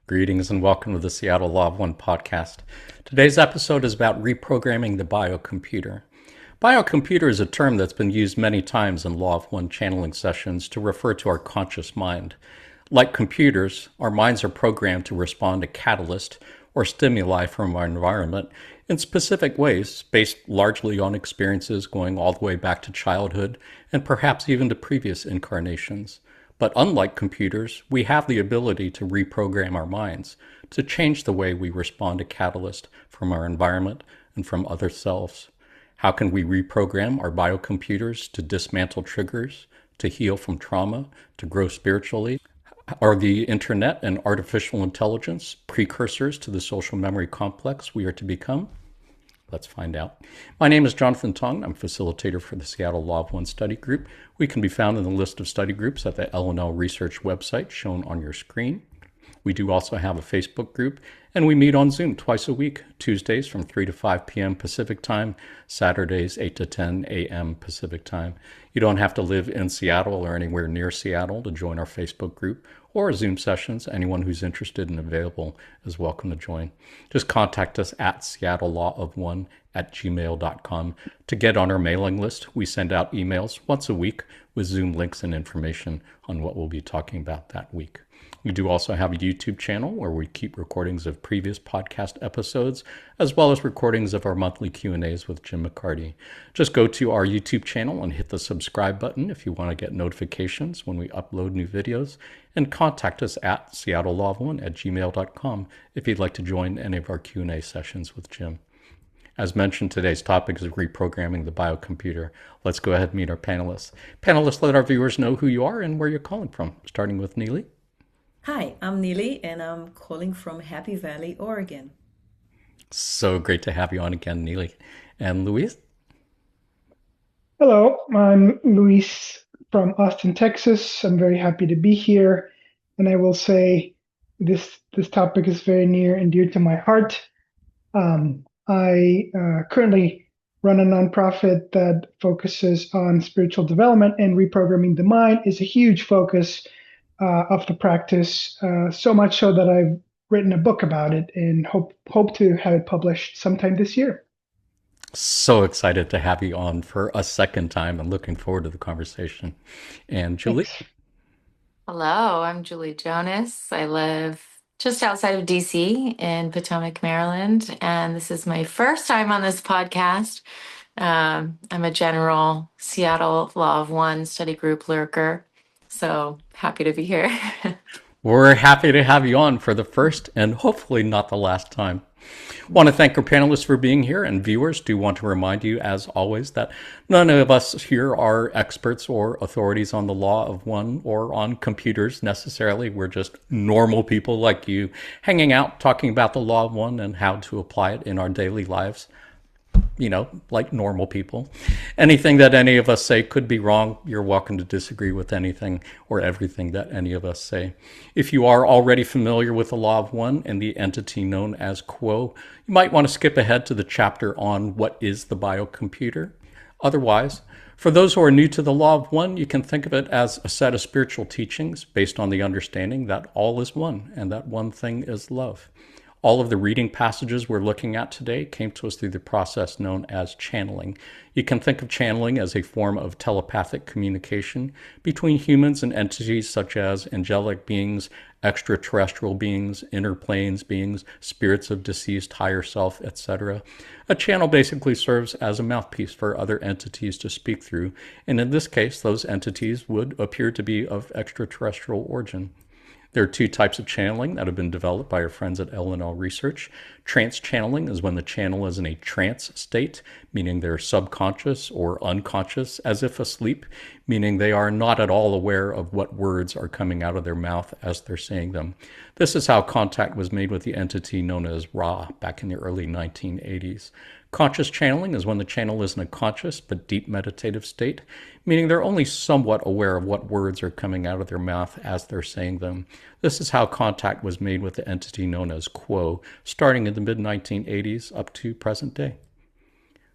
Greetings and welcome to the Seattle Law of One podcast. Today's episode is about reprogramming the biocomputer. Biocomputer is a term that's been used many times in Law of One channeling sessions to refer to our conscious mind. Like computers, our minds are programmed to respond to catalyst or stimuli from our environment in specific ways based largely on experiences going all the way back to childhood and perhaps even to previous incarnations. But unlike computers, we have the ability to reprogram our minds, to change the way we respond to catalyst from our environment and from other selves. How can we reprogram our biocomputers to dismantle triggers, to heal from trauma, to grow spiritually? Are the internet and artificial intelligence precursors to the social memory complex we are to become? Let's find out. My name is Jonathan Tong. I'm facilitator for the Seattle Law of One study group. We can be found in the list of study groups at the L&L Research website shown on your screen. We do also have a Facebook group, and we meet on Zoom twice a week, Tuesdays from 3 to 5 p.m. Pacific Time, Saturdays 8 to 10 a.m. Pacific Time. You don't have to live in Seattle or anywhere near Seattle to join our Facebook group or Zoom sessions. Anyone who's interested and available is welcome to join. Just contact us at seattlelawofone@gmail.com to get on our mailing list. We send out emails once a week with Zoom links and information on what we'll be talking about that week. We do also have a YouTube channel where we keep recordings of previous podcast episodes, as well as recordings of our monthly Q&As with Jim McCarty. Just go to our YouTube channel and hit the subscribe button if you want to get notifications when we upload new videos, and contact us at seattlelawofone@gmail.com if you'd like to join any of our Q&A sessions with Jim. As mentioned, today's topic is reprogramming the biocomputer. Let's go ahead and meet our panelists. Panelists, let our viewers know who you are and where you're calling from, starting with Neely. Hi, I'm Neely, and I'm calling from Happy Valley, Oregon. So great to have you on again, Neely. And Luis? Hello, I'm Luis from Austin, Texas. I'm very happy to be here, and I will say this topic is very near and dear to my heart. I currently run a nonprofit that focuses on spiritual development, and reprogramming the mind is a huge focus of the practice, so much so that I've written a book about it and hope to have it published sometime this year. So excited to have you on for a second time and looking forward to the conversation. And Julie? Thanks. Hello, I'm Julie Jonas. I live just outside of DC in Potomac, Maryland, and this is my first time on this podcast. I'm a general Seattle Law of One study group lurker, so happy to be here. We're happy to have you on for the first and hopefully not the last time. Want to thank our panelists for being here, and viewers do want to remind you, as always, that none of us here are experts or authorities on the Law of One or on computers necessarily. We're just normal people like you, hanging out, talking about the Law of One and how to apply it in our daily lives. You know, like normal people. Anything that any of us say could be wrong. You're welcome to disagree with anything or everything that any of us say. If you are already familiar with the Law of One and the entity known as Quo, you might want to skip ahead to the chapter on what is the biocomputer. Otherwise, for those who are new to the Law of One, you can think of it as a set of spiritual teachings based on the understanding that all is one and that one thing is love. All of the reading passages we're looking at today came to us through the process known as channeling. You can think of channeling as a form of telepathic communication between humans and entities such as angelic beings, extraterrestrial beings, inner planes beings, spirits of deceased higher self, etc. A channel basically serves as a mouthpiece for other entities to speak through, and in this case, those entities would appear to be of extraterrestrial origin. There are two types of channeling that have been developed by our friends at L&L Research. Trance channeling is when the channel is in a trance state, meaning they're subconscious or unconscious, as if asleep, meaning they are not at all aware of what words are coming out of their mouth as they're saying them. This is how contact was made with the entity known as Ra back in the early 1980s. Conscious channeling is when the channel is in a conscious but deep meditative state, meaning they're only somewhat aware of what words are coming out of their mouth as they're saying them. This is how contact was made with the entity known as Quo, starting in the mid-1980s up to present day.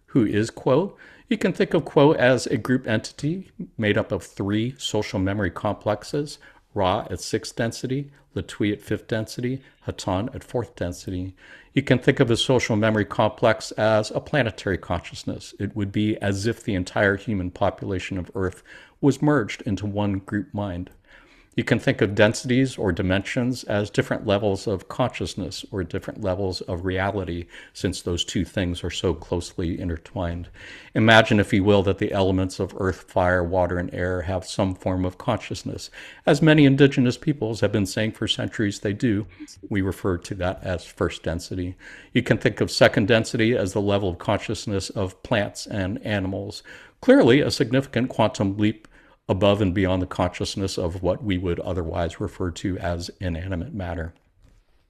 Who is Quo? You can think of Quo as a group entity made up of three social memory complexes: Ra at 6th density, Latwii at 5th density, Hatan at 4th density. You can think of the social memory complex as a planetary consciousness. It would be as if the entire human population of Earth was merged into one group mind. You can think of densities or dimensions as different levels of consciousness or different levels of reality, since those two things are so closely intertwined. Imagine, if you will, that the elements of earth, fire, water, and air have some form of consciousness. As many indigenous peoples have been saying for centuries they do, we refer to that as first density. You can think of second density as the level of consciousness of plants and animals. Clearly, a significant quantum leap above and beyond the consciousness of what we would otherwise refer to as inanimate matter.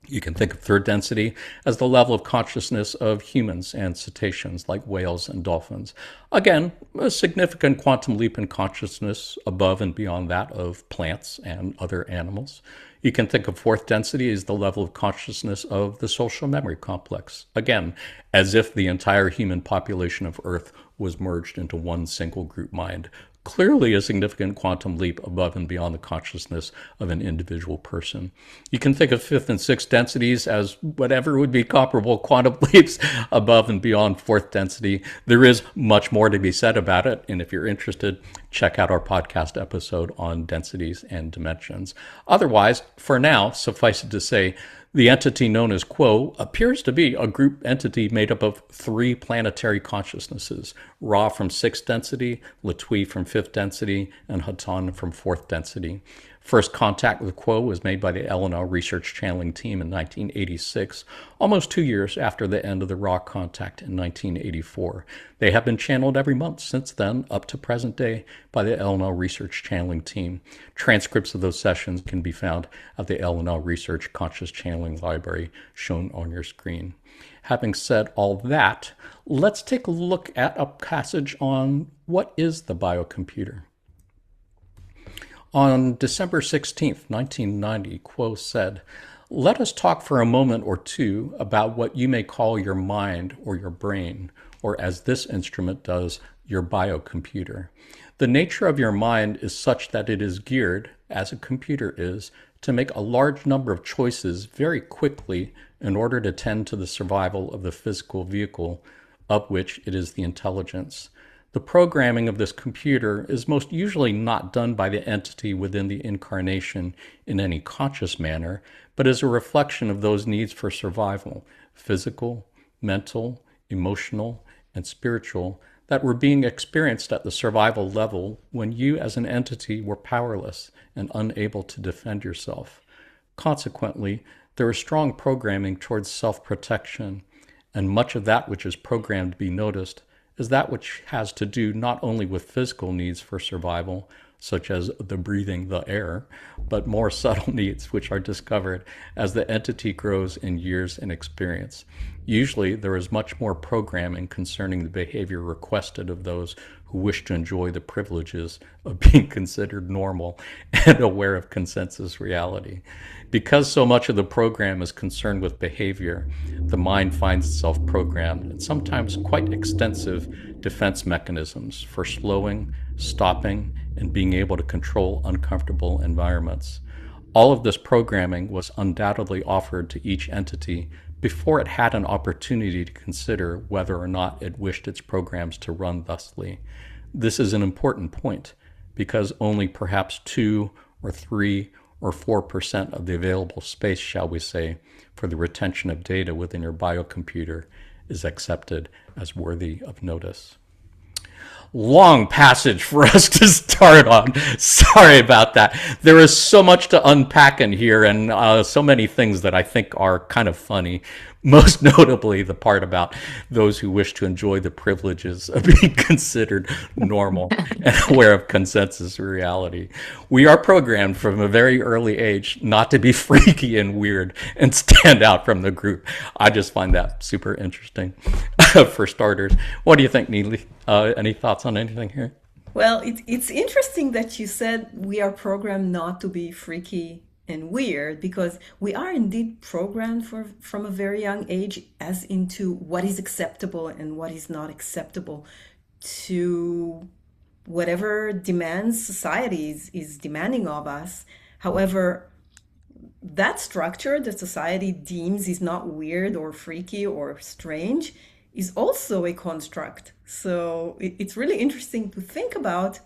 You can think of third density as the level of consciousness of humans and cetaceans like whales and dolphins. Again, a significant quantum leap in consciousness above and beyond that of plants and other animals. You can think of fourth density as the level of consciousness of the social memory complex. Again, as if the entire human population of Earth was merged into one single group mind. Clearly a significant quantum leap above and beyond the consciousness of an individual person. You can think of fifth and sixth densities as whatever would be comparable quantum leaps above and beyond fourth density. There is much more to be said about it, and if you're interested, check out our podcast episode on densities and dimensions. Otherwise, for now, suffice it to say, the entity known as Quo appears to be a group entity made up of three planetary consciousnesses: Ra from 6th density, Latwii from 5th density, and Hatan from 4th density. First contact with Quo was made by the LNL research channeling team in 1986, almost 2 years after the end of the Ra contact in 1984. They have been channeled every month since then, up to present day, by the LNL research channeling team. Transcripts of those sessions can be found at the LNL Research Conscious Channeling Library, shown on your screen. Having said all that, let's take a look at a passage on what is the biocomputer. On December 16th, 1990, Quo said, "Let us talk for a moment or two about what you may call your mind or your brain, or as this instrument does, your biocomputer. The nature of your mind is such that it is geared, as a computer is, to make a large number of choices very quickly in order to tend to the survival of the physical vehicle of which it is the intelligence. The programming of this computer is most usually not done by the entity within the incarnation in any conscious manner, but is a reflection of those needs for survival, physical, mental, emotional, and spiritual, that were being experienced at the survival level when you as an entity were powerless and unable to defend yourself. Consequently, there is strong programming towards self-protection, and much of that which is programmed to be noticed is that which has to do not only with physical needs for survival, such as the breathing the air, but more subtle needs which are discovered as the entity grows in years and experience. Usually there is much more programming concerning the behavior requested of those who wish to enjoy the privileges of being considered normal and aware of consensus reality. Because so much of the program is concerned with behavior, the mind finds itself programmed and sometimes quite extensive defense mechanisms for slowing, stopping, and being able to control uncomfortable environments. All of this programming was undoubtedly offered to each entity before it had an opportunity to consider whether or not it wished its programs to run thusly. This is an important point because only perhaps 2 or 3 or 4% of the available space, shall we say, for the retention of data within your biocomputer is accepted as worthy of notice." Long passage for us to start on. Sorry about that. There is so much to unpack in here, and so many things that I think are kind of funny. Most notably, the part about those who wish to enjoy the privileges of being considered normal and aware of consensus reality. We are programmed from a very early age not to be freaky and weird and stand out from the group. I just find that super interesting. For starters, what do you think, Neely? Any thoughts on anything here? Well, it's interesting that you said we are programmed not to be freaky and weird, because we are indeed programmed from a very young age as into what is acceptable and what is not acceptable to whatever demands society is demanding of us. However, that structure that society deems is not weird or freaky or strange is also a construct. So it's really interesting to think about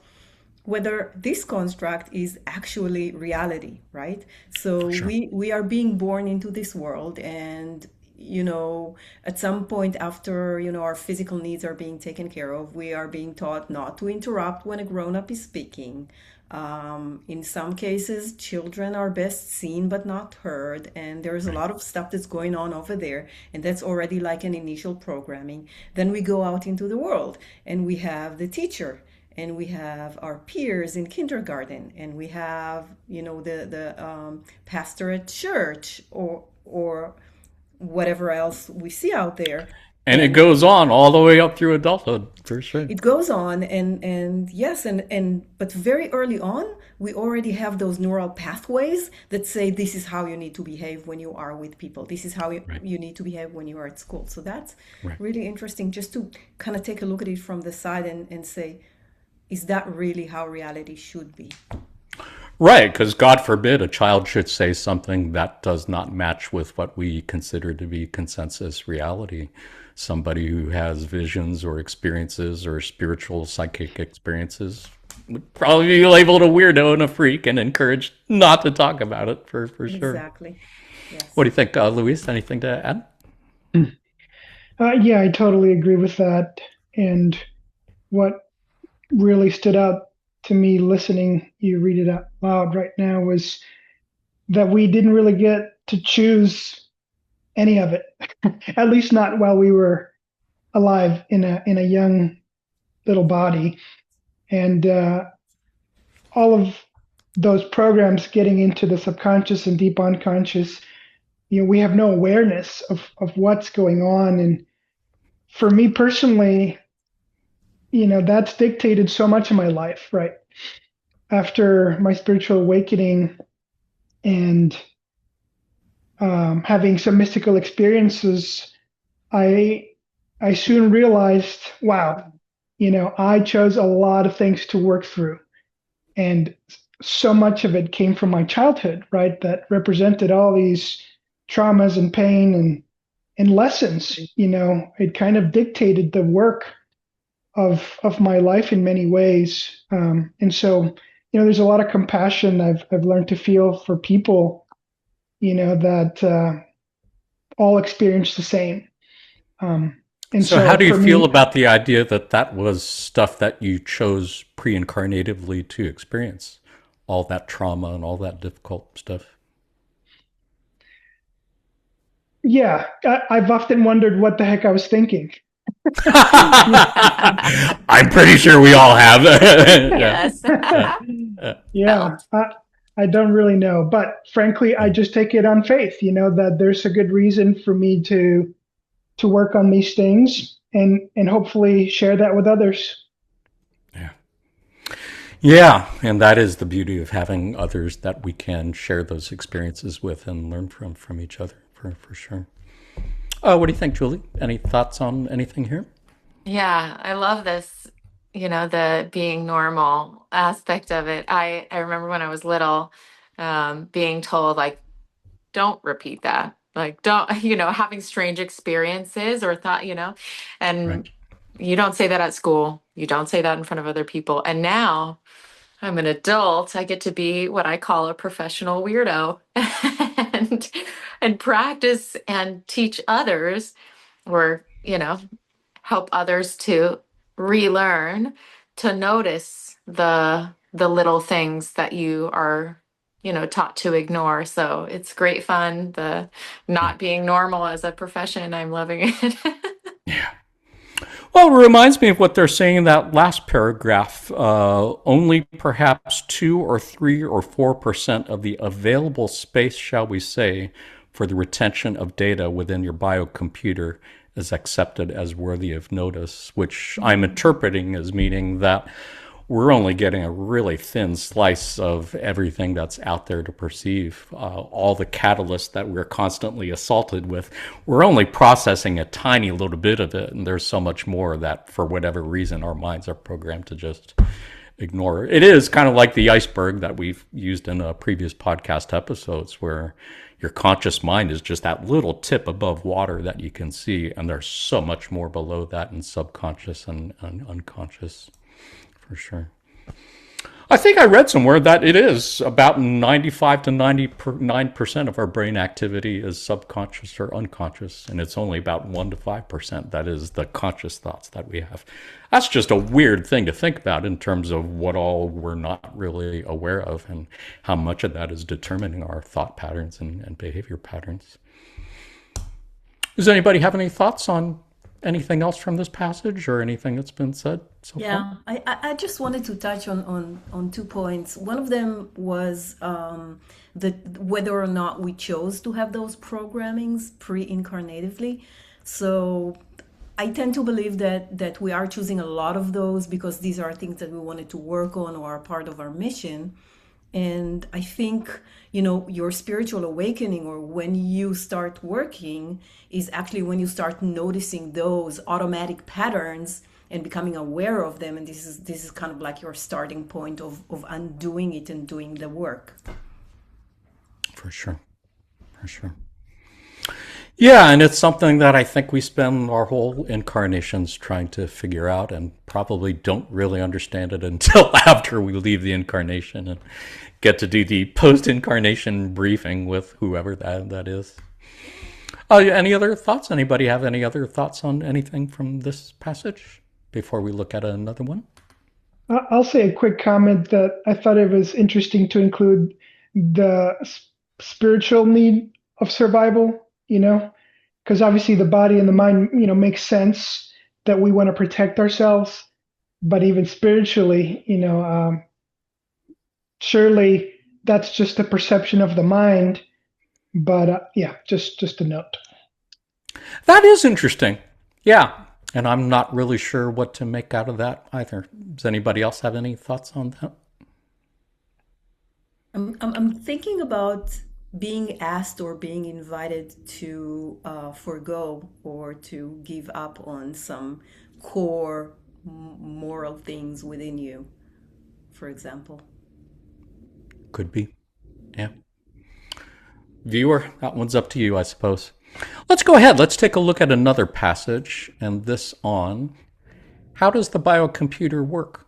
whether this construct is actually reality, right? So Sure. we are being born into this world, and at some point after our physical needs are being taken care of, we are being taught not to interrupt when a grown-up is speaking. In some cases, children are best seen but not heard, and there's a Right. lot of stuff that's going on over there, and that's already like an initial programming. Then we go out into the world, and we have the teacher, and we have our peers in kindergarten, and we have the pastor at church, or whatever else we see out there. And it And goes on all the way up through adulthood, for sure. it goes on, and yes, and but very early on we already have those neural pathways that say this is how you need to behave when you are with people, this is how you, Right. you need to behave when you are at school. So that's Right. really interesting, just to kind of take a look at it from the side and say, is that really how reality should be? Right, because God forbid a child should say something that does not match with what we consider to be consensus reality. Somebody who has visions or experiences or spiritual psychic experiences would probably be labeled a weirdo and a freak and encouraged not to talk about it for sure. Exactly. What Yes. do you think, Luis? Anything to add? Yeah, I totally agree with that. And what really stood out to me listening you read it out loud right now was that we didn't really get to choose any of it, at least not while we were alive in a young little body. And all of those programs getting into the subconscious and deep unconscious, we have no awareness of what's going on. And for me personally, that's dictated so much of my life, right? After my spiritual awakening and having some mystical experiences, I I soon realized, wow, I chose a lot of things to work through, and so much of it came from my childhood, right? That represented all these traumas and pain and lessons. It kind of dictated the work of my life in many ways. And so, there's a lot of compassion I've learned to feel for people, that all experience the same. And So, how so do you for feel me, about the idea that that was stuff that you chose pre-incarnatively to experience? All that trauma and all that difficult stuff? yeah, I've often wondered what the heck I was thinking. I'm pretty sure we all have. Yeah. Yes. Yeah. Yeah, Felt. I don't really know, but frankly, I just take it on faith, that there's a good reason for me to work on these things and hopefully share that with others. Yeah. Yeah. And that is the beauty of having others that we can share those experiences with and learn from each other, for sure. What do you think, Julie? Any thoughts on anything here? Yeah, I love this, the being normal aspect of it. I remember when I was little, being told, like, don't repeat that. Like, don't, having strange experiences or thought, Right. and you don't say that at school. You don't say that in front of other people. And now I'm an adult. I get to be what I call a professional weirdo and practice and teach others, or, help others to relearn to notice the little things that you are, taught to ignore. So it's great fun, the Yeah. not being normal as a profession. I'm loving it. Yeah. Well, it reminds me of what they're saying in that last paragraph. Only perhaps 2 or 3 or 4% of the available space, shall we say, for the retention of data within your biocomputer is accepted as worthy of notice, which I'm interpreting as meaning that we're only getting a really thin slice of everything that's out there to perceive. All the catalysts that we're constantly assaulted with, we're only processing a tiny little bit of it. And there's so much more that, for whatever reason, our minds are programmed to just ignore. It is kind of like the iceberg that we've used in previous podcast episodes, where your conscious mind is just that little tip above water that you can see, and there's so much more below that in subconscious and unconscious, for sure. I think I read somewhere that it is about 95 to 99% of our brain activity is subconscious or unconscious, and it's only about 1 to 5% that is the conscious thoughts that we have. That's just a weird thing to think about in terms of what all we're not really aware of and how much of that is determining our thought patterns and behavior patterns. Does anybody have any thoughts on anything else from this passage or anything that's been said so far? I just wanted to touch on 2 points. One of them was whether or not we chose to have those programmings pre-incarnatively. So I tend to believe that we are choosing a lot of those because these are things that we wanted to work on or are part of our mission. And I think, your spiritual awakening, or when you start working, is actually when you start noticing those automatic patterns and becoming aware of them. And this is kind of like your starting point of undoing it and doing the work. For sure. Yeah, and it's something that I think we spend our whole incarnations trying to figure out, and probably don't really understand it until after we leave the incarnation and get to do the post-incarnation briefing with whoever that is. Any other thoughts? Anybody have any other thoughts on anything from this passage before we look at another one? I'll say a quick comment that I thought it was interesting to include the spiritual need of survival, because obviously the body and the mind, makes sense that we want to protect ourselves, but even spiritually, surely that's just a perception of the mind. But just a note. That is interesting. Yeah. And I'm not really sure what to make out of that either. Does anybody else have any thoughts on that? I'm thinking about being asked or being invited to forego or to give up on some core moral things within you, for example. Could be. Yeah. Viewer, that one's up to you, I suppose. Let's go ahead. Let's take a look at another passage, and this on how does the biocomputer work?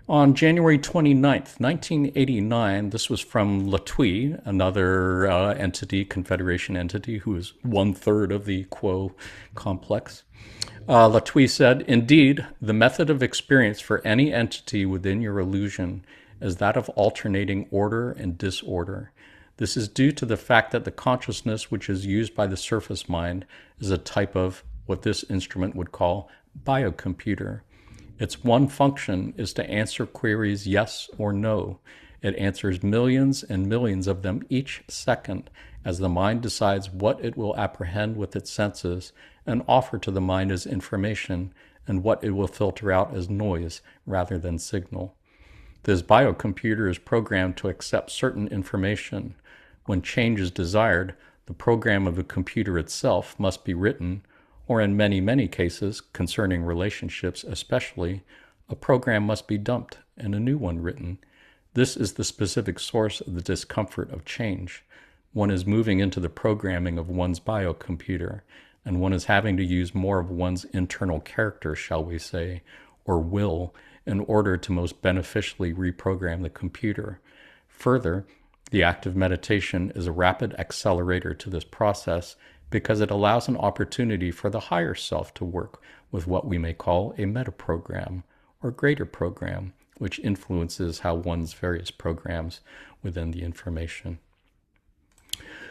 On January 29th, 1989, this was from Latwii, another entity, Confederation entity, who is 1/3 of the Quo complex. Latwii said, "Indeed, the method of experience for any entity within your illusion is that of alternating order and disorder. This is due to the fact that the consciousness which is used by the surface mind is a type of what this instrument would call biocomputer. Its one function is to answer queries yes or no. It answers millions and millions of them each second as the mind decides what it will apprehend with its senses and offer to the mind as information and what it will filter out as noise rather than signal. This biocomputer is programmed to accept certain information. When change is desired, the program of the computer itself must be written, or in many, many cases, concerning relationships especially, a program must be dumped and a new one written. This is the specific source of the discomfort of change. One is moving into the programming of one's biocomputer, and one is having to use more of one's internal character, shall we say, or will, in order to most beneficially reprogram the computer. Further, the act of meditation is a rapid accelerator to this process because it allows an opportunity for the higher self to work with what we may call a metaprogram or greater program, which influences how one's various programs within the information."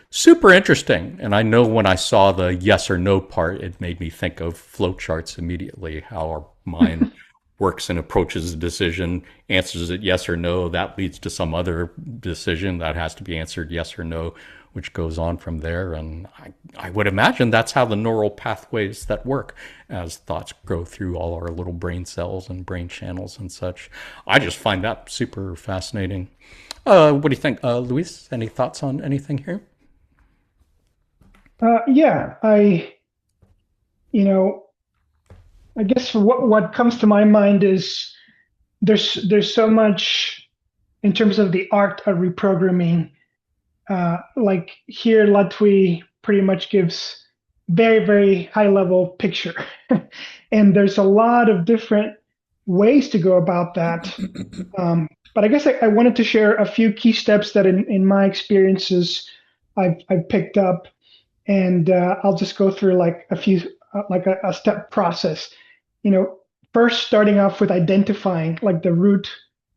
Super interesting. And I know when I saw the yes or no part, it made me think of flowcharts immediately, how our mind works and approaches a decision, answers it yes or no. That leads to some other decision that has to be answered yes or no, which goes on from there. And I would imagine that's how the neural pathways that work as thoughts go through all our little brain cells and brain channels and such. I just find that super fascinating. What do you think, Luis? Any thoughts on anything here? I guess what comes to my mind is there's so much in terms of the art of reprogramming. Like here, Latwi pretty much gives very, very high level picture. And there's a lot of different ways to go about that. But I guess I wanted to share a few key steps that in my experiences I've picked up. And I'll just go through like a few, like a step process. You know, first starting off with identifying like the root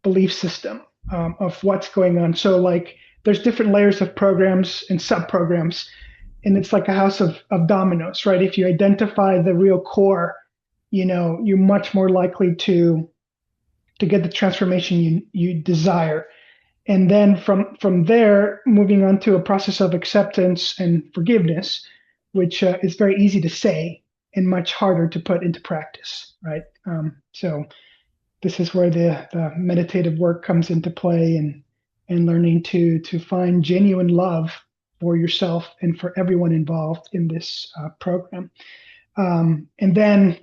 belief system of what's going on. So like there's different layers of programs and subprograms, and it's like a house of dominoes, right? If you identify the real core, you know, you're much more likely to get the transformation you desire. And then from there, moving on to a process of acceptance and forgiveness, which is very easy to say and much harder to put into practice, right? So this is where the meditative work comes into play, and learning to find genuine love for yourself and for everyone involved in this program. And then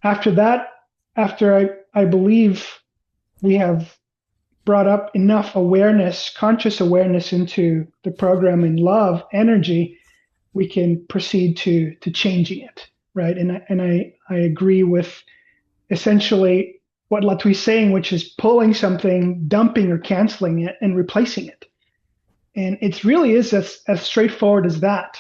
after that, after I believe we have brought up enough awareness, conscious awareness into the program and love energy, we can proceed to changing it, right? And I agree with essentially what Latou's saying, which is pulling something, dumping or canceling it, and replacing it. And it really is as straightforward as that.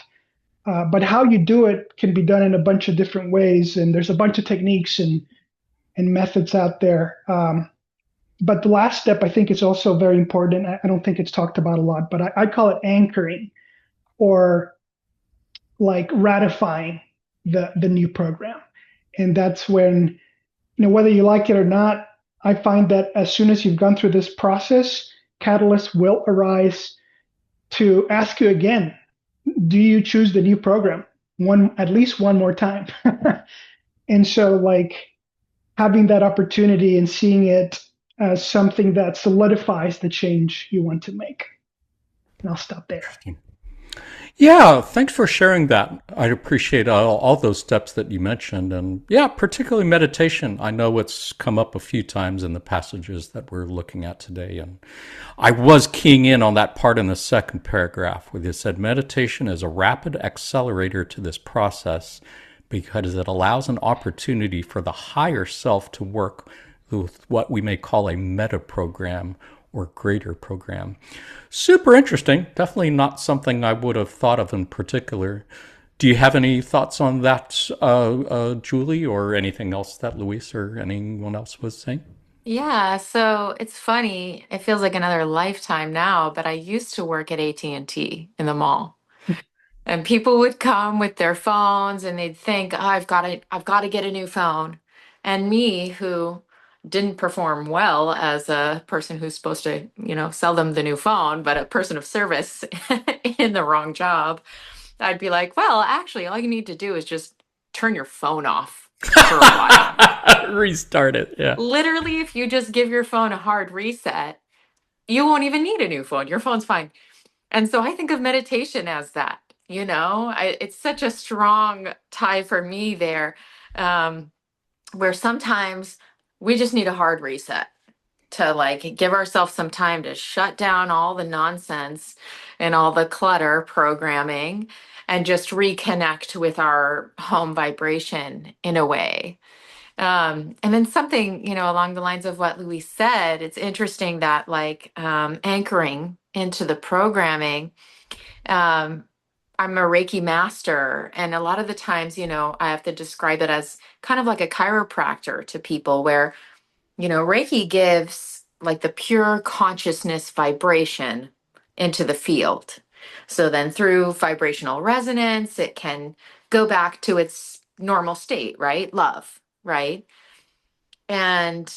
But how you do it can be done in a bunch of different ways, and there's a bunch of techniques and methods out there. But the last step, I think, is also very important. I don't think it's talked about a lot, but I call it anchoring, or like ratifying the new program. And that's when, you know, whether you like it or not, I find that as soon as you've gone through this process, catalysts will arise to ask you again, do you choose the new program at least one more time? And so like having that opportunity and seeing it as something that solidifies the change you want to make. And I'll stop there. Yeah, thanks for sharing that. I appreciate all those steps that you mentioned. And yeah, particularly meditation. I know it's come up a few times in the passages that we're looking at today. And I was keying in on that part in the second paragraph where you said meditation is a rapid accelerator to this process because it allows an opportunity for the higher self to work with what we may call a meta program or greater program. Super interesting. Definitely not something I would have thought of in particular. Do you have any thoughts on that, Julie, or anything else that Luis or anyone else was saying? Yeah, so it's funny. It feels like another lifetime now, but I used to work at AT&T in the mall. And people would come with their phones and they'd think, oh, I've got to get a new phone. And me, who didn't perform well as a person who's supposed to, sell them the new phone, but a person of service in the wrong job, I'd be like, well, actually, all you need to do is just turn your phone off for a while. Restart it. Yeah. Literally, if you just give your phone a hard reset, you won't even need a new phone. Your phone's fine. And so I think of meditation as that, it's such a strong tie for me there, where sometimes we just need a hard reset to like give ourselves some time to shut down all the nonsense and all the clutter programming and just reconnect with our home vibration in a way. And then something, along the lines of what Louis said, it's interesting that like anchoring into the programming. I'm a Reiki master, and a lot of the times, I have to describe it as kind of like a chiropractor to people where, Reiki gives like the pure consciousness vibration into the field. So then through vibrational resonance, it can go back to its normal state, right? Love, right? And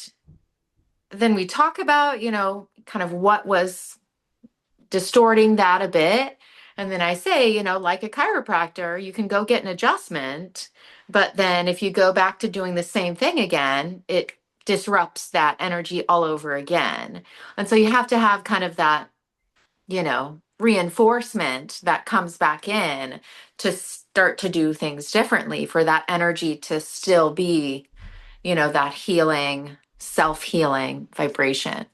then we talk about, kind of what was distorting that a bit. And then I say, like a chiropractor, you can go get an adjustment. But then if you go back to doing the same thing again, it disrupts that energy all over again. And so you have to have kind of that, reinforcement that comes back in to start to do things differently for that energy to still be, that healing self-healing vibration.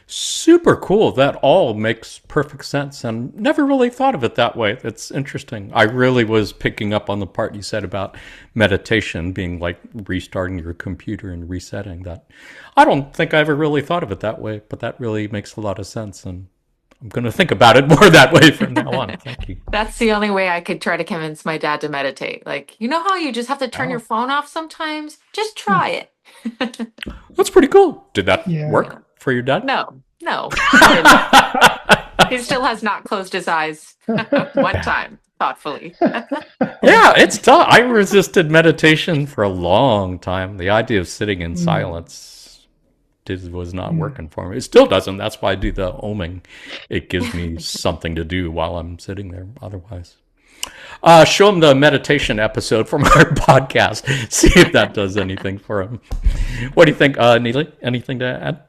Super cool. That all makes perfect sense, and never really thought of it that way. That's interesting. I really was picking up on the part you said about meditation being like restarting your computer and resetting that. I don't think I ever really thought of it that way, but that really makes a lot of sense, and I'm going to think about it more that way from now on. Thank you. That's the only way I could try to convince my dad to meditate. Like, you know how you just have to turn your phone off sometimes? Just try it. That's pretty cool. Did that Yeah. work for your dad? No. He still has not closed his eyes one time, thoughtfully. Yeah, it's tough. I resisted meditation for a long time. The idea of sitting in silence was not working for me. It still doesn't. That's why I do the oming. It gives me something to do while I'm sitting there. Otherwise, show him the meditation episode from our podcast. See if that does anything for him. What do you think, Neely? Anything to add?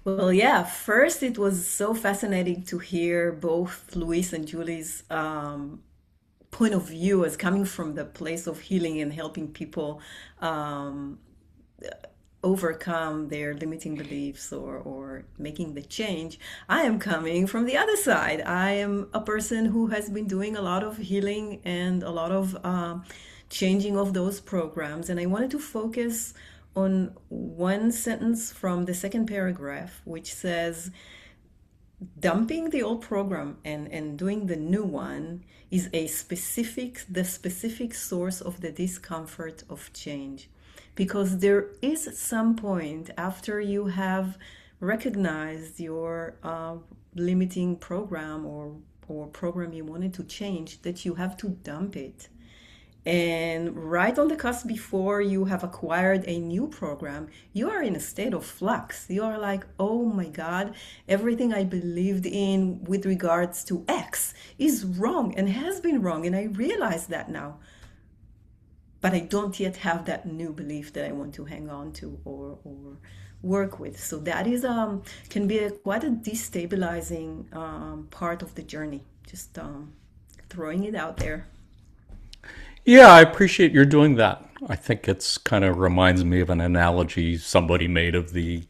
Well, yeah, first it was so fascinating to hear both Luis and Julie's point of view as coming from the place of healing and helping people overcome their limiting beliefs or making the change. I am coming from the other side. I am a person who has been doing a lot of healing and a lot of changing of those programs. And I wanted to focus on one sentence from the second paragraph, which says, dumping the old program and doing the new one is the specific source of the discomfort of change. Because there is some point after you have recognized your limiting program or program you wanted to change that you have to dump it. And right on the cusp before you have acquired a new program, you are in a state of flux. You are like, oh my God, everything I believed in with regards to X is wrong and has been wrong. And I realize that now. But I don't yet have that new belief that I want to hang on to or work with. So that is can be quite a destabilizing part of the journey. Just throwing it out there. Yeah, I appreciate you're doing that. I think it's kind of reminds me of an analogy somebody made of the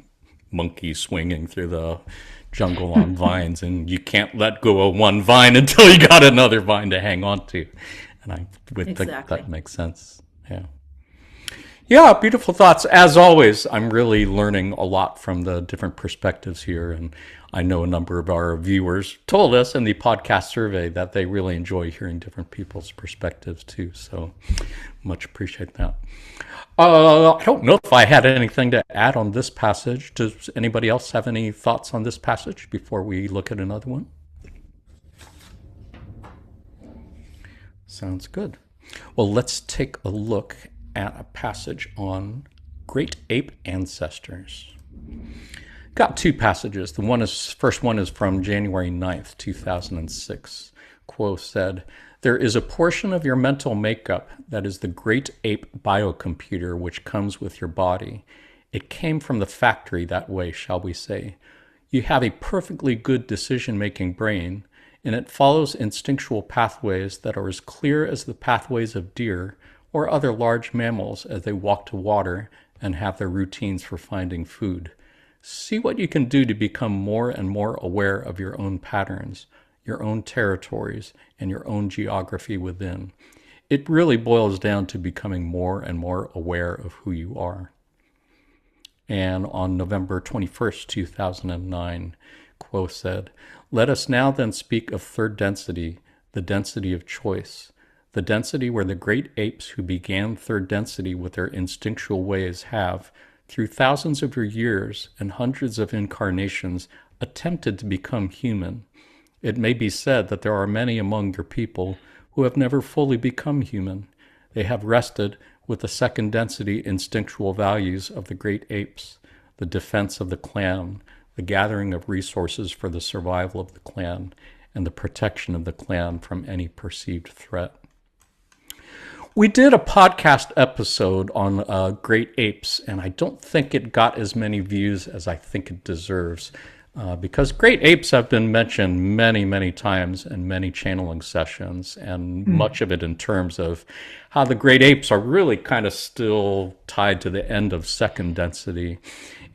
monkey swinging through the jungle on vines, and you can't let go of one vine until you got another vine to hang on to. And I would think that makes sense. Yeah. Yeah, beautiful thoughts. As always, I'm really learning a lot from the different perspectives here. And I know a number of our viewers told us in the podcast survey that they really enjoy hearing different people's perspectives too. So much appreciate that. I don't know if I had anything to add on this passage. Does anybody else have any thoughts on this passage before we look at another one? Sounds good. Well, let's take a look at a passage on great ape ancestors. Got two passages. First one is from January 9th, 2006. Quoth said, "There is a portion of your mental makeup that is the great ape biocomputer which comes with your body. It came from the factory that way, shall we say. You have a perfectly good decision-making brain, and it follows instinctual pathways that are as clear as the pathways of deer or other large mammals as they walk to water and have their routines for finding food. See what you can do to become more and more aware of your own patterns, your own territories, and your own geography within. It really boils down to becoming more and more aware of who you are." And on November 21st, 2009, Quo said, "Let us now then speak of third density, the density of choice, the density where the great apes who began third density with their instinctual ways have, through thousands of your years and hundreds of incarnations, attempted to become human. It may be said that there are many among your people who have never fully become human. They have rested with the second density instinctual values of the great apes, the defense of the clan, the gathering of resources for the survival of the clan, and the protection of the clan from any perceived threat." We did a podcast episode on great apes, and I don't think it got as many views as I think it deserves. because great apes have been mentioned many, many times in many channeling sessions, and much of it in terms of how the great apes are really kind of still tied to the end of second density,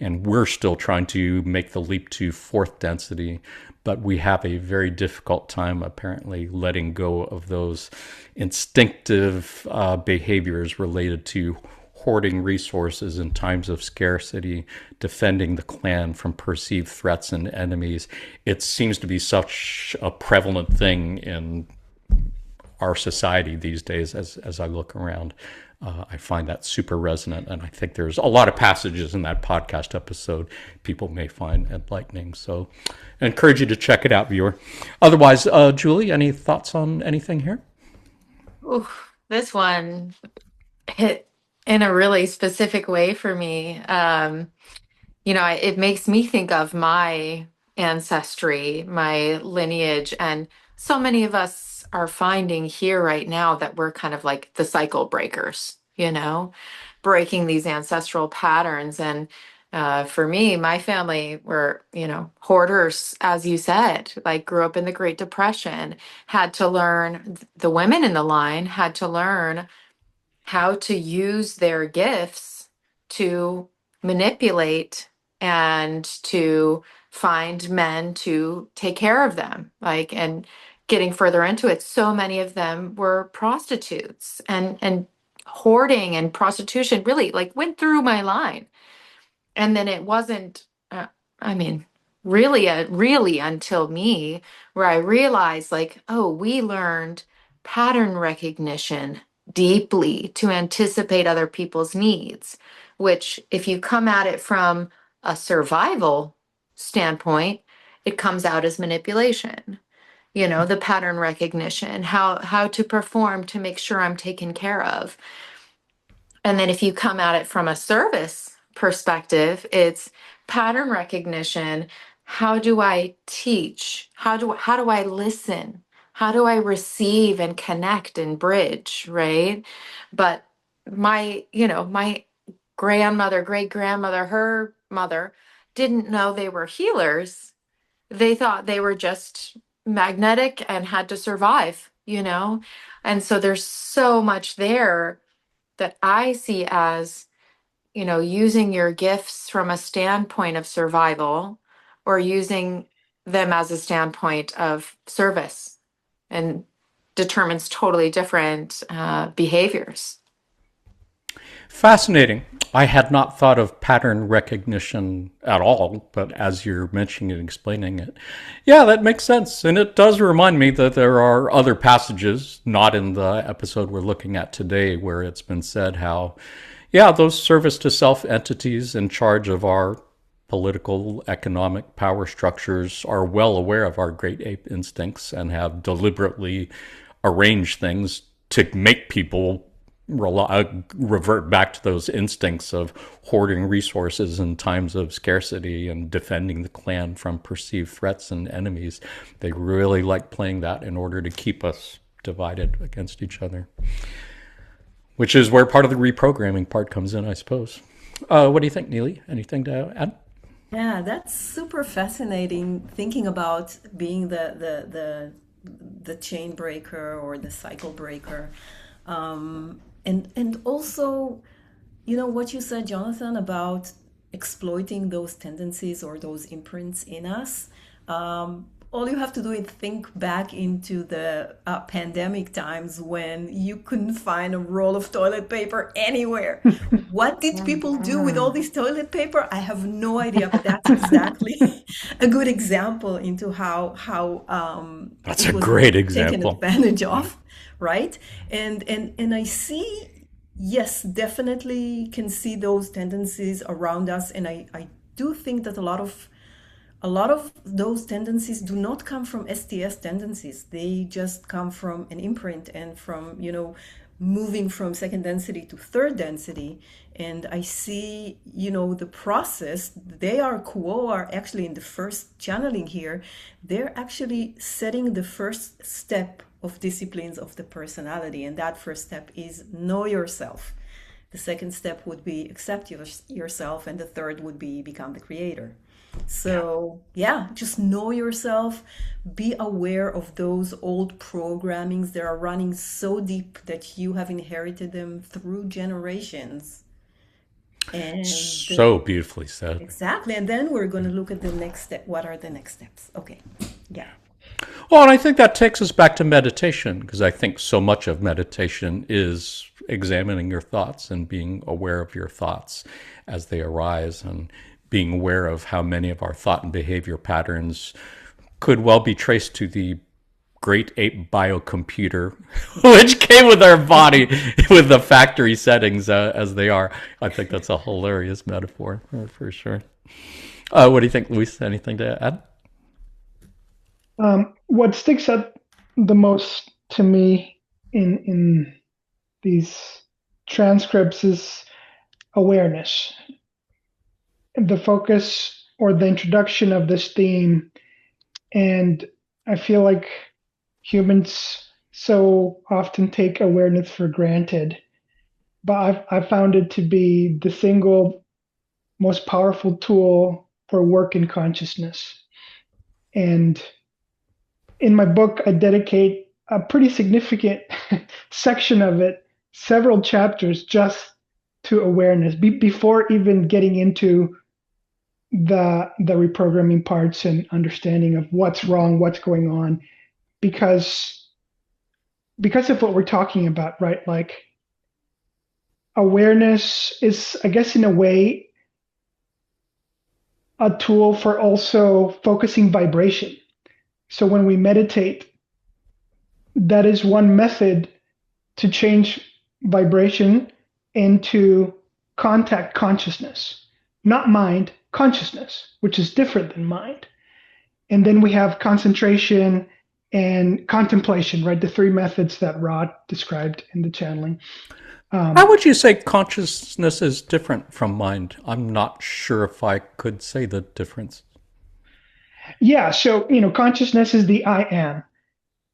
and we're still trying to make the leap to fourth density. But we have a very difficult time apparently letting go of those instinctive behaviors related to hoarding resources in times of scarcity, defending the clan from perceived threats and enemies. It seems to be such a prevalent thing in our society these days as I look around. I find that super resonant, and I think there's a lot of passages in that podcast episode people may find enlightening. So I encourage you to check it out, viewer. Otherwise, Julie, any thoughts on anything here? Ooh, this one hit in a really specific way for me. It makes me think of my ancestry, my lineage, and so many of us are finding here right now that we're kind of like the cycle breakers, breaking these ancestral patterns. And for me, my family were, hoarders, as you said, like grew up in the Great Depression, had to learn, the women in the line had to learn how to use their gifts to manipulate and to find men to take care of them. And getting further into it, so many of them were prostitutes, and hoarding and prostitution really went through my line. And then it wasn't, I mean, really until me, where I realized oh, we learned pattern recognition deeply to anticipate other people's needs, which if you come at it from a survival standpoint, it comes out as manipulation. The pattern recognition, how to perform to make sure I'm taken care of. And then if you come at it from a service perspective, it's pattern recognition. How do I teach? How do I listen? How do I receive and connect and bridge, right? But my grandmother, great grandmother, her mother didn't know they were healers. They thought they were just magnetic and had to survive. And so there's so much there that I see as, using your gifts from a standpoint of survival, or using them as a standpoint of service, and determines totally different behaviors. Fascinating. I had not thought of pattern recognition at all, but as you're mentioning and explaining it, yeah, that makes sense. And it does remind me that there are other passages, not in the episode we're looking at today, where it's been said how, yeah, those service to self entities in charge of our political, economic power structures are well aware of our great ape instincts and have deliberately arranged things to make people revert back to those instincts of hoarding resources in times of scarcity and defending the clan from perceived threats and enemies. They really like playing that in order to keep us divided against each other, which is where part of the reprogramming part comes in, I suppose. What do you think, Neely? Anything to add? Yeah, that's super fascinating, thinking about being the chain breaker or the cycle breaker. And also, what you said, Jonathan, about exploiting those tendencies or those imprints in us. All you have to do is think back into the pandemic times when you couldn't find a roll of toilet paper anywhere. What did people do with all this toilet paper? I have no idea, but that's exactly a good example into how That's a great taken example. advantage of, right? And I see, yes, definitely can see those tendencies around us, and I do think that a lot of those tendencies do not come from STS tendencies. They just come from an imprint and from, moving from second density to third density. And I see, the process, they are actually in the first channeling here, they're actually setting the first step of disciplines of the personality. And that first step is know yourself. The second step would be accept yourself. And the third would be become the creator. So, yeah, just know yourself, be aware of those old programmings that are running so deep that you have inherited them through generations. And So beautifully said. exactly. And then we're going to look at the next step. What are the next steps? Okay. Yeah. Well, and I think that takes us back to meditation, because I think so much of meditation is examining your thoughts and being aware of your thoughts as they arise, and being aware of how many of our thought and behavior patterns could well be traced to the great ape biocomputer, which came with our body with the factory settings as they are. I think that's a hilarious metaphor for sure. What do you think, Luis? Anything to add? What sticks out the most to me in these transcripts is awareness. The focus or the introduction of this theme, and I feel like humans so often take awareness for granted, but I've found it to be the single most powerful tool for work in consciousness. And in my book, I dedicate a pretty significant section of it, several chapters, just to awareness before even getting into the reprogramming parts and understanding of what's wrong, what's going on, because of what we're talking about, right? Like awareness is, I guess, in a way, a tool for also focusing vibration. So when we meditate, that is one method to change vibration into contact consciousness, not mind, consciousness, which is different than mind. And then we have concentration and contemplation, right? The three methods that Rod described in the channeling. How would you say consciousness is different from mind? I'm not sure if I could say the difference. Yeah, so, consciousness is the I am.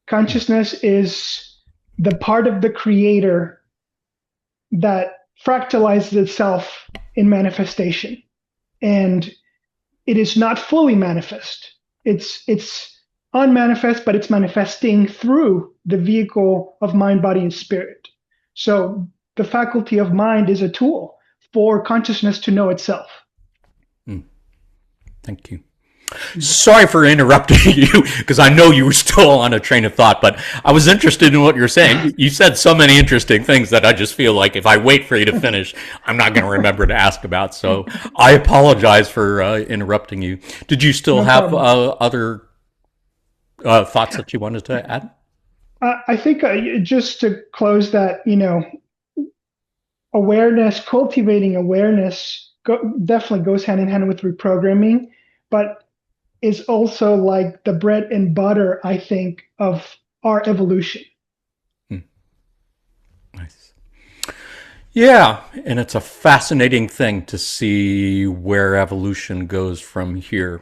Consciousness is the part of the creator that fractalizes itself in manifestation. And it is not fully manifest. It's unmanifest, but it's manifesting through the vehicle of mind, body, and spirit. So the faculty of mind is a tool for consciousness to know itself. Thank you. Sorry for interrupting you, because I know you were still on a train of thought, but I was interested in what you're saying. You said so many interesting things that I just feel like if I wait for you to finish, I'm not going to remember to ask about. So I apologize for interrupting you. Did you still have other thoughts that you wanted to add? I think just to close that, awareness, cultivating awareness definitely goes hand in hand with reprogramming, but is also like the bread and butter, I think, of our evolution. Nice. Yeah, and it's a fascinating thing to see where evolution goes from here,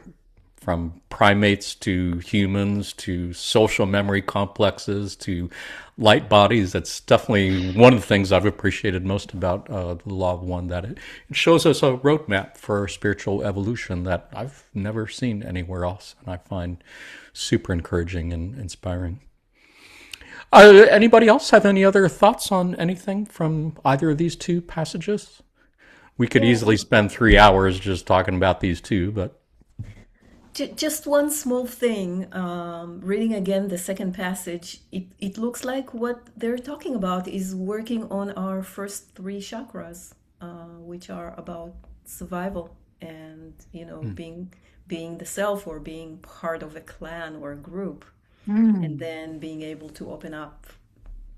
from primates to humans to social memory complexes to light bodies. That's definitely one of the things I've appreciated most about the Law of One, that it shows us a roadmap for spiritual evolution that I've never seen anywhere else, and I find super encouraging and inspiring. Anybody else have any other thoughts on anything from either of these two passages? We could easily spend 3 hours just talking about these two, but Just one small thing. Reading again the second passage, it looks like what they're talking about is working on our first three chakras, which are about survival and being the self or being part of a clan or a group, and then being able to open up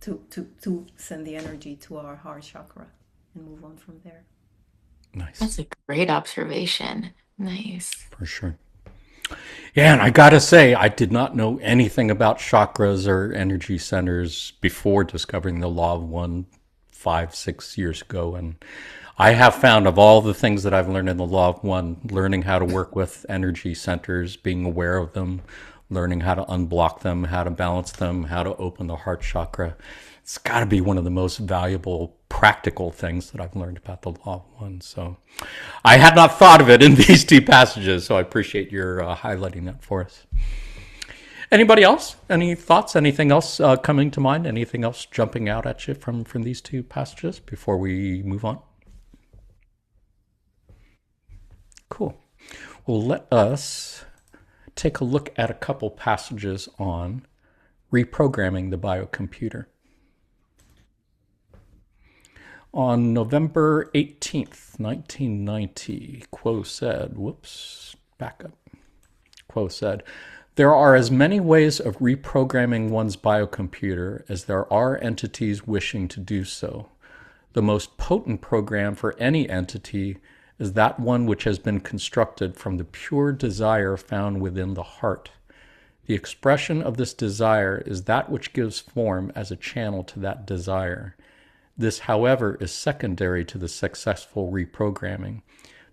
to send the energy to our heart chakra and move on from there. nice. That's a great observation. Nice. For sure. Yeah, and I gotta say, I did not know anything about chakras or energy centers before discovering the Law of One 5, 6 years ago. And I have found, of all the things that I've learned in the Law of One, learning how to work with energy centers, being aware of them, learning how to unblock them, how to balance them, how to open the heart chakra. It's got to be one of the most valuable practical things that I've learned about the law of one. So I had not thought of it in these two passages, so I appreciate your highlighting that for us. Anybody else? Any thoughts? Anything else coming to mind? Anything else jumping out at you from these two passages before we move on? Cool. Well, let us take a look at a couple passages on reprogramming the biocomputer. On November 18th, 1990, Quo said, Quo said, there are as many ways of reprogramming one's biocomputer as there are entities wishing to do so. The most potent program for any entity is that one which has been constructed from the pure desire found within the heart. The expression of this desire is that which gives form as a channel to that desire. This, however, is secondary to the successful reprogramming.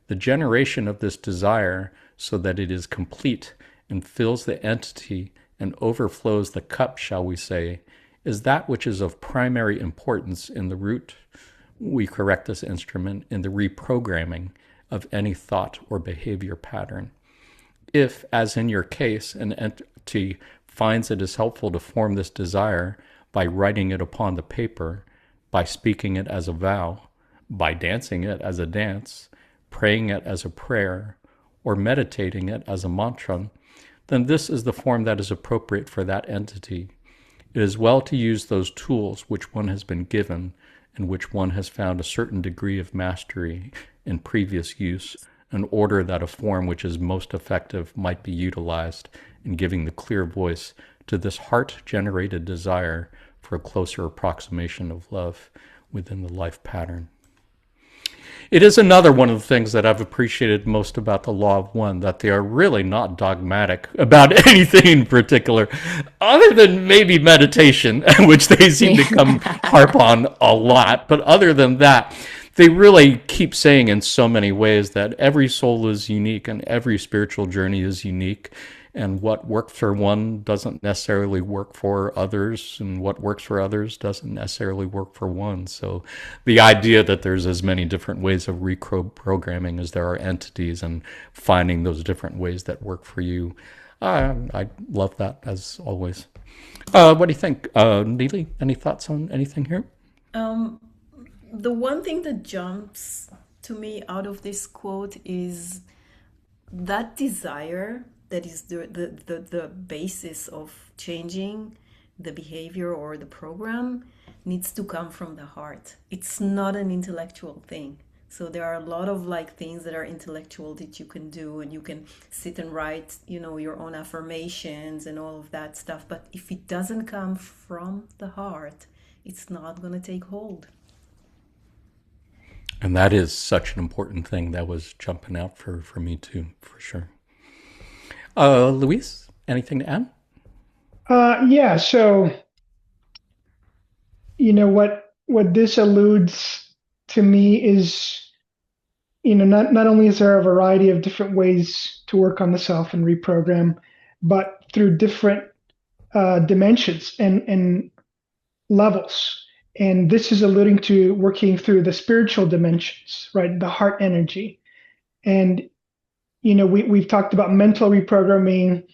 The generation of this desire so that it is complete and fills the entity and overflows the cup, shall we say, is that which is of primary importance in the root, we correct this instrument, in the reprogramming of any thought or behavior pattern. If, as in your case, an entity finds it is helpful to form this desire by writing it upon the paper, by speaking it as a vow, by dancing it as a dance, praying it as a prayer, or meditating it as a mantra, then this is the form that is appropriate for that entity. It is well to use those tools which one has been given and which one has found a certain degree of mastery in previous use, in order that a form which is most effective might be utilized in giving the clear voice to this heart-generated desire for a closer approximation of love within the life pattern. It is another one of the things that I've appreciated most about the Law of One, that they are really not dogmatic about anything in particular, other than maybe meditation, which they seem to harp on a lot. But other than that, they really keep saying in so many ways that every soul is unique and every spiritual journey is unique. And what works for one doesn't necessarily work for others, and what works for others doesn't necessarily work for one. So the idea that there's as many different ways of reprogramming as there are entities, and finding those different ways that work for you, I love that, as always. What do you think? Neely, any thoughts on anything here? The one thing that jumps to me out of this quote is that desire that is the basis of changing the behavior or the program needs to come from the heart. It's not an intellectual thing. So there are a lot of things that are intellectual that you can do, and you can sit and write, your own affirmations and all of that stuff. But if it doesn't come from the heart, it's not going to take hold. And that is such an important thing that was jumping out for me too, for sure. Luis, anything to add? Yeah. So, what this alludes to me is, not only is there a variety of different ways to work on the self and reprogram, but through different dimensions and levels. And this is alluding to working through the spiritual dimensions, right? The heart energy. And we've talked about mental reprogramming,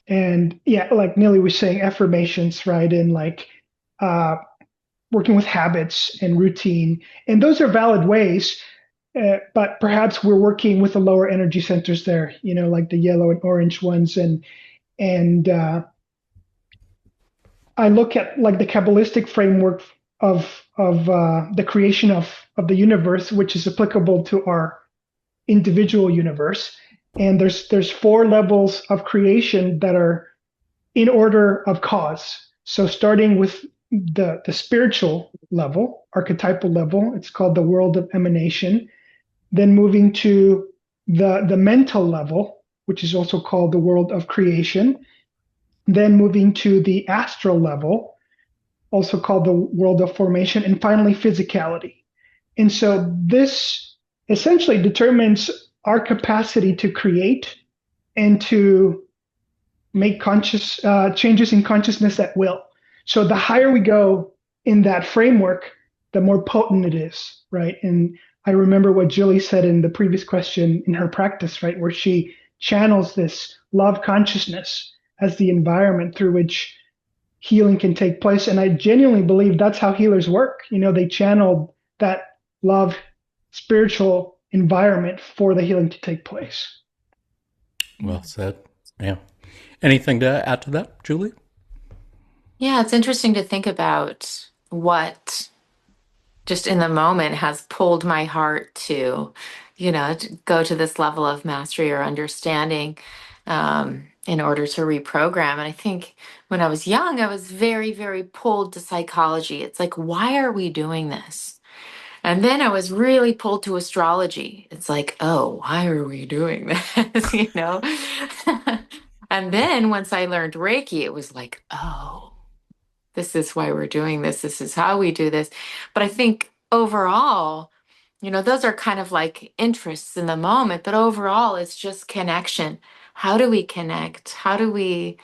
and like Nili was saying, affirmations, right? And working with habits and routine. And those are valid ways, but perhaps we're working with the lower energy centers there, like the yellow and orange ones. And I look at the Kabbalistic framework of the creation of the universe, which is applicable to our individual universe. And there's 4 levels of creation that are in order of cause. So starting with the spiritual level, archetypal level, it's called the world of emanation. Then moving to the mental level, which is also called the world of creation. Then moving to the astral level, also called the world of formation. And finally, physicality. And so this essentially determines our capacity to create and to make conscious changes in consciousness at will. So the higher we go in that framework, the more potent it is, right? And I remember what Julie said in the previous question in her practice, right, where she channels this love consciousness as the environment through which healing can take place. And I genuinely believe that's how healers work. They channel that love, spiritual environment for the healing to take place. Well said. Yeah. Anything to add to that, Julie? Yeah, it's interesting to think about what just in the moment has pulled my heart to, to go to this level of mastery or understanding in order to reprogram. And I think when I was young, I was very, very pulled to psychology. It's like, why are we doing this? And then I was really pulled to astrology. It's like, oh, why are we doing this? And then once I learned Reiki, it was like, oh, this is why we're doing this. This is how we do this. But I think overall, those are kind of like interests in the moment, but overall it's just connection. How do we connect? How do we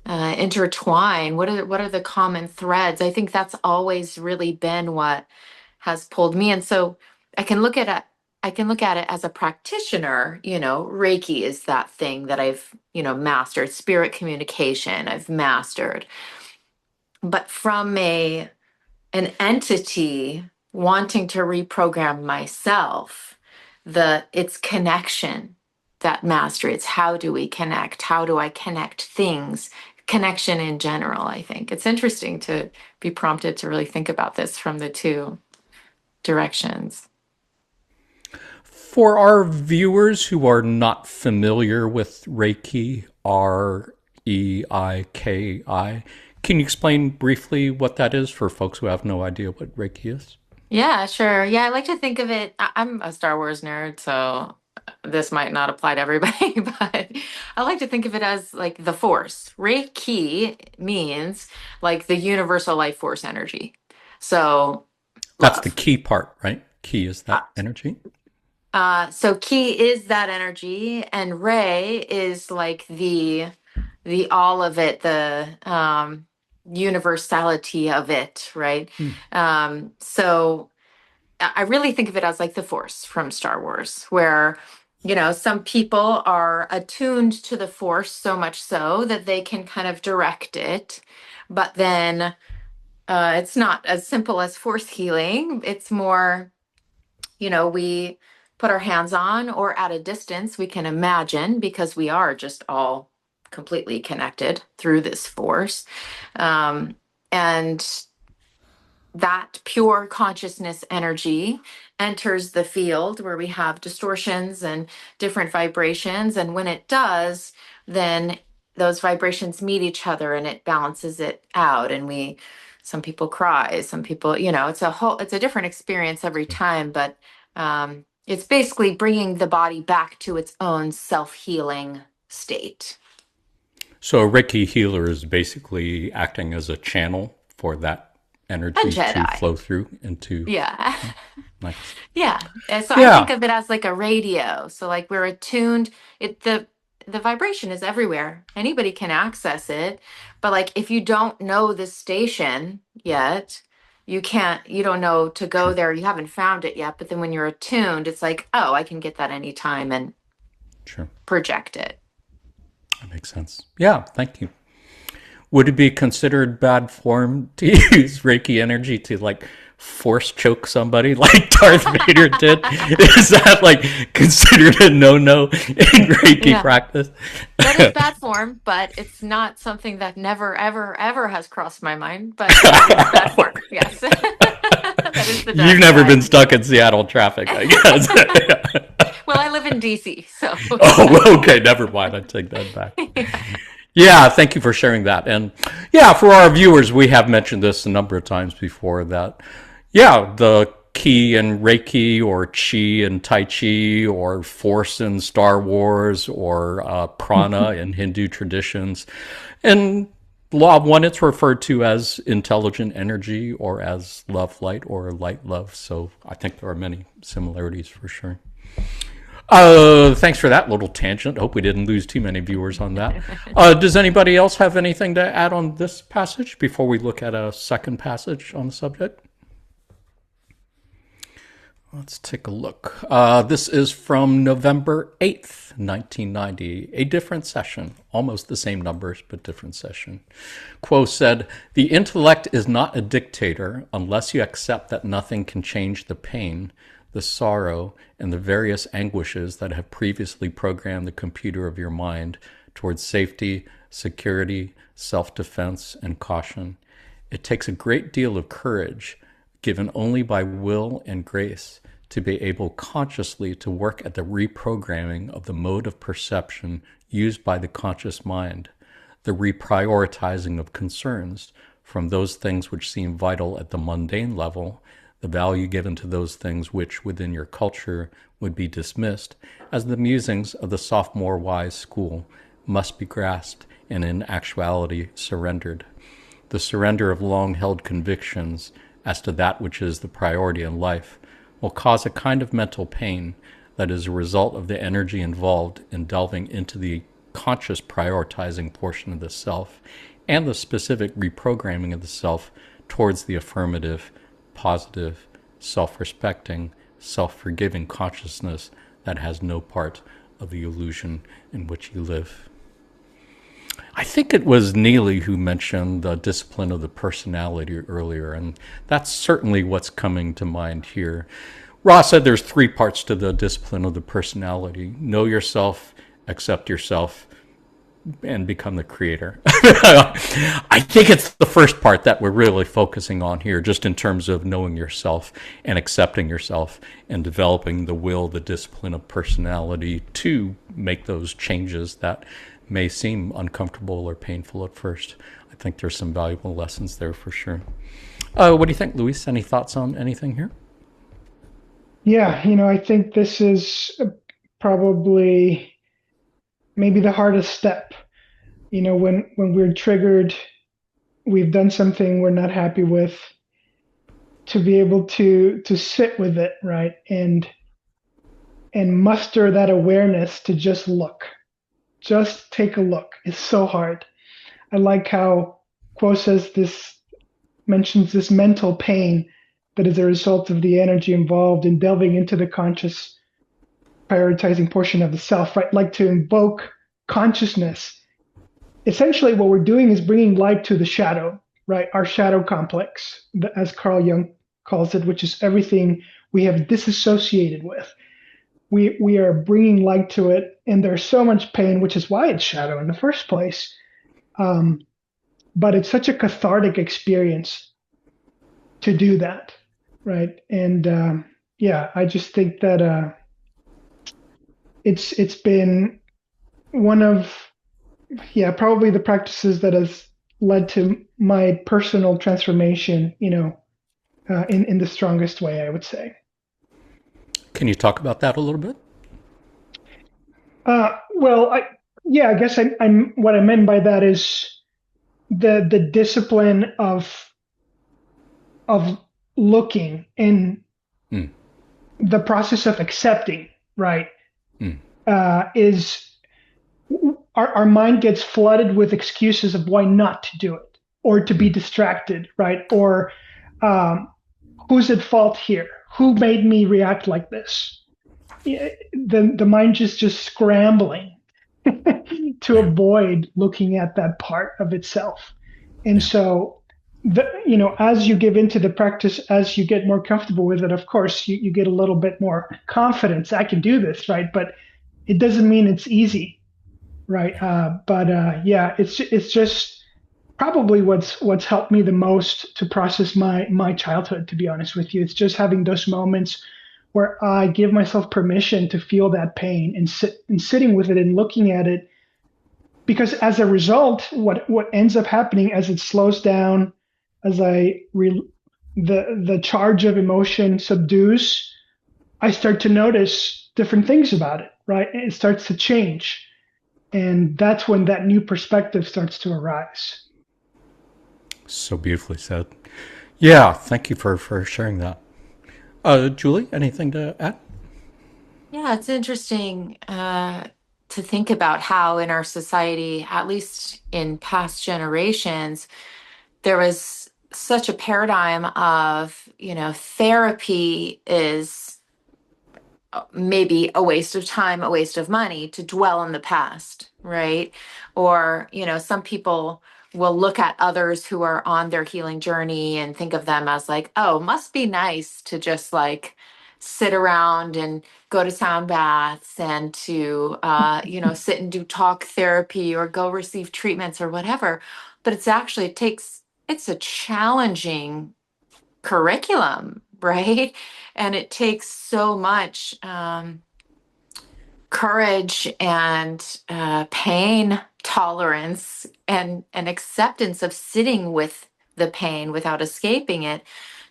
intertwine? What are the common threads? I think that's always really been what has pulled me. And so I can look at it as a practitioner. Reiki is that thing that I've, mastered. Spirit communication, I've mastered. But from an entity wanting to reprogram myself, it's connection that mastery. It's how do we connect? How do I connect things? Connection in general, I think. It's interesting to be prompted to really think about this from the two directions. For our viewers who are not familiar with Reiki, Reiki, can you explain briefly what that is for folks who have no idea what Reiki is? Yeah, sure. Yeah, I like to think of it. I'm a Star Wars nerd, so this might not apply to everybody, but I like to think of it as like the force. Reiki means like the universal life force energy. So That's love. the key part, right? Key is that energy. So ki is that energy, and Ray is like the all of it, the universality of it, right? So I really think of it as like the Force from Star Wars, where some people are attuned to the Force so much so that they can kind of direct it, but then it's not as simple as Force healing. It's more, we put our hands on, or at a distance we can imagine, because we are just all completely connected through this Force. And that pure consciousness energy enters the field where we have distortions and different vibrations. And when it does, then those vibrations meet each other and it balances it out. And some people cry, some people, it's a different experience every time, but it's basically bringing the body back to its own self-healing state. So a Reiki healer is basically acting as a channel for that energy to flow through into. Yeah. Nice. Yeah. So I think of it as like a radio. So like we're attuned, the vibration is everywhere. Anybody can access it. But like if you don't know the station yet, you don't know to go there. You haven't found it yet. But then when you're attuned, it's like, oh, I can get that anytime and project it. That makes sense. Yeah, thank you. Would it be considered bad form to use Reiki energy to like force choke somebody like Darth Vader did? Is that like considered a no-no in Reiki practice? That is bad form, but it's not something that never, ever, ever has crossed my mind. But it's bad form, yes. That is the You've never been stuck in Seattle traffic, I guess. Well, I live in DC, so. Oh, okay, never mind. I take that back. Yeah, thank you for sharing that. And yeah, for our viewers, we have mentioned this a number of times before that, the Ki and Reiki, or Chi and Tai Chi, or Force in Star Wars, or Prana in Hindu traditions. And Law of One, it's referred to as intelligent energy, or as love light, or light love. So I think there are many similarities for sure. Thanks for that little tangent. Hope we didn't lose too many viewers on that. Does anybody else have anything to add on this passage before we look at a second passage on the subject? Let's take a look. This is from November 8th, 1990. A different session. Almost the same numbers, but different session. Quo said, "The intellect is not a dictator unless you accept that nothing can change the pain, the sorrow, and the various anguishes that have previously programmed the computer of your mind towards safety, security, self-defense, and caution. It takes a great deal of courage, given only by will and grace, to be able consciously to work at the reprogramming of the mode of perception used by the conscious mind, the reprioritizing of concerns from those things which seem vital at the mundane level, the value given to those things which within your culture would be dismissed, as the musings of the sophomore wise school must be grasped and in actuality surrendered. The surrender of long-held convictions as to that which is the priority in life will cause a kind of mental pain that is a result of the energy involved in delving into the conscious prioritizing portion of the self and the specific reprogramming of the self towards the affirmative, positive, self-respecting, self-forgiving consciousness that has no part of the illusion in which you live." I think it was Neely who mentioned the discipline of the personality earlier, and that's certainly what's coming to mind here. Ross said there's 3 parts to the discipline of the personality: know yourself, accept yourself, and become the creator. I think it's the first part that we're really focusing on here, just in terms of knowing yourself and accepting yourself and developing the will, the discipline of personality to make those changes that may seem uncomfortable or painful at first. I think there's some valuable lessons there for sure. What do you think, Luis? Any thoughts on anything here? Yeah, I think this is probably maybe the hardest step. When we're triggered, we've done something we're not happy with, to be able to sit with it, right? And muster that awareness to just look. Just take a look. It's so hard. I like how Quo says mentions this mental pain that is a result of the energy involved in delving into the conscious prioritizing portion of the self, right? Like to invoke consciousness. Essentially, what we're doing is bringing light to the shadow, right? Our shadow complex, as Carl Jung calls it, which is everything we have disassociated with. We are bringing light to it, and there's so much pain, which is why it's shadow in the first place. But it's such a cathartic experience to do that, right? And I just think that it's been one of probably the practices that has led to my personal transformation, in the strongest way, I would say. Can you talk about that a little bit? Well, I guess I'm what I meant by that is the discipline of looking and the process of accepting, right? Is our mind gets flooded with excuses of why not to do it, or to be distracted, right? Or who's at fault here? Who made me react like this? The mind just scrambling to avoid looking at that part of itself. And so, as you give into the practice, as you get more comfortable with it, of course, you get a little bit more confidence. I can do this, right? But it doesn't mean it's easy, right? It's just probably what's helped me the most to process my childhood, to be honest with you. It's just having those moments where I give myself permission to feel that pain and sitting with it and looking at it. Because as a result, what ends up happening as it slows down, as the charge of emotion subdues, I start to notice different things about it, right? And it starts to change. And that's when that new perspective starts to arise. So beautifully said. Yeah, thank you for sharing that. Julie, anything to add? Yeah, it's interesting to think about how in our society, at least in past generations, there was such a paradigm of, therapy is maybe a waste of time, a waste of money to dwell in the past, right? Or, some people will look at others who are on their healing journey and think of them as like, oh, must be nice to just like sit around and go to sound baths and to, sit and do talk therapy or go receive treatments or whatever. But it's a challenging curriculum, right? And it takes so much courage and pain tolerance and acceptance of sitting with the pain without escaping it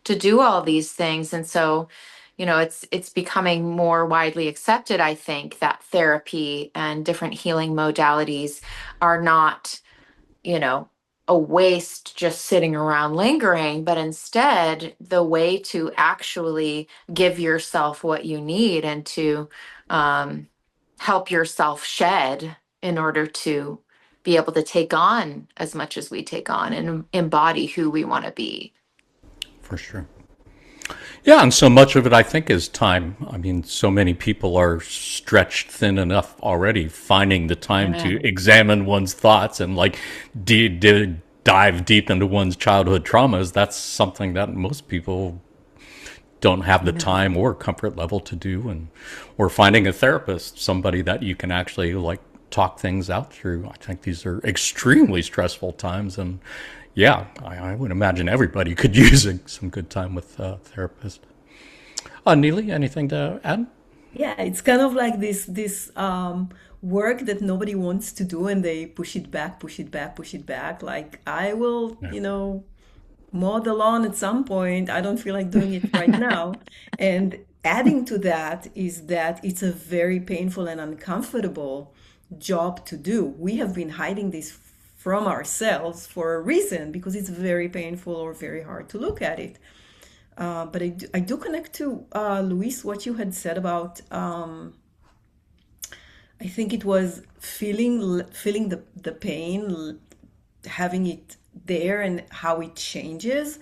to do all these things. And so, it's becoming more widely accepted, I think, that therapy and different healing modalities are not, a waste just sitting around lingering, but instead the way to actually give yourself what you need and to help yourself shed in order to be able to take on as much as we take on and embody who we want to be. For sure. Yeah, and so much of it, I think, is time. I mean, so many people are stretched thin enough already, finding the time to examine one's thoughts and like dive deep into one's childhood traumas. That's something that most people don't have the time or comfort level to do. And or finding a therapist, somebody that you can actually like talk things out through. I think these are extremely stressful times, and yeah, I would imagine everybody could use some good time with a therapist. Neely, anything to add? Yeah, it's kind of like this work that nobody wants to do, and they push it back, push it back, push it back. Like I will, mow the lawn at some point. I don't feel like doing it right now. And adding to that is that it's a very painful and uncomfortable job to do. We have been hiding this from ourselves for a reason, because it's very painful or very hard to look at it. But I do connect to Luis, what you had said about, I think it was feeling the pain, having it there and how it changes.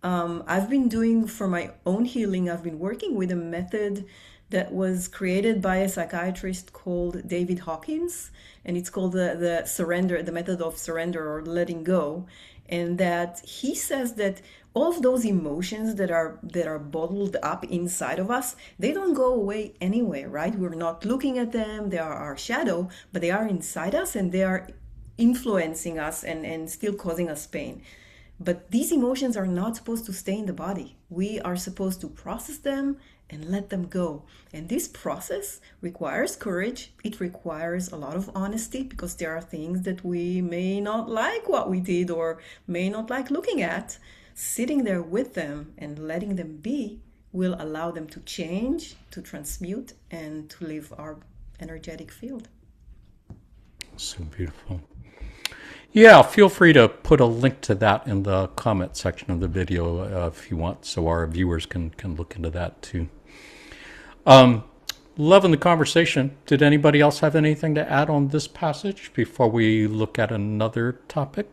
I've been doing for my own healing, I've been working with a method that was created by a psychiatrist called David Hawkins, and it's called the surrender, the method of surrender or letting go. And that he says that all of those emotions that are bottled up inside of us, they don't go away anyway, right? We're not looking at them, they are our shadow, but they are inside us and they are influencing us and still causing us pain. But these emotions are not supposed to stay in the body. We are supposed to process them and let them go. And this process requires courage. It requires a lot of honesty, because there are things that we may not like what we did or may not like looking at. Sitting there with them and letting them be will allow them to change, to transmute, and to leave our energetic field. So beautiful. Yeah, feel free to put a link to that in the comment section of the video if you want, so our viewers can look into that too. Loving the conversation. Did anybody else have anything to add on this passage before we look at another topic?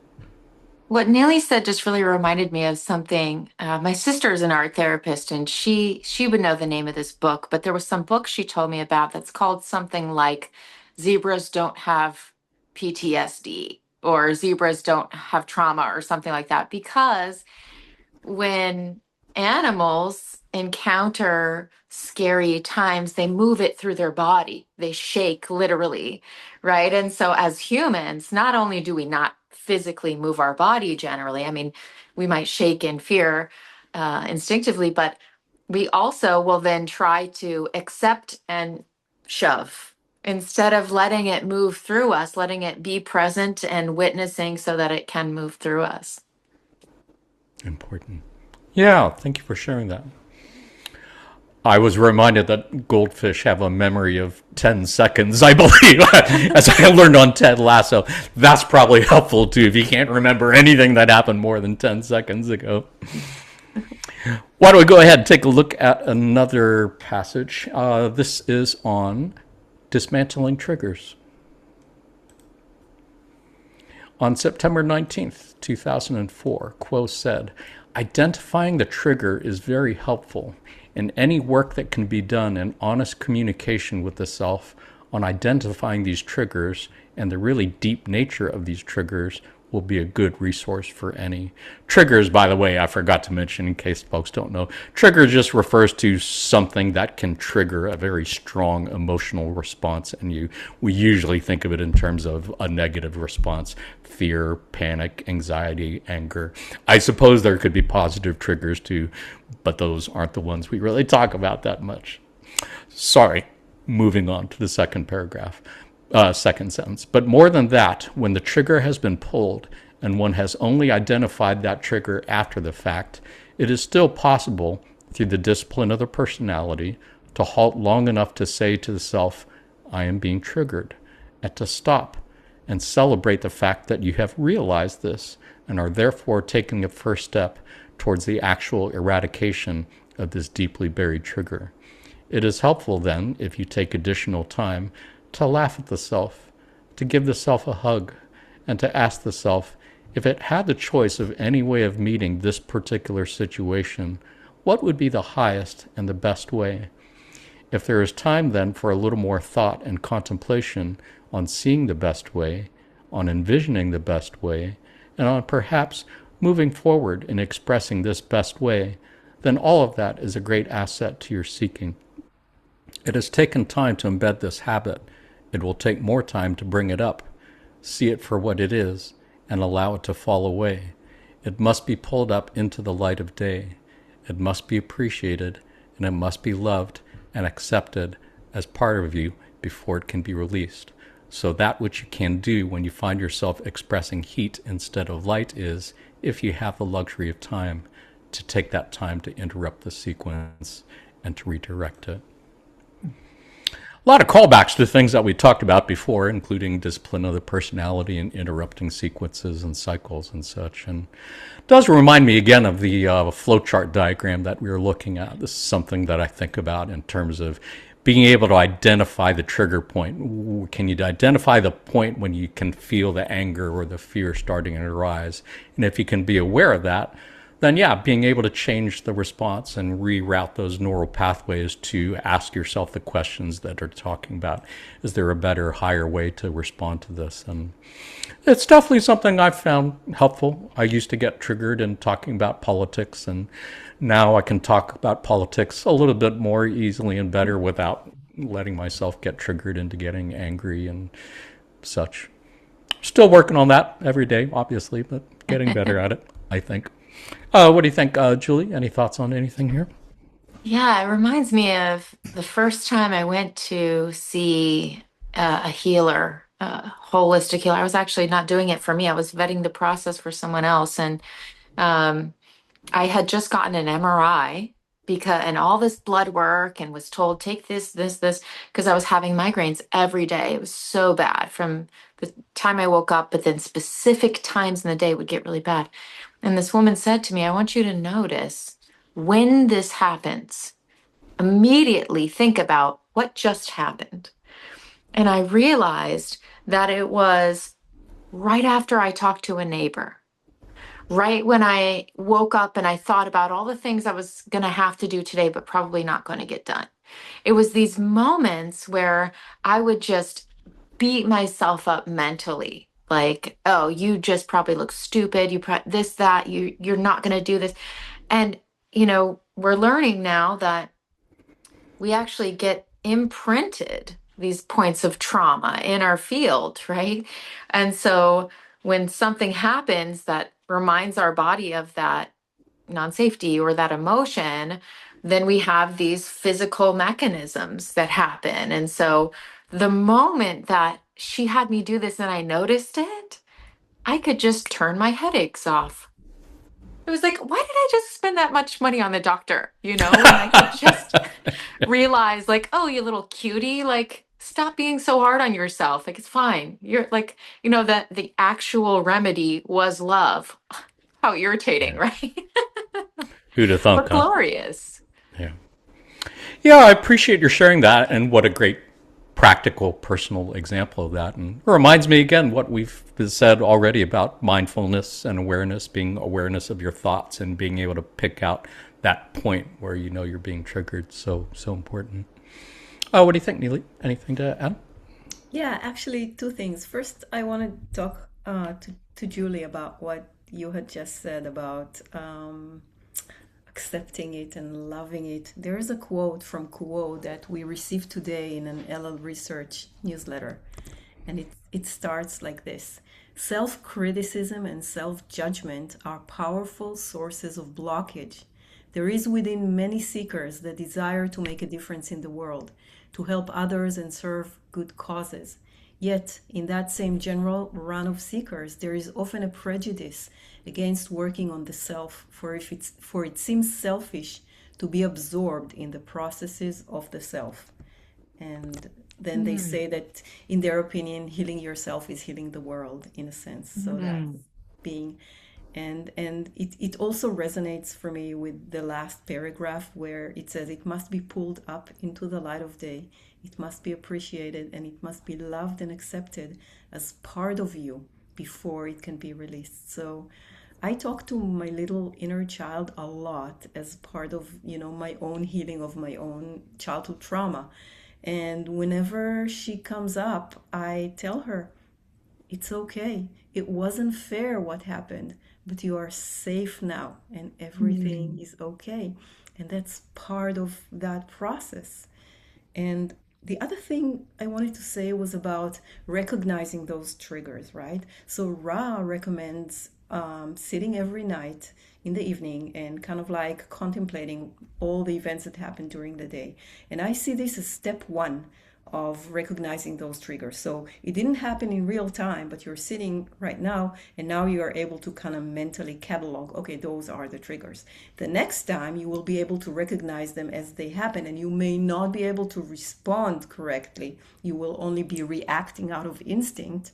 What Neely said just really reminded me of something. My sister is an art therapist, and she would know the name of this book, but there was some book she told me about that's called something like Zebras Don't Have PTSD or Zebras Don't Have Trauma or something like that, because when animals encounter scary times, they move it through their body. They shake literally, right? And so as humans, not only do we not physically move our body generally, I mean, we might shake in fear instinctively, but we also will then try to accept and shove instead of letting it move through us, letting it be present and witnessing so that it can move through us. Important. Yeah, thank you for sharing that. I was reminded that goldfish have a memory of 10 seconds, I believe, as I learned on Ted Lasso. That's probably helpful, too, if you can't remember anything that happened more than 10 seconds ago. Why don't we go ahead and take a look at another passage. This is on Dismantling Triggers. On September 19th, 2004, Quo said, "Identifying the trigger is very helpful, and any work that can be done in honest communication with the self on identifying these triggers and the really deep nature of these triggers will be a good resource for any." Triggers, by the way, I forgot to mention in case folks don't know, trigger just refers to something that can trigger a very strong emotional response, and we usually think of it in terms of a negative response: fear, panic, anxiety, anger. I suppose there could be positive triggers too, but those aren't the ones we really talk about that much. Sorry, moving on to the second paragraph. Second sentence. But more than that, when the trigger has been pulled and one has only identified that trigger after the fact, it is still possible, through the discipline of the personality, to halt long enough to say to the self, "I am being triggered," and to stop and celebrate the fact that you have realized this and are therefore taking a first step towards the actual eradication of this deeply buried trigger. It is helpful then, if you take additional time, to laugh at the self, to give the self a hug, and to ask the self, if it had the choice of any way of meeting this particular situation, what would be the highest and the best way? If there is time then for a little more thought and contemplation on seeing the best way, on envisioning the best way, and on perhaps moving forward in expressing this best way, then all of that is a great asset to your seeking. It has taken time to embed this habit. It will take more time to bring it up, see it for what it is, and allow it to fall away. It must be pulled up into the light of day. It must be appreciated, and it must be loved and accepted as part of you before it can be released. So that which you can do when you find yourself expressing heat instead of light is, if you have the luxury of time, to take that time to interrupt the sequence and to redirect it. A lot of callbacks to things that we talked about before, including discipline of the personality and interrupting sequences and cycles and such. And it does remind me again of the flowchart diagram that we were looking at. This is something that I think about in terms of being able to identify the trigger point. Can you identify the point when you can feel the anger or the fear starting to arise? And if you can be aware of that, then yeah, being able to change the response and reroute those neural pathways to ask yourself the questions that are talking about, is there a better, higher way to respond to this? And it's definitely something I've found helpful. I used to get triggered in talking about politics, and now I can talk about politics a little bit more easily and better without letting myself get triggered into getting angry and such. Still working on that every day, obviously, but getting better at it, I think. What do you think, Julie? Any thoughts on anything here? Yeah, it reminds me of the first time I went to see a healer, a holistic healer. I was actually not doing it for me. I was vetting the process for someone else. And um, I had just gotten an MRI and all this blood work, and was told, take this, because I was having migraines every day. It was so bad from the time I woke up, but then specific times in the day would get really bad. And this woman said to me, I want you to notice when this happens, immediately think about what just happened. And I realized that it was right after I talked to a neighbor, right when I woke up and I thought about all the things I was going to have to do today, but probably not going to get done. It was these moments where I would just beat myself up mentally. Like, oh, you just probably look stupid. This, that, you're not going to do this. And, we're learning now that we actually get imprinted these points of trauma in our field, right? And so when something happens that reminds our body of that non-safety or that emotion, then we have these physical mechanisms that happen. And so the moment that she had me do this and I noticed it, I could just turn my headaches off. It was like, why did I just spend that much money on the doctor? And I could just realize, like, oh, you little cutie, like, stop being so hard on yourself. Like, it's fine. You're like, that the actual remedy was love. How irritating, right? Who'd have thunk, But glorious. Yeah. Yeah, I appreciate your sharing that, and what a great practical, personal example of that. And it reminds me again what we've said already about mindfulness and awareness, being awareness of your thoughts and being able to pick out that point where you know you're being triggered. So important. What do you think, Neely? Anything to add? Yeah, actually, two things. First, I want to talk to Julie about what you had just said about accepting it and loving it. There is a quote from Kuo that we received today in an LL Research newsletter, and it starts like this. Self-criticism and self-judgment are powerful sources of blockage. There is within many seekers the desire to make a difference in the world, to help others and serve good causes. Yet, in that same general run of seekers, there is often a prejudice against working on the self, for it seems selfish to be absorbed in the processes of the self. And then they say that, in their opinion, healing yourself is healing the world, in a sense. So that's being... And it also resonates for me with the last paragraph where it says it must be pulled up into the light of day. It must be appreciated and it must be loved and accepted as part of you before it can be released. So I talk to my little inner child a lot as part of, my own healing of my own childhood trauma. And whenever she comes up, I tell her, it's okay. It wasn't fair what happened, but you are safe now and everything is okay. And that's part of that process. And the other thing I wanted to say was about recognizing those triggers, right? So Ra recommends sitting every night in the evening and kind of like contemplating all the events that happened during the day. And I see this as step one of recognizing those triggers. So it didn't happen in real time, but you're sitting right now and now you are able to kind of mentally catalog, okay, those are the triggers. The next time you will be able to recognize them as they happen, and you may not be able to respond correctly. You will only be reacting out of instinct.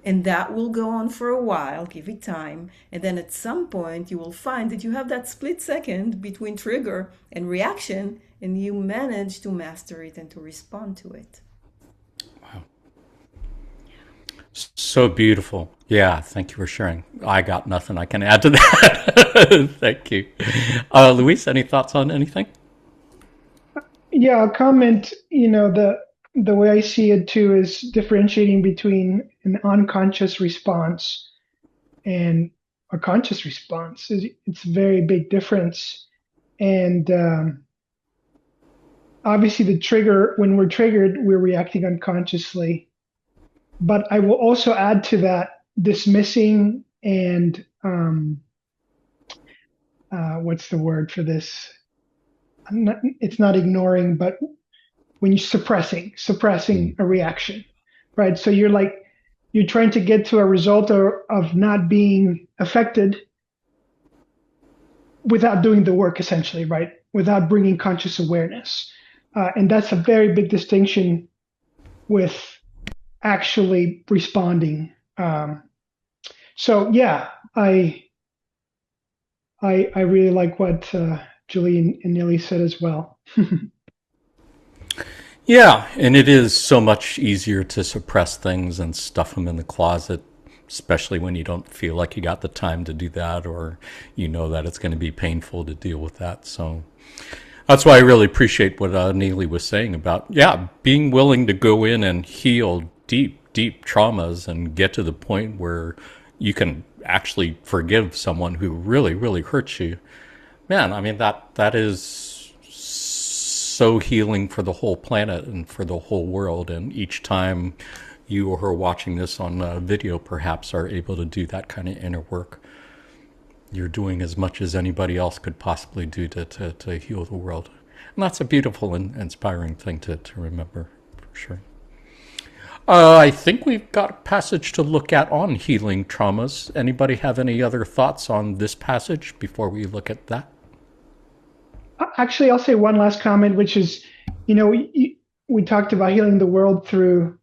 And that will go on for a while, give it time. And then at some point, you will find that you have that split second between trigger and reaction, and you manage to master it and to respond to it. Wow. So beautiful. Yeah, thank you for sharing. I got nothing I can add to that. Thank you. Luis, any thoughts on anything? Yeah, I'll comment, the way I see it too is differentiating between an unconscious response and a conscious response. It's a very big difference. And obviously the trigger, when we're triggered, we're reacting unconsciously. But I will also add to that dismissing and what's the word for this? It's not ignoring, but when you're suppressing a reaction, right? So you're trying to get to a result of not being affected without doing the work, essentially, right? Without bringing conscious awareness. And that's a very big distinction with actually responding. So yeah, I really like what Julie and Neely said as well. Yeah, and it is so much easier to suppress things and stuff them in the closet, especially when you don't feel like you got the time to do that, or you know that it's going to be painful to deal with that. So that's why I really appreciate what Neely was saying about, being willing to go in and heal deep traumas and get to the point where you can actually forgive someone who really, really hurts you. Man, I mean, that is so healing for the whole planet and for the whole world. And each time you or her watching this on video perhaps are able to do that kind of inner work, you're doing as much as anybody else could possibly do to heal the world. And that's a beautiful and inspiring thing to remember, for sure. I think we've got a passage to look at on healing traumas. Anybody have any other thoughts on this passage before we look at that? Actually, I'll say one last comment, which is, we talked about healing the world through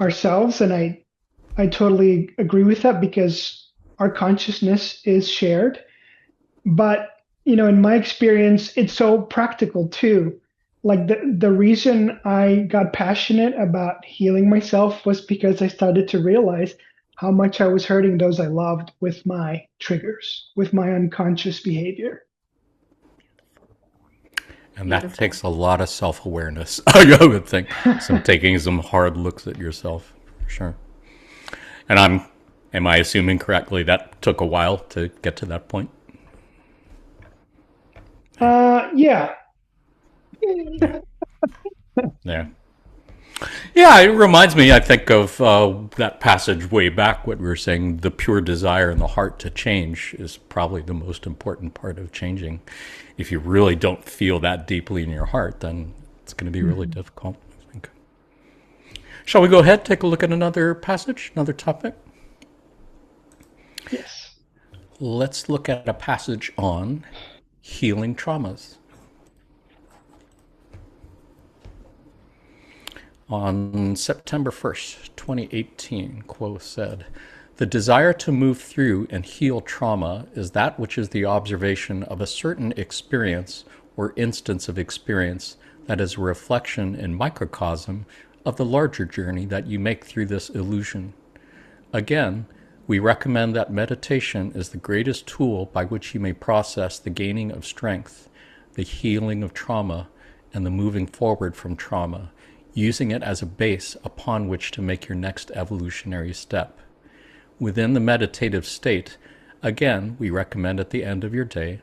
ourselves, and I totally agree with that because our consciousness is shared. But, in my experience, it's so practical too. like the reason I got passionate about healing myself was because I started to realize how much I was hurting those I loved with my triggers, with my unconscious behavior. And that Beautiful. takes a lot of self-awareness. I would think taking some hard looks at yourself, for sure. And am I assuming correctly that took a while to get to that point? Yeah. Yeah. Yeah. Yeah, it reminds me, I think, of that passage way back, what we were saying, the pure desire in the heart to change is probably the most important part of changing. If you really don't feel that deeply in your heart, then it's going to be really difficult, I think. Shall we go ahead, take a look at another passage, another topic? Yes. Let's look at a passage on healing traumas. On September 1st, 2018, Quo said, "The desire to move through and heal trauma is that which is the observation of a certain experience or instance of experience that is a reflection in microcosm of the larger journey that you make through this illusion. Again, we recommend that meditation is the greatest tool by which you may process the gaining of strength, the healing of trauma, and the moving forward from trauma, using it as a base upon which to make your next evolutionary step. Within the meditative state, again, we recommend at the end of your day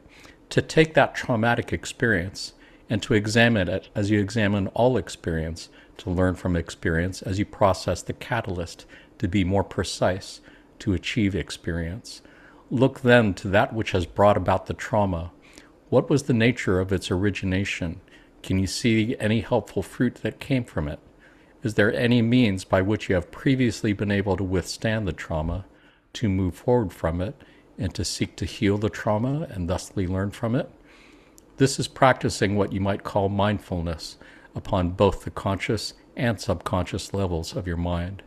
to take that traumatic experience and to examine it as you examine all experience, to learn from experience as you process the catalyst to be more precise, to achieve experience. Look then to that which has brought about the trauma. What was the nature of its origination? Can you see any helpful fruit that came from it? Is there any means by which you have previously been able to withstand the trauma, to move forward from it, and to seek to heal the trauma and thusly learn from it? This is practicing what you might call mindfulness upon both the conscious and subconscious levels of your mind.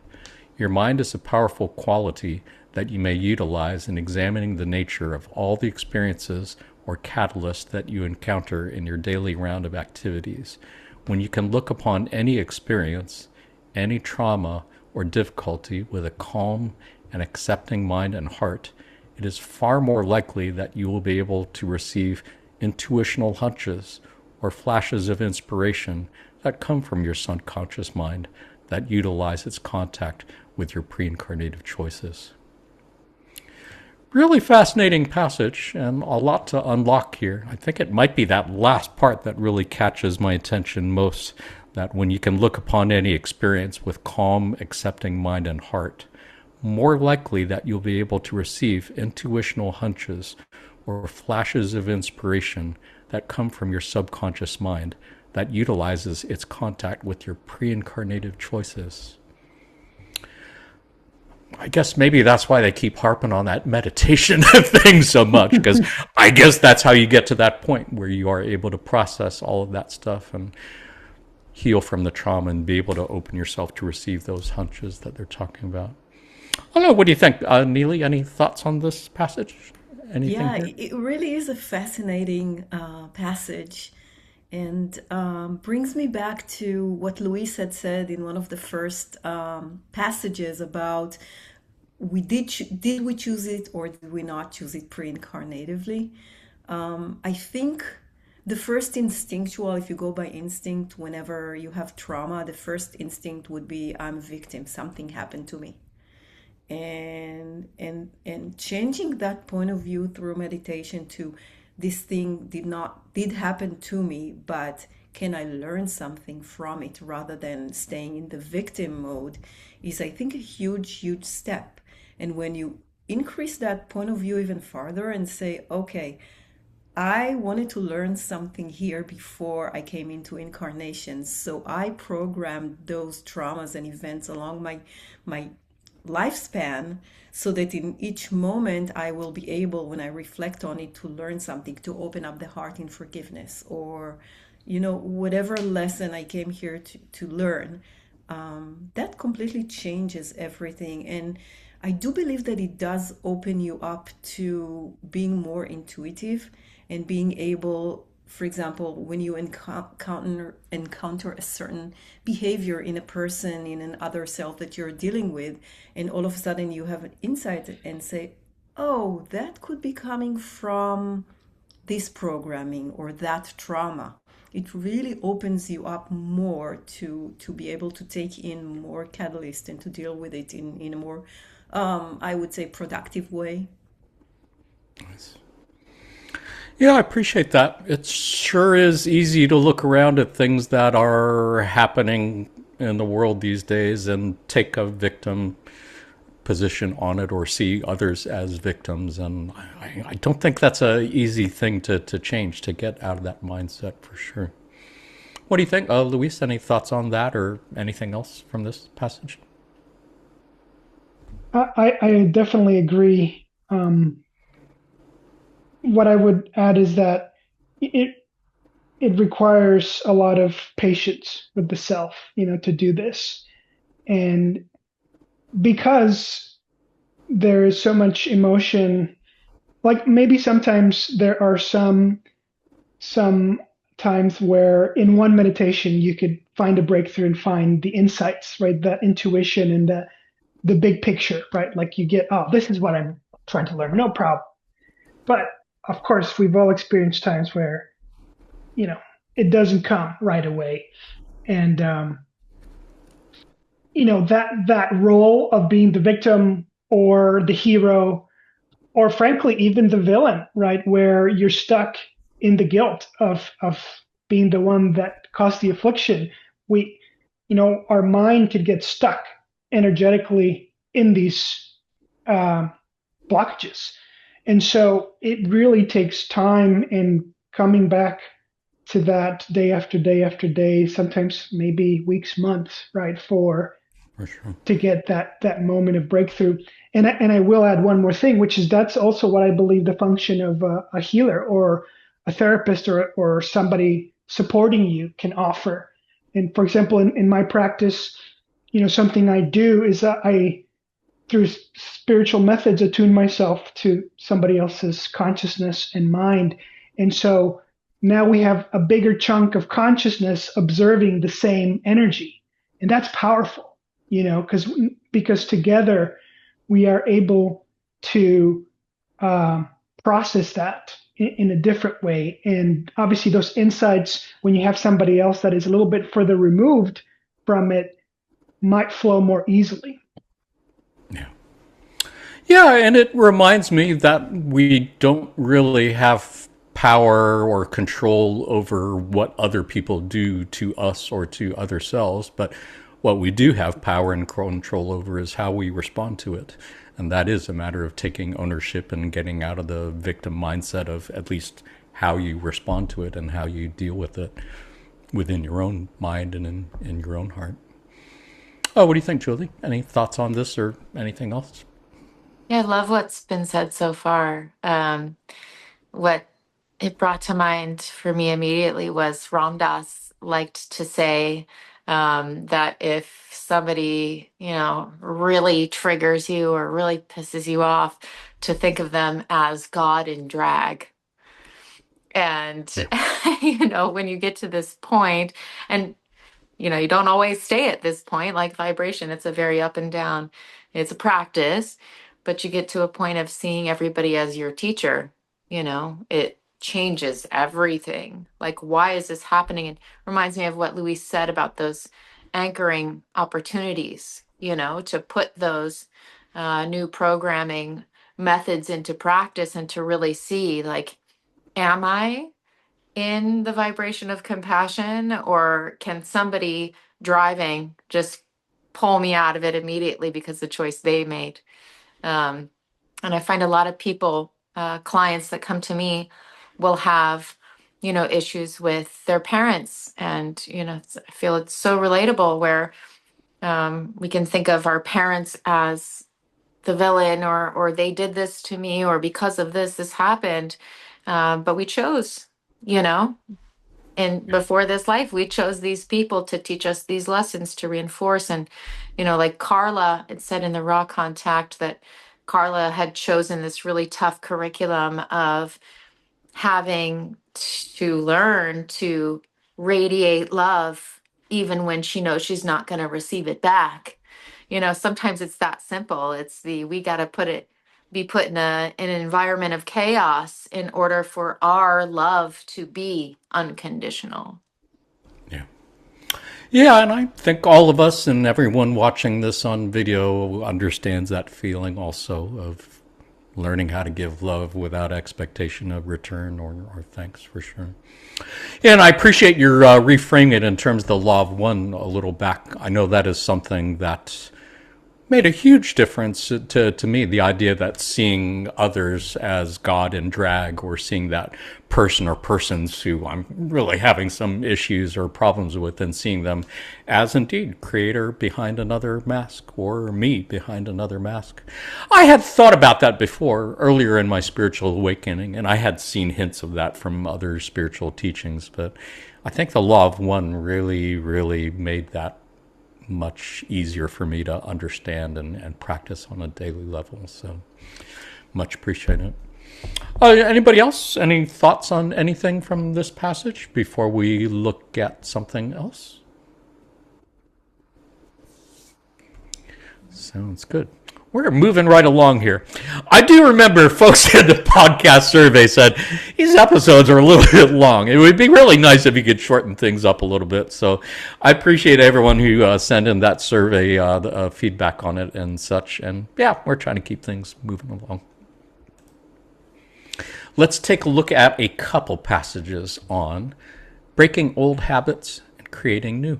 Your mind is a powerful quality that you may utilize in examining the nature of all the experiences or catalysts that you encounter in your daily round of activities. When you can look upon any experience, any trauma or difficulty with a calm and accepting mind and heart, it is far more likely that you will be able to receive intuitional hunches or flashes of inspiration that come from your subconscious mind that utilize its contact with your pre-incarnative choices." Really fascinating passage and a lot to unlock here. I think it might be that last part that really catches my attention most, that when you can look upon any experience with calm, accepting mind and heart, more likely that you'll be able to receive intuitional hunches or flashes of inspiration that come from your subconscious mind that utilizes its contact with your pre-incarnative choices. I guess maybe that's why they keep harping on that meditation thing so much, because I guess that's how you get to that point where you are able to process all of that stuff and heal from the trauma and be able to open yourself to receive those hunches that they're talking about. I don't know, what do you think? Neely, any thoughts on this passage? Anything Yeah, here? it really is a fascinating passage, and brings me back to what Luis had said in one of the first passages about did we choose it or did we not choose it pre-incarnatively? I think the first instinctual, if you go by instinct, whenever you have trauma, the first instinct would be, I'm a victim, something happened to me. And changing that point of view through meditation to, this thing did happen to me, but can I learn something from it rather than staying in the victim mode, is, I think, a huge step. And when you increase that point of view even farther and say, okay, I wanted to learn something here before I came into incarnations, so I programmed those traumas and events along my lifespan, so that in each moment I will be able, when I reflect on it, to learn something, to open up the heart in forgiveness, or whatever lesson I came here to learn. That completely changes everything. And I do believe that it does open you up to being more intuitive and being able for example, when you encounter a certain behavior in a person, in an other self that you're dealing with, and all of a sudden you have an insight and say, oh, that could be coming from this programming or that trauma. It really opens you up more to be able to take in more catalyst and to deal with it in a more, I would say, productive way. Nice. Yeah, I appreciate that. It sure is easy to look around at things that are happening in the world these days and take a victim position on it or see others as victims. And I don't think that's an easy thing to change, to get out of that mindset for sure. What do you think, Luis? Any thoughts on that or anything else from this passage? I definitely agree. What I would add is that it it requires a lot of patience with the self, to do this, and because there is so much emotion, like maybe sometimes there are some times where in one meditation you could find a breakthrough and find the insights, right? That intuition and the big picture, right? Like you get, oh, this is what I'm trying to learn, no problem. But of course, we've all experienced times where, you know, it doesn't come right away. And, that role of being the victim or the hero, or frankly, even the villain, right? Where you're stuck in the guilt of being the one that caused the affliction. Our mind could get stuck energetically in these uh, blockages. And so it really takes time in coming back to that day after day after day, sometimes maybe weeks, months, right, For sure. to get that moment of breakthrough. And I will add one more thing, which is that's also what I believe the function of a healer or a therapist or somebody supporting you can offer. And for example, in my practice, something I do is that I, through spiritual methods, attune myself to somebody else's consciousness and mind. And so now we have a bigger chunk of consciousness observing the same energy. And that's powerful, because together we are able to uh, process that in a different way. And obviously, those insights, when you have somebody else that is a little bit further removed from it, might flow more easily. Yeah. Yeah, and it reminds me that we don't really have power or control over what other people do to us or to other selves, but what we do have power and control over is how we respond to it. And that is a matter of taking ownership and getting out of the victim mindset of at least how you respond to it and how you deal with it within your own mind and in your own heart. Oh, what do you think, Julie? Any thoughts on this or anything else? Yeah, I love what's been said so far. What it brought to mind for me immediately was Ram Dass liked to say that if somebody, really triggers you or really pisses you off, to think of them as God in drag. And, Yeah. when you get to this point, and you don't always stay at this point, like vibration, it's a very up and down, it's a practice, but you get to a point of seeing everybody as your teacher, it changes everything. Like, why is this happening? And reminds me of what Luis said about those anchoring opportunities, to put those new programming methods into practice and to really see, like, am I in the vibration of compassion, or can somebody driving just pull me out of it immediately because the choice they made? And I find a lot of people, clients that come to me, will have, issues with their parents. And, I feel it's so relatable where we can think of our parents as the villain, or they did this to me, or because of this happened. But we chose, you know, and before this life, we chose these people to teach us these lessons, to reinforce. And, like Carla, it said in the Raw Contact that Carla had chosen this really tough curriculum of having to learn to radiate love even when she knows she's not going to receive it back. Sometimes it's that simple. We got to be put in an environment of chaos in order for our love to be unconditional. Yeah. Yeah, and I think all of us and everyone watching this on video understands that feeling also of learning how to give love without expectation of return or thanks, for sure. And I appreciate your reframing it in terms of the law of one a little back. I know that is something that made a huge difference to me, the idea that seeing others as God in drag, or seeing that person or persons who I'm really having some issues or problems with, and seeing them as indeed creator behind another mask, or me behind another mask. I had thought about that before, earlier in my spiritual awakening, and I had seen hints of that from other spiritual teachings, but I think the law of one really, really made that much easier for me to understand and practice on a daily level. So much appreciated. Anybody else? Any thoughts on anything from this passage before we look at something else? Sounds good. We're moving right along here. I do remember folks in the podcast survey said these episodes are a little bit long. It would be really nice if you could shorten things up a little bit. So I appreciate everyone who sent in that survey, the feedback on it and such. And yeah, we're trying to keep things moving along. Let's take a look at a couple passages on breaking old habits and creating new.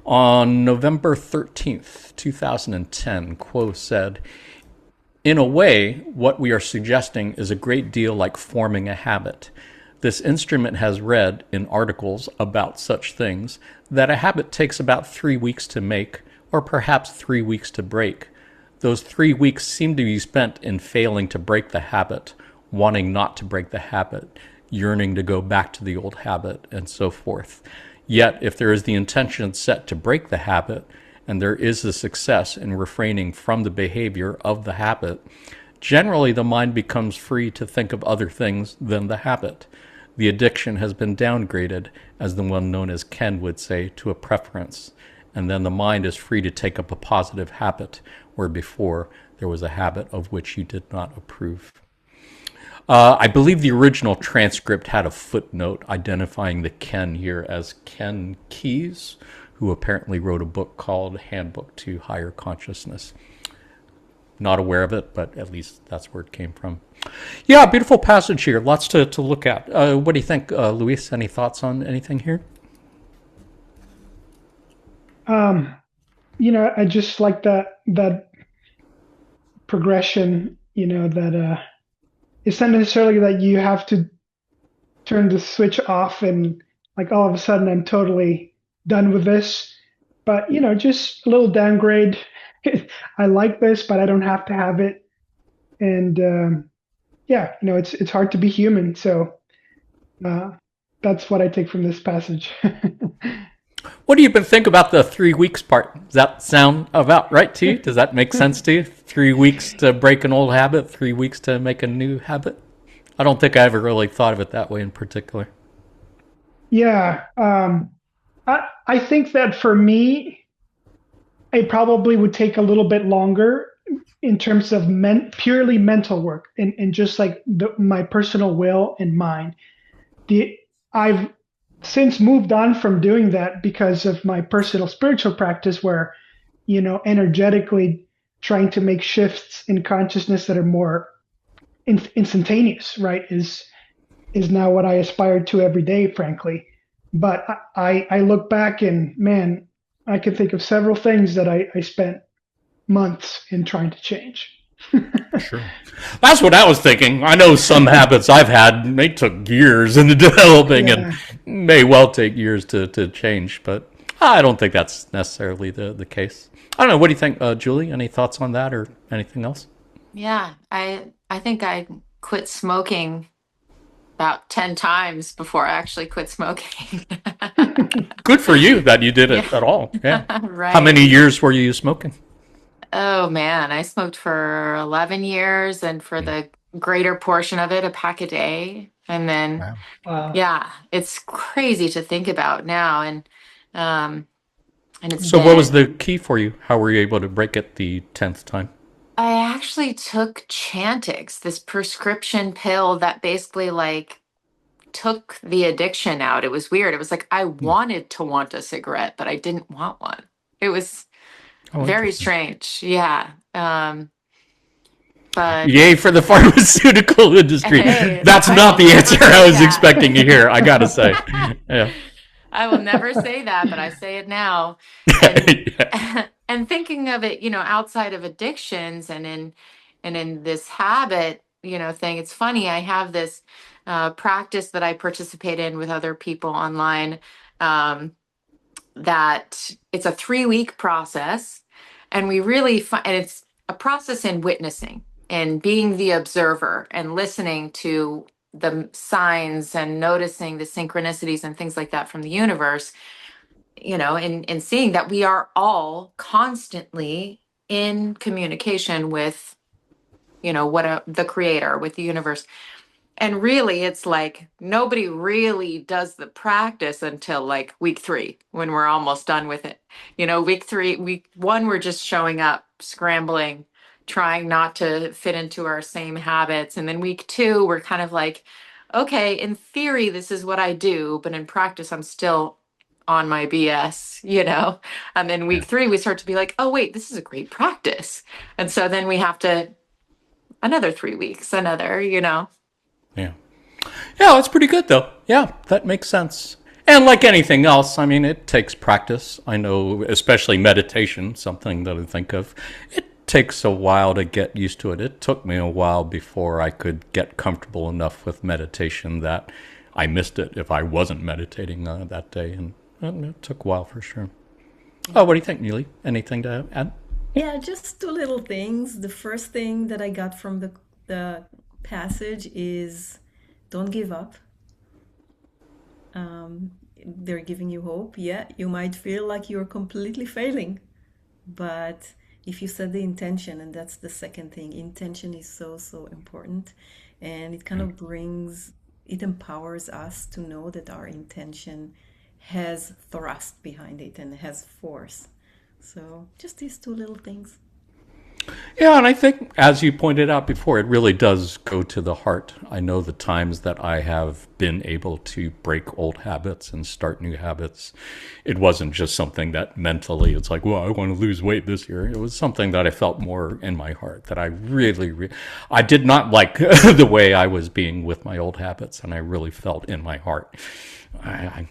On November 13th, 2010, Quo said, "In a way, what we are suggesting is a great deal like forming a habit. This instrument has read in articles about such things that a habit takes about 3 weeks to make, or perhaps 3 weeks to break. Those 3 weeks seem to be spent in failing to break the habit, wanting not to break the habit, yearning to go back to the old habit, and so forth. Yet, if there is the intention set to break the habit, and there is a success in refraining from the behavior of the habit, generally the mind becomes free to think of other things than the habit. The addiction has been downgraded, as the one known as Ken would say, to a preference, and then the mind is free to take up a positive habit, where before there was a habit of which you did not approve." I believe the original transcript had a footnote identifying the Ken here as Ken Keyes, who apparently wrote a book called Handbook to Higher Consciousness. Not aware of it, but at least that's where it came from. Yeah, beautiful passage here. Lots to look at. What do you think, Luis? Any thoughts on anything here? I just like that progression, that it's not necessarily that you have to turn the switch off and like all of a sudden I'm totally done with this, but just a little downgrade. I like this, but I don't have to have it. And it's hard to be human. So that's what I take from this passage. What do you think about the 3 weeks part? Does that sound about right to you? Does that make sense to you? 3 weeks to break an old habit, 3 weeks to make a new habit? I don't think I ever really thought of it that way in particular. Yeah. I think that for me, it probably would take a little bit longer in terms of purely mental work and just like my personal will and mind. I've since moved on from doing that because of my personal spiritual practice where, energetically trying to make shifts in consciousness that are more instantaneous, right, is now what I aspire to every day, frankly. But I look back and, man, I can think of several things that I spent months in trying to change. Sure. That's what I was thinking. I know some habits I've had, they took years in developing and may well take years to change, but I don't think that's necessarily the case. I don't know. What do you think, Julie? Any thoughts on that or anything else? Yeah, I think I quit smoking about 10 times before I actually quit smoking. Good for you that you did it at all. Yeah. Right. How many years were you smoking? Oh man, I smoked for 11 years, and for the greater portion of it, a pack a day. And then, Wow. Wow. yeah, it's crazy to think about now. Um, and it's So what was been, the key for you? How were you able to break it the 10th time? I actually took Chantix, this prescription pill that basically like took the addiction out. It was weird. It was like I Hmm. wanted to want a cigarette, but I didn't want one. It was Oh, very interesting. strange. Yeah. But Yay for the pharmaceutical industry. hey, That's I not will the never answer I say was that. expecting to hear, I gotta say. Yeah. I will never say that, but I say it now. And Yeah. and thinking of it, outside of addictions and in this habit, thing, it's funny. I have this practice that I participate in with other people online. Um, that it's a 3-week process, and we really and it's a process in witnessing and being the observer and listening to the signs and noticing the synchronicities and things like that from the universe, and seeing that we are all constantly in communication with, the creator, with the universe. And really, it's like nobody really does the practice until like week 3, when we're almost done with it. Week 3, week 1, we're just showing up, scrambling, trying not to fit into our same habits. And then week 2, we're kind of like, okay, in theory, this is what I do, but in practice, I'm still on my BS. And then Yeah. week 3, we start to be like, oh, wait, this is a great practice. And so then we have to, another 3 weeks, another. Yeah. Yeah, that's pretty good though. Yeah, that makes sense. And like anything else, I mean, it takes practice. I know, especially meditation, something that I think of. It takes a while to get used to it. It took me a while before I could get comfortable enough with meditation that I missed it if I wasn't meditating that day. And it took a while for sure. Oh, what do you think, Neely? Anything to add? Yeah, just two little things. The first thing that I got from the passage is don't give up. They're giving you hope. Yeah, you might feel like you're completely failing, but if you set the intention, and that's the second thing, intention is so, so important. And it kind Yeah. of it empowers us to know that our intention has thrust behind it and has force. So just these two little things. Yeah, and I think, as you pointed out before, it really does go to the heart. I know the times that I have been able to break old habits and start new habits. It wasn't just something that mentally, it's like, well, I want to lose weight this year. It was something that I felt more in my heart that I I did not like the way I was being with my old habits, and I really felt in my heart, I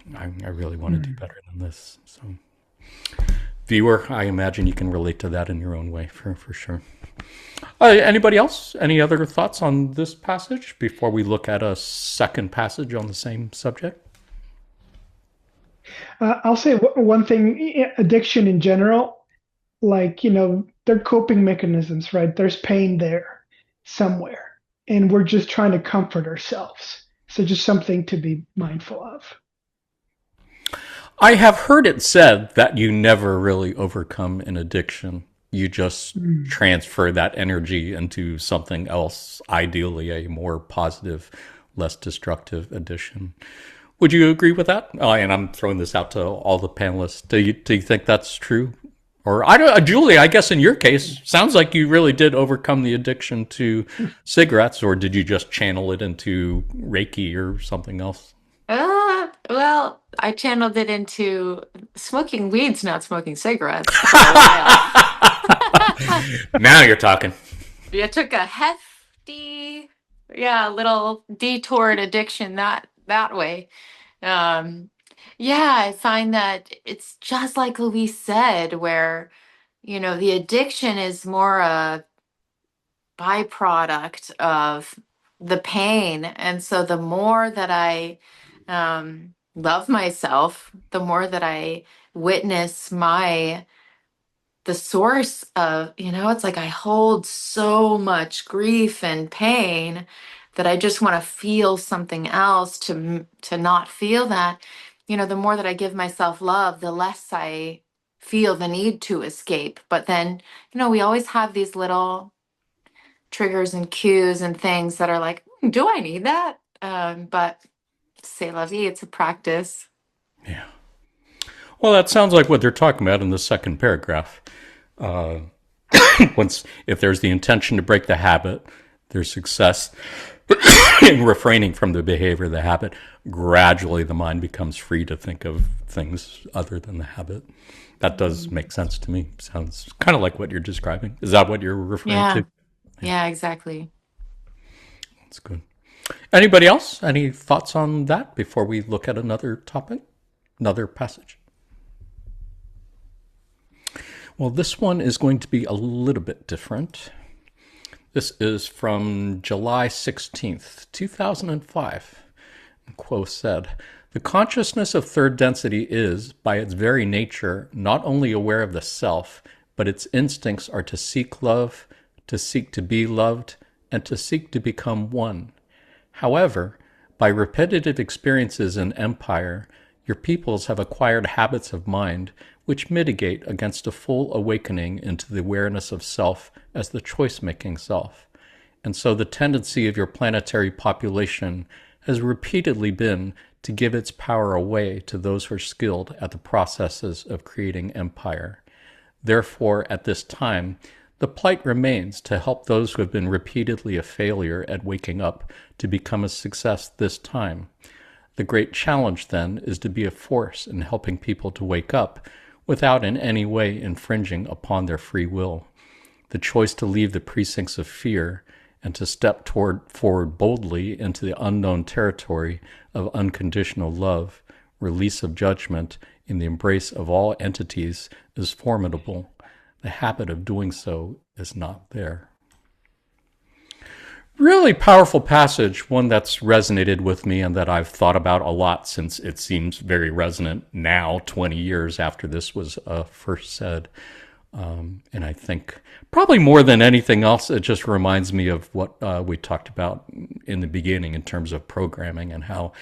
really want to do Mm. better than this. So, viewer, I imagine you can relate to that in your own way, for sure. Anybody else? Any other thoughts on this passage before we look at a second passage on the same subject? I'll say one thing, addiction in general, like, they're coping mechanisms, right? There's pain there somewhere, and we're just trying to comfort ourselves. So just something to be mindful of. I have heard it said that you never really overcome an addiction. You just Mm. transfer that energy into something else, ideally a more positive, less destructive addition. Would you agree with that? Oh, and I'm throwing this out to all the panelists. Do you think that's true? Or I don't, Julie, I guess in your case, sounds like you really did overcome the addiction to cigarettes, or did you just channel it into Reiki or something else? Well, I channeled it into smoking weeds, not smoking cigarettes for a while. Now you're talking. Yeah, took a hefty, yeah, little detoured addiction that way. Um, yeah, I find that it's just like Louise said, where, the addiction is more a byproduct of the pain. And so the more that I love myself, the more that I witness the source of, it's like I hold so much grief and pain that I just want to feel something else to not feel that. The more that I give myself love, the less I feel the need to escape. But then, we always have these little triggers and cues and things that are like, do I need that? But c'est la vie, it's a practice. Yeah. Well, that sounds like what they're talking about in the second paragraph. If there's the intention to break the habit, there's success in refraining from the behavior of the habit. Gradually, the mind becomes free to think of things other than the habit. That does make sense to me. Sounds kind of like what you're describing. Is that what you're referring to? Yeah, exactly. That's good. Anybody else? Any thoughts on that before we look at another topic, another passage? Well, this one is going to be a little bit different. This is from July 16th, 2005. And Quo said, "The consciousness of third density is, by its very nature, not only aware of the self, but its instincts are to seek love, to seek to be loved, and to seek to become one. However, by repetitive experiences in empire, your peoples have acquired habits of mind which mitigate against a full awakening into the awareness of self as the choice-making self. And so the tendency of your planetary population has repeatedly been to give its power away to those who are skilled at the processes of creating empire. Therefore, at this time, the plight remains to help those who have been repeatedly a failure at waking up to become a success this time. The great challenge, then, is to be a force in helping people to wake up without in any way infringing upon their free will. The choice to leave the precincts of fear and to step forward boldly into the unknown territory of unconditional love, release of judgment, in the embrace of all entities is formidable. The habit of doing so is not there." Really powerful passage, one that's resonated with me and that I've thought about a lot since it seems very resonant now, 20 years after this was first said. And I think probably more than anything else, it just reminds me of what we talked about in the beginning in terms of programming and how,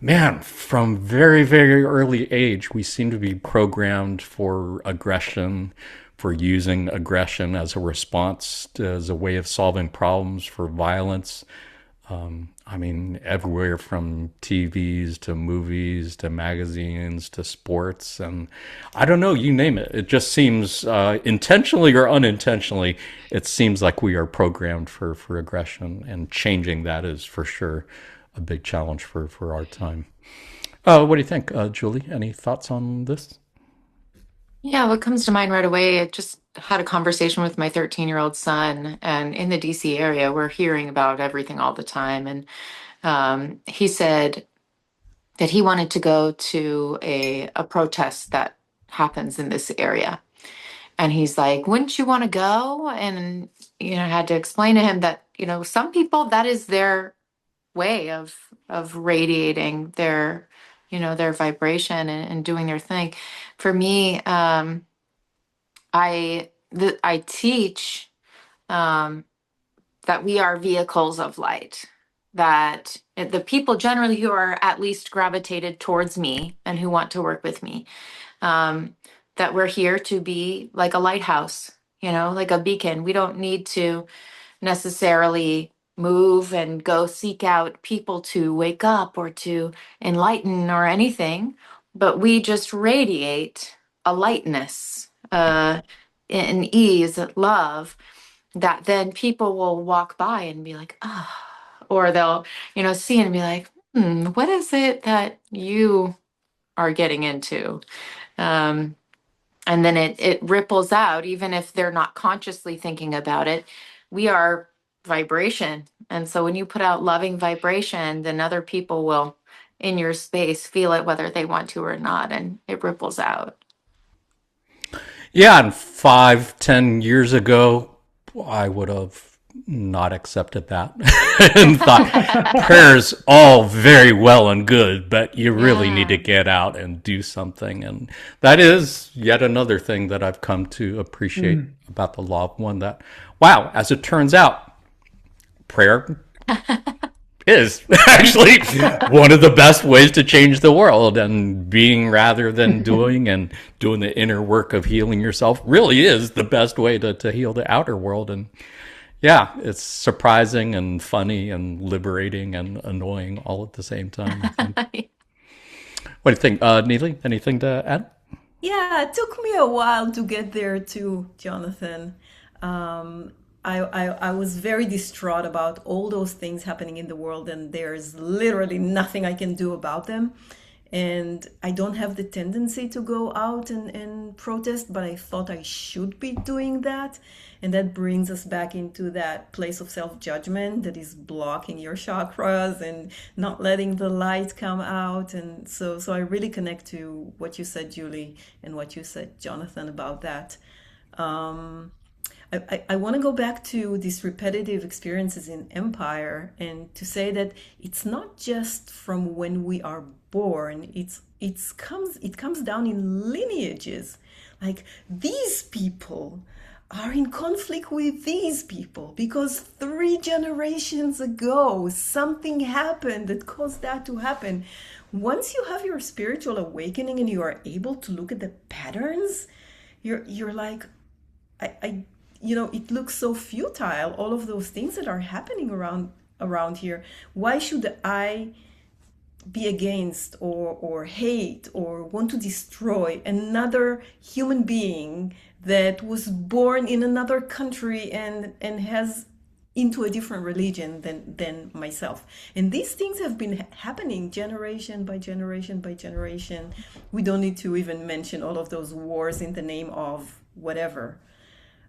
man, from very, very early age, we seem to be programmed for aggression, for using aggression as a response, as a way of solving problems, for violence. I mean, everywhere from TVs to movies to magazines to sports. And I don't know, you name it. It just seems, intentionally or unintentionally, it seems like we are programmed for aggression. And changing that is for sure a big challenge for our time. What do you think, Julie? Any thoughts on this? Yeah, what comes to mind right away, I just had a conversation with my 13-year-old son, and in the DC area, we're hearing about everything all the time. And he said that he wanted to go to a protest that happens in this area. And he's like, wouldn't you want to go? And, I had to explain to him that, some people, that is their way of radiating their vibration and doing their thing. For me, I teach that we are vehicles of light, that the people generally who are at least gravitated towards me and who want to work with me, that we're here to be like a lighthouse, like a beacon. We don't need to necessarily move and go seek out people to wake up or to enlighten or anything, but we just radiate a lightness, an ease, love, that then people will walk by and be like, ah, or they'll, see and be like, what is it that you are getting into? And then it ripples out, even if they're not consciously thinking about it. We are vibration. And so when you put out loving vibration, then other people will in your space feel it whether they want to or not, and it ripples out. Yeah, and 5-10 years ago, I would have not accepted that and thought prayer's all very well and good, but you really need to get out and do something. And that is yet another thing that I've come to appreciate about the law of one, that, wow, as it turns out, prayer is actually one of the best ways to change the world, and being rather than doing, and doing the inner work of healing yourself really is the best way to heal the outer world. And Yeah, it's surprising and funny and liberating and annoying all at the same time, I think. What do you think, Neely? Anything to add? Yeah, it took me a while to get there too, Jonathan. Um, I was very distraught about all those things happening in the world, and there's literally nothing I can do about them. And I don't have the tendency to go out and protest, but I thought I should be doing that. And that brings us back into that place of self-judgment that is blocking your chakras and not letting the light come out. And so I really connect to what you said, Julie, and what you said, Jonathan, about that. Um, I want to go back to these repetitive experiences in Empire and to say that it's not just from when we are born, it comes down in lineages. Like these people are in conflict with these people because 3 generations ago something happened that caused that to happen. Once you have your spiritual awakening and you are able to look at the patterns, you're like, I it looks so futile, all of those things that are happening around here. Why should I be against or hate or want to destroy another human being that was born in another country and has into a different religion than myself? And these things have been happening generation by generation by generation. We don't need to even mention all of those wars in the name of whatever.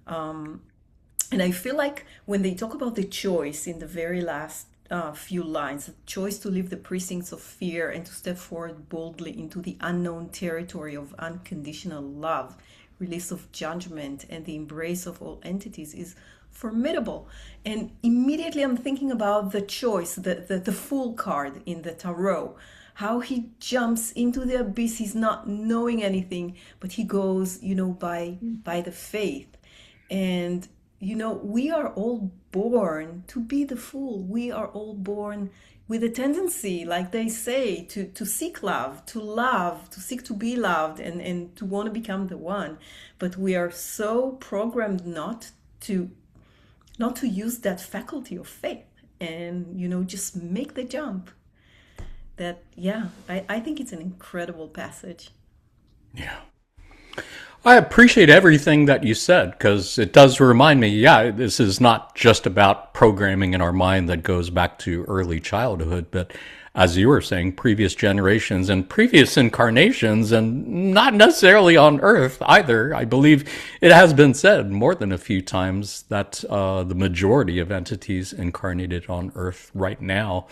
And I feel like when they talk about the choice in the very last few lines, the choice to leave the precincts of fear and to step forward boldly into the unknown territory of unconditional love, release of judgment, and the embrace of all entities is formidable. And immediately I'm thinking about the choice, the Fool card in the tarot, how he jumps into the abyss. He's not knowing anything, but he goes, by the faith. And we are all born to be the fool. We are all born with a tendency, like they say, to seek love, to seek to be loved, and to want to become the one. But we are so programmed to not to use that faculty of faith and just make the jump. That, yeah, I think it's an incredible passage. Yeah. I appreciate everything that you said because it does remind me, yeah, this is not just about programming in our mind that goes back to early childhood, but as you were saying, previous generations and previous incarnations, and not necessarily on Earth either. I believe it has been said more than a few times that the majority of entities incarnated on Earth right now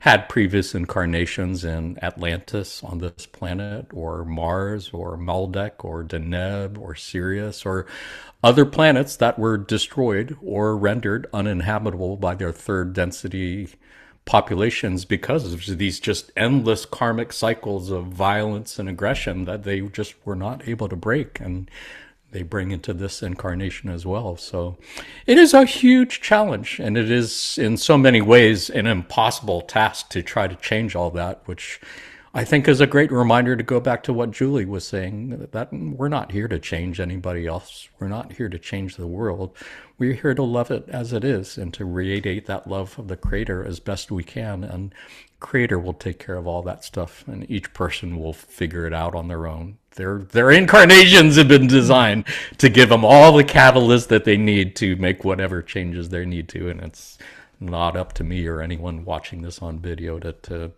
had previous incarnations in Atlantis on this planet, or Mars, or Maldek, or Deneb, or Sirius, or other planets that were destroyed or rendered uninhabitable by their third density populations because of these just endless karmic cycles of violence and aggression that they just were not able to break. And they bring into this incarnation as well. So it is a huge challenge, and it is in so many ways an impossible task to try to change all that, which I think is a great reminder to go back to what Julie was saying, that we're not here to change anybody else. We're not here to change the world. We're here to love it as it is and to radiate that love of the Creator as best we can. And Creator will take care of all that stuff, and each person will figure it out on their own. Their incarnations have been designed to give them all the catalyst that they need to make whatever changes they need to, and it's not up to me or anyone watching this on video to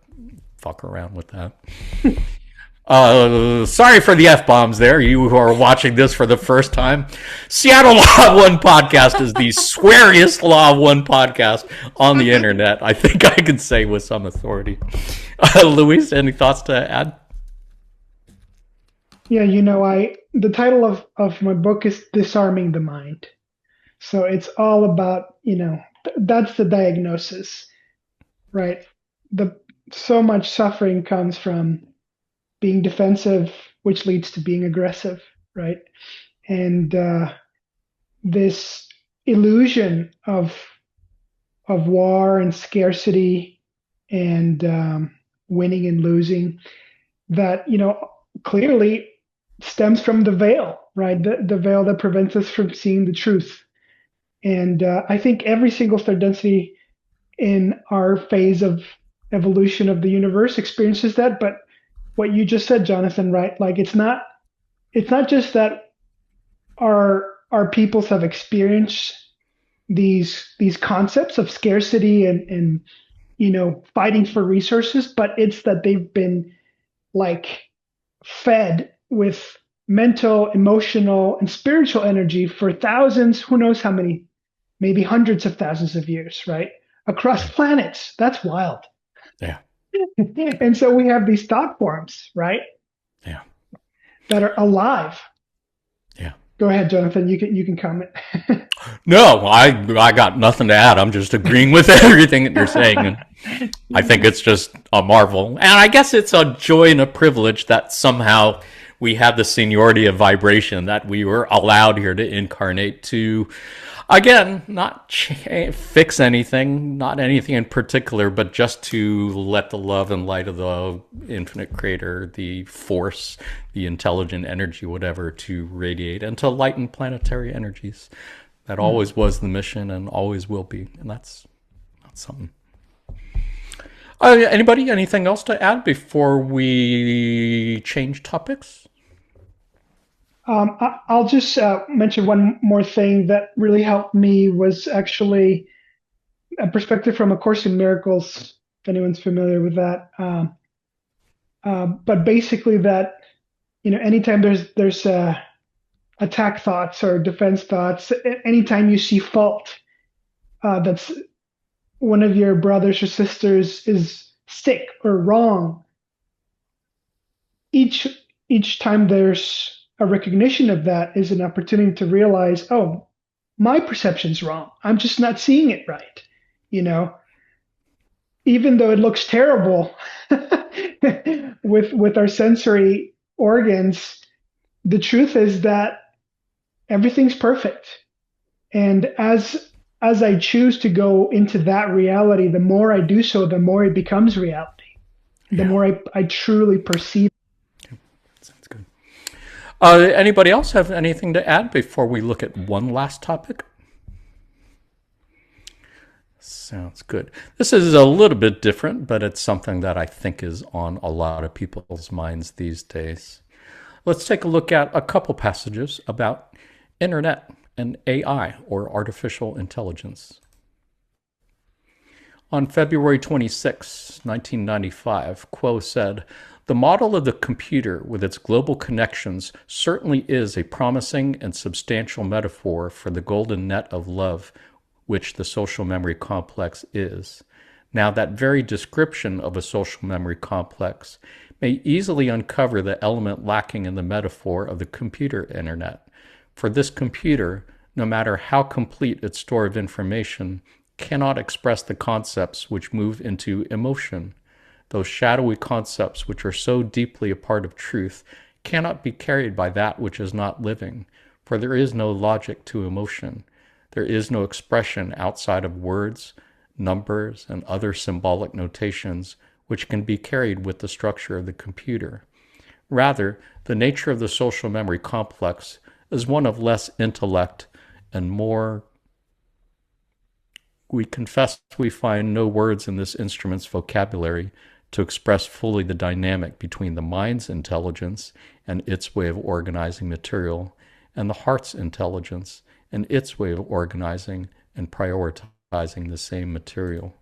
fuck around with that. Sorry for the F-bombs there, you who are watching this for the first time. Seattle Law of One podcast is the sweariest Law of One podcast on the internet. I think I can say with some authority. Luis, any thoughts to add? Yeah, the title of my book is Disarming the Mind. So it's all about, that's the diagnosis, right? So much suffering comes from being defensive, which leads to being aggressive, right? And this illusion of war and scarcity and winning and losing that, clearly stems from the veil, right? The veil that prevents us from seeing the truth. And I think every single third density in our phase of evolution of the universe experiences that. But what you just said, Jonathan, right? Like it's not just that our peoples have experienced these concepts of scarcity and fighting for resources, but it's that they've been like fed with mental, emotional, and spiritual energy for thousands, who knows how many, maybe hundreds of thousands of years, right? Across planets. That's wild. Yeah. And so we have these thought forms, right? Yeah. That are alive. Yeah. Go ahead, Jonathan. You can comment. No, I got nothing to add. I'm just agreeing with everything that you're saying. And I think it's just a marvel. And I guess it's a joy and a privilege that somehow we have the seniority of vibration, that we were allowed here to incarnate to, again, not fix anything, not anything in particular, but just to let the love and light of the infinite creator, the force, the intelligent energy, whatever, to radiate and to lighten planetary energies. That always was the mission and always will be. And that's something. Anybody, anything else to add before we change topics? I'll just mention one more thing that really helped me was actually a perspective from A Course in Miracles, if anyone's familiar with that. But basically that, anytime there's attack thoughts or defense thoughts, anytime you see fault, that's one of your brothers or sisters is sick or wrong, each time there's a recognition of that is an opportunity to realize, oh, my perception's wrong. I'm just not seeing it right. Even though it looks terrible with our sensory organs, the truth is that everything's perfect. And as I choose to go into that reality, the more I do so, the more it becomes reality. The more I truly perceive. Sounds good. Anybody else have anything to add before we look at one last topic? Sounds good. This is a little bit different, but it's something that I think is on a lot of people's minds these days. Let's take a look at a couple passages about internet and AI, or artificial intelligence. On February 26, 1995, Kuo said, "The model of the computer with its global connections certainly is a promising and substantial metaphor for the golden net of love which the social memory complex is. Now, that very description of a social memory complex may easily uncover the element lacking in the metaphor of the computer internet. For this computer, no matter how complete its store of information, cannot express the concepts which move into emotion. Those shadowy concepts which are so deeply a part of truth cannot be carried by that which is not living, for there is no logic to emotion. There is no expression outside of words, numbers, and other symbolic notations which can be carried with the structure of the computer. Rather, the nature of the social memory complex is one of less intellect and more. We confess we find no words in this instrument's vocabulary to express fully the dynamic between the mind's intelligence and its way of organizing material, and the heart's intelligence and its way of organizing and prioritizing the same material.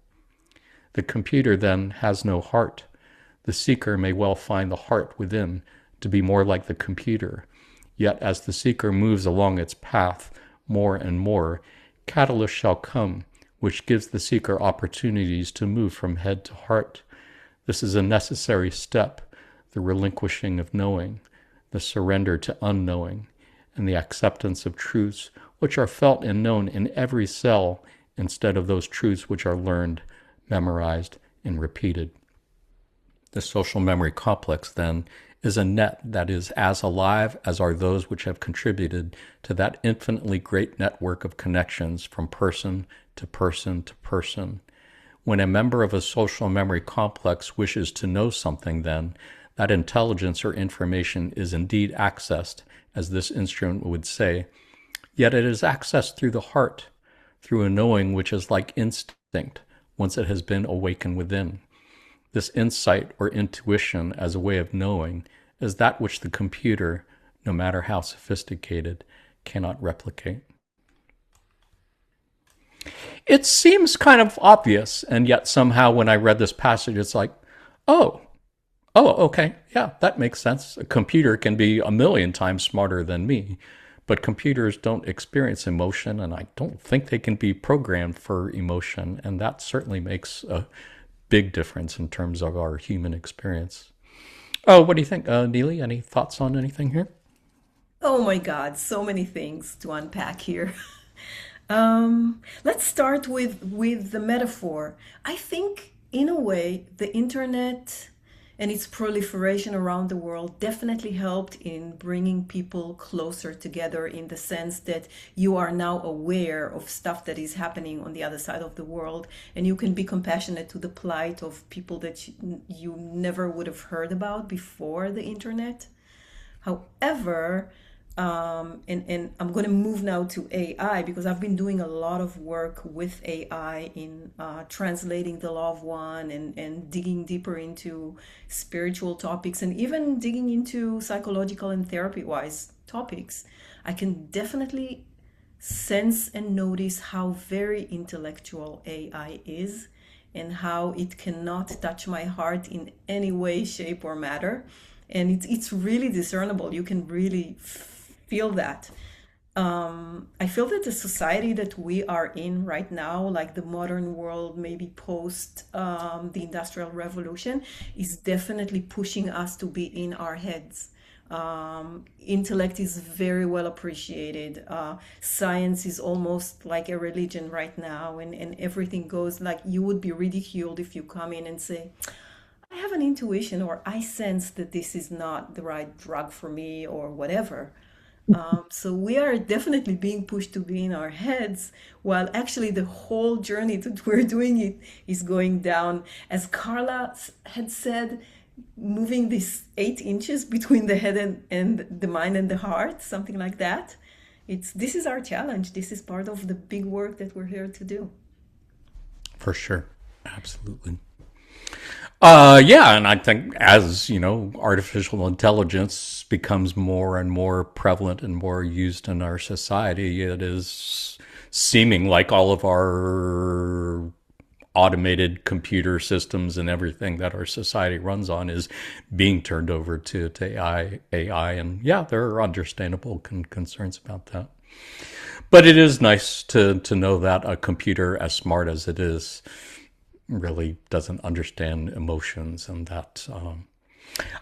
The computer, then, has no heart. The seeker may well find the heart within to be more like the computer, yet as the seeker moves along its path more and more, catalyst shall come, which gives the seeker opportunities to move from head to heart. This is a necessary step, the relinquishing of knowing, the surrender to unknowing, and the acceptance of truths which are felt and known in every cell instead of those truths which are learned, memorized, and repeated. The social memory complex, then, is a net that is as alive as are those which have contributed to that infinitely great network of connections from person to person to person. When a member of a social memory complex wishes to know something, then, that intelligence or information is indeed accessed, as this instrument would say, yet it is accessed through the heart. through a knowing which is like instinct once it has been awakened within. This insight or intuition as a way of knowing is that which the computer, no matter how sophisticated, cannot replicate. It seems kind of obvious, and yet somehow when I read this passage, it's like, oh, okay, yeah, that makes sense. A computer can be a million times smarter than me, but computers don't experience emotion, and I don't think they can be programmed for emotion, and that certainly makes a big difference in terms of our human experience. Oh, what do you think, Neely? Any thoughts on anything here? Oh my God, so many things to unpack here. Let's start with the metaphor. I think, in a way, the internet and its proliferation around the world definitely helped in bringing people closer together, in the sense that you are now aware of stuff that is happening on the other side of the world, and you can be compassionate to the plight of people that you never would have heard about before the internet. However, and I'm going to move now to AI, because I've been doing a lot of work with AI in translating the Law of One, and digging deeper into spiritual topics, and even digging into psychological and therapy-wise topics. I can definitely sense and notice how very intellectual AI is, and how it cannot touch my heart in any way, shape, or matter. And it's really discernible. You can really feel that. I feel that the society that we are in right now, like the modern world, maybe post the Industrial Revolution, is definitely pushing us to be in our heads. Intellect is very well appreciated. Science is almost like a religion right now, and everything goes, like, you would be ridiculed if you come in and say, I have an intuition, or I sense that this is not the right drug for me, or whatever. So we are definitely being pushed to be in our heads, while actually the whole journey that we're doing it is going down. As Carla had said, moving these 8 inches between the head and the mind and the heart, something like that. This is our challenge. This is part of the big work that we're here to do. For sure. Absolutely. Yeah, and I think as, artificial intelligence becomes more and more prevalent and more used in our society, it is seeming like all of our automated computer systems and everything that our society runs on is being turned over to AI. And yeah, there are understandable concerns about that. But it is nice to know that a computer, as smart as it is, really doesn't understand emotions, and that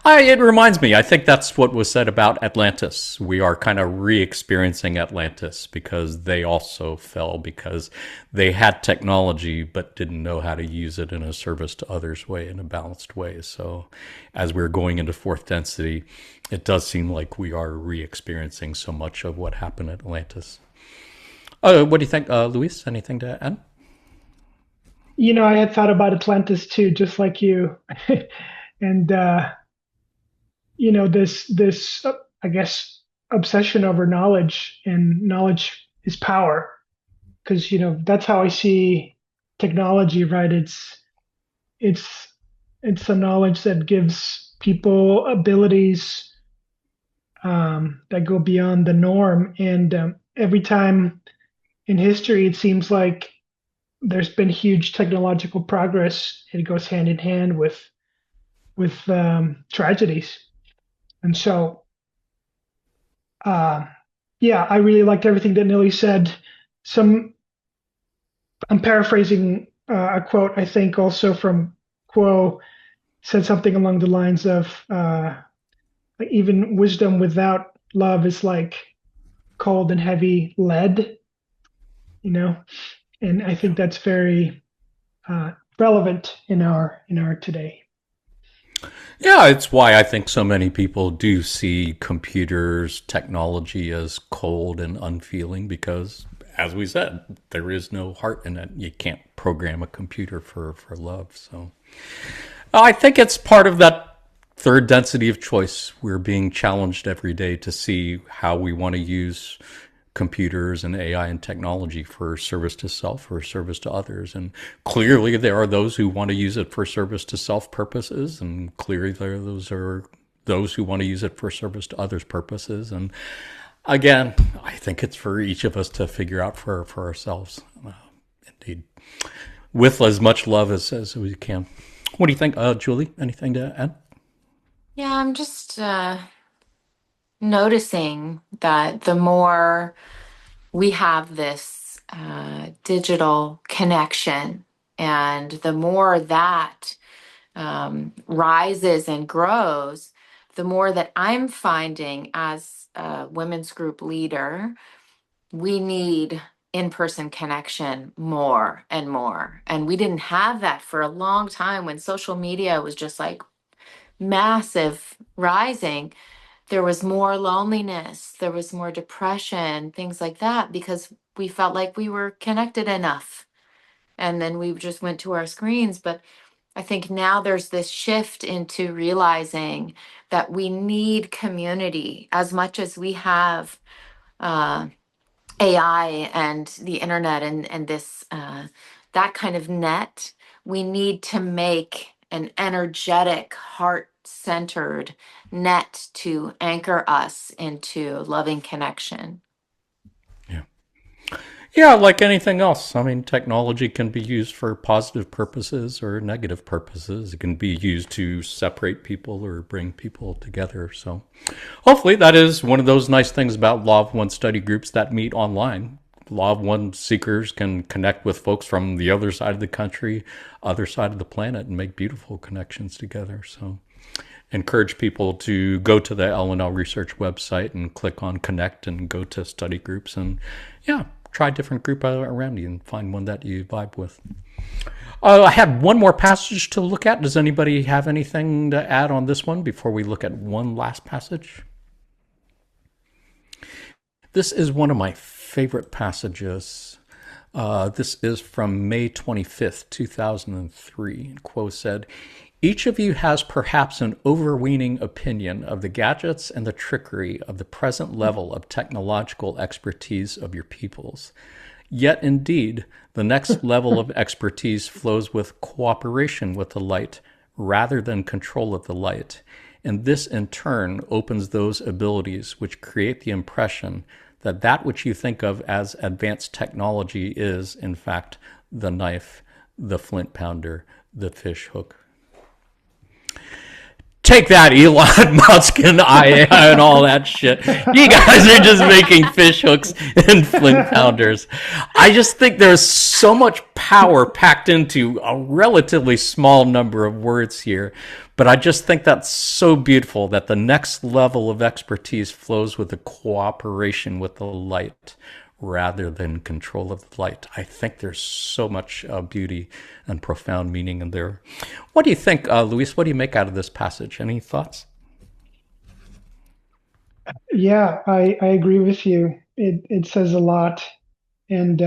it reminds me, I think that's what was said about Atlantis. We are kind of re-experiencing Atlantis, because they also fell because they had technology but didn't know how to use it in a service to others way, in a balanced way. So as we're going into fourth density, it does seem like we are re-experiencing so much of what happened at Atlantis. What do you think, Luis? Anything to add? I had thought about Atlantis too, just like you. And this I guess obsession over knowledge, and knowledge is power, because that's how I see technology, right? It's the knowledge that gives people abilities that go beyond the norm. And every time in history, it seems like there's been huge technological progress. It goes hand in hand with tragedies. And so, yeah, I really liked everything that Nili said. I'm paraphrasing a quote, I think, also from Quo, said something along the lines of, even wisdom without love is like cold and heavy lead, and I think that's very relevant in our today. Yeah, it's why I think so many people do see computers, technology as cold and unfeeling, because, as we said, there is no heart in it. You can't program a computer for love. So I think it's part of that third density of choice. We're being challenged every day to see how we want to use computers and AI and technology for service to self or service to others. And clearly there are those who want to use it for service to self purposes, and clearly there are those who want to use it for service to others purposes. And again, I think it's for each of us to figure out for ourselves. Indeed. With as much love as we can. What do you think, Julie? Anything to add? Yeah, I'm just noticing that the more we have this digital connection, and the more that rises and grows, the more that I'm finding as a women's group leader, we need in-person connection more and more. And we didn't have that for a long time when social media was just like massive rising. There was more loneliness, there was more depression, things like that, because we felt like we were connected enough. And then we just went to our screens. But I think now there's this shift into realizing that we need community as much as we have AI and the internet and this that kind of net. We need to make an energetic, heart-centered net to anchor us into loving connection. Yeah. Yeah, like anything else. I mean, technology can be used for positive purposes or negative purposes. It can be used to separate people or bring people together. So hopefully that is one of those nice things about Law of One study groups that meet online. Law of One seekers can connect with folks from the other side of the country, other side of the planet, and make beautiful connections together. So encourage people to go to the L&L Research website and click on Connect and go to study groups, and yeah, try a different group around you and find one that you vibe with. I have one more passage to look at. Does anybody have anything to add on this one before we look at one last passage? This is one of my favorite passages. This is from May 25th, 2003. And Quo said, "Each of you has perhaps an overweening opinion of the gadgets and the trickery of the present level of technological expertise of your peoples. Yet indeed, the next level of expertise flows with cooperation with the light rather than control of the light. And this in turn opens those abilities which create the impression that that which you think of as advanced technology is, in fact, the knife, the flint pounder, the fish hook." Take that, Elon Musk and I and all that shit. You guys are just making fish hooks and flint pounders. I just think there's so much power packed into a relatively small number of words here. But I just think that's so beautiful that the next level of expertise flows with the cooperation with the light rather than control of the light. I think there's so much beauty and profound meaning in there. What do you think, Luis? What do you make out of this passage? Any thoughts? Yeah, I agree with you. It says a lot, and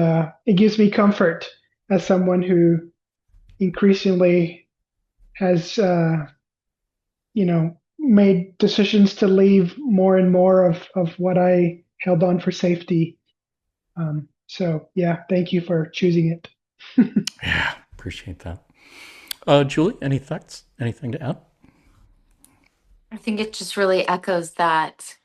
it gives me comfort as someone who increasingly has, made decisions to leave more and more of what I held on for safety. So yeah, thank you for choosing it. Yeah, appreciate that. Julie, any thoughts? Anything to add? I think it just really echoes that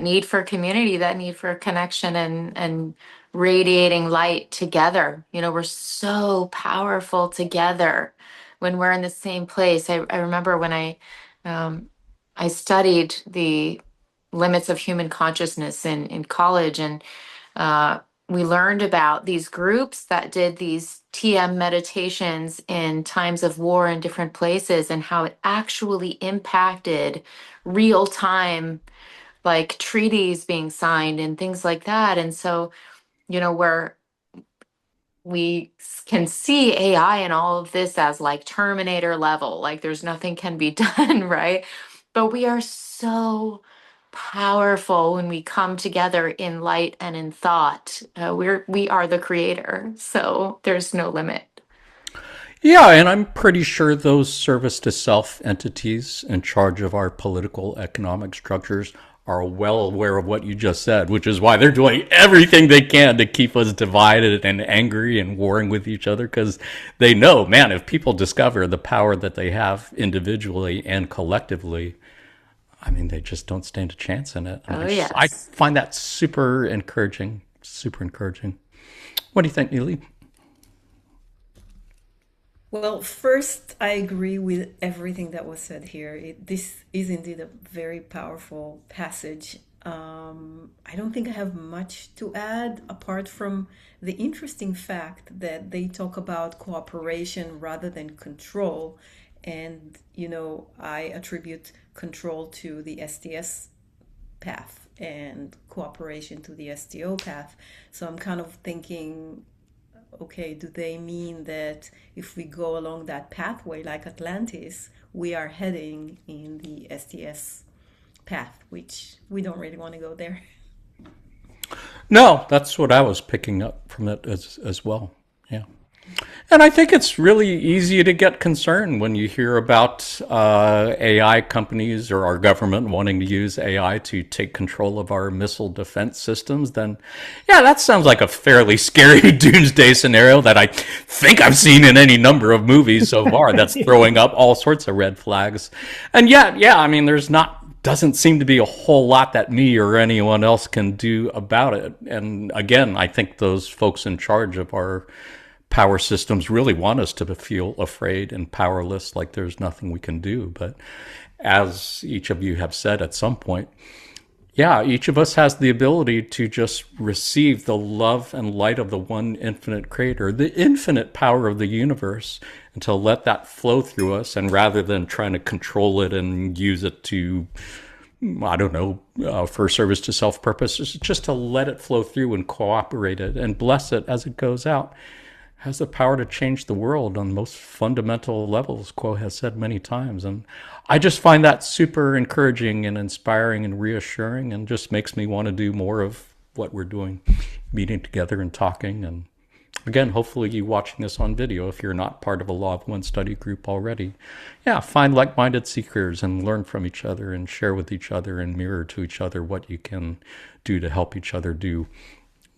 need for community, that need for connection, and radiating light together. We're so powerful together when we're in the same place. I remember when I studied the limits of human consciousness in college, and we learned about these groups that did these TM meditations in times of war in different places, and how it actually impacted real time, like treaties being signed and things like that. And so, where we can see AI and all of this as like Terminator level, like there's nothing can be done, right? But we are so powerful when we come together in light and in thought. We are the creator, so there's no limit. Yeah, and I'm pretty sure those service to self entities in charge of our political economic structures are well aware of what you just said, which is why they're doing everything they can to keep us divided and angry and warring with each other, because they know, man, if people discover the power that they have individually and collectively, I mean, they just don't stand a chance in it. And Oh, I yes. find that super encouraging, super encouraging. What do you think, Neely? Well, first, I agree with everything that was said here. This is indeed a very powerful passage. I don't think I have much to add apart from the interesting fact that they talk about cooperation rather than control. And, I attribute control to the STS path and cooperation to the STO path. So I'm kind of thinking, okay, do they mean that if we go along that pathway like Atlantis, we are heading in the STS path, which we don't really want to go there? No, that's what I was picking up from it as well. Yeah. And I think it's really easy to get concerned when you hear about AI companies or our government wanting to use AI to take control of our missile defense systems. Then, yeah, that sounds like a fairly scary doomsday scenario that I think I've seen in any number of movies so far. That's throwing up all sorts of red flags. And yet, yeah, I mean, doesn't seem to be a whole lot that me or anyone else can do about it. And again, I think those folks in charge of our power systems really want us to feel afraid and powerless, like there's nothing we can do. But as each of you have said at some point, yeah, each of us has the ability to just receive the love and light of the one infinite creator, the infinite power of the universe, and to let that flow through us. And rather than trying to control it and use it to, I don't know, for service to self purposes, just to let it flow through and cooperate it and bless it as it goes out, has the power to change the world on most fundamental levels, Quo has said many times. And I just find that super encouraging and inspiring and reassuring, and just makes me want to do more of what we're doing, meeting together and talking. And again, hopefully you watching this on video, if you're not part of a Law of One study group already, yeah, find like-minded seekers and learn from each other and share with each other and mirror to each other what you can do to help each other do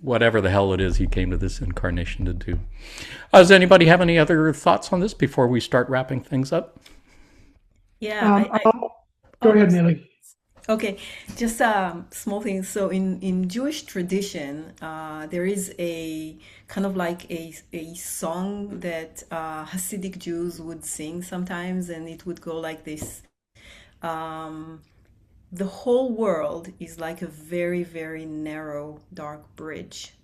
whatever the hell it is he came to this incarnation to do. Does anybody have any other thoughts on this before we start wrapping things up? Yeah, Go ahead, Neely. Okay, just a small thing. So in Jewish tradition, there is a kind of like a song that Hasidic Jews would sing sometimes, and it would go like this. The whole world is like a very, very narrow, dark bridge.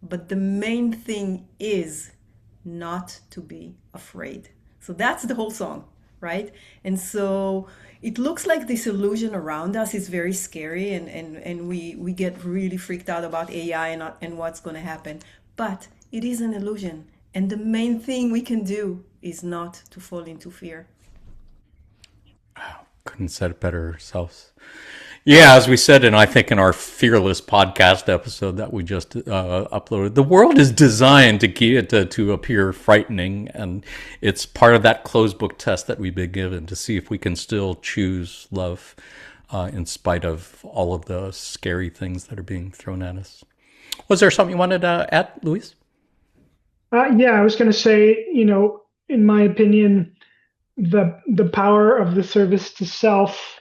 But the main thing is not to be afraid. So that's the whole song, right? And so it looks like this illusion around us is very scary, and we get really freaked out about AI and what's going to happen. But it is an illusion. And the main thing we can do is not to fall into fear. Couldn't have said it better ourselves. Yeah, as we said, and I think in our Fearless podcast episode that we just uploaded, the world is designed to appear frightening, and it's part of that closed book test that we've been given to see if we can still choose love in spite of all of the scary things that are being thrown at us. Was there something you wanted to add, Luis? Yeah, I was going to say, in my opinion, the power of the service to self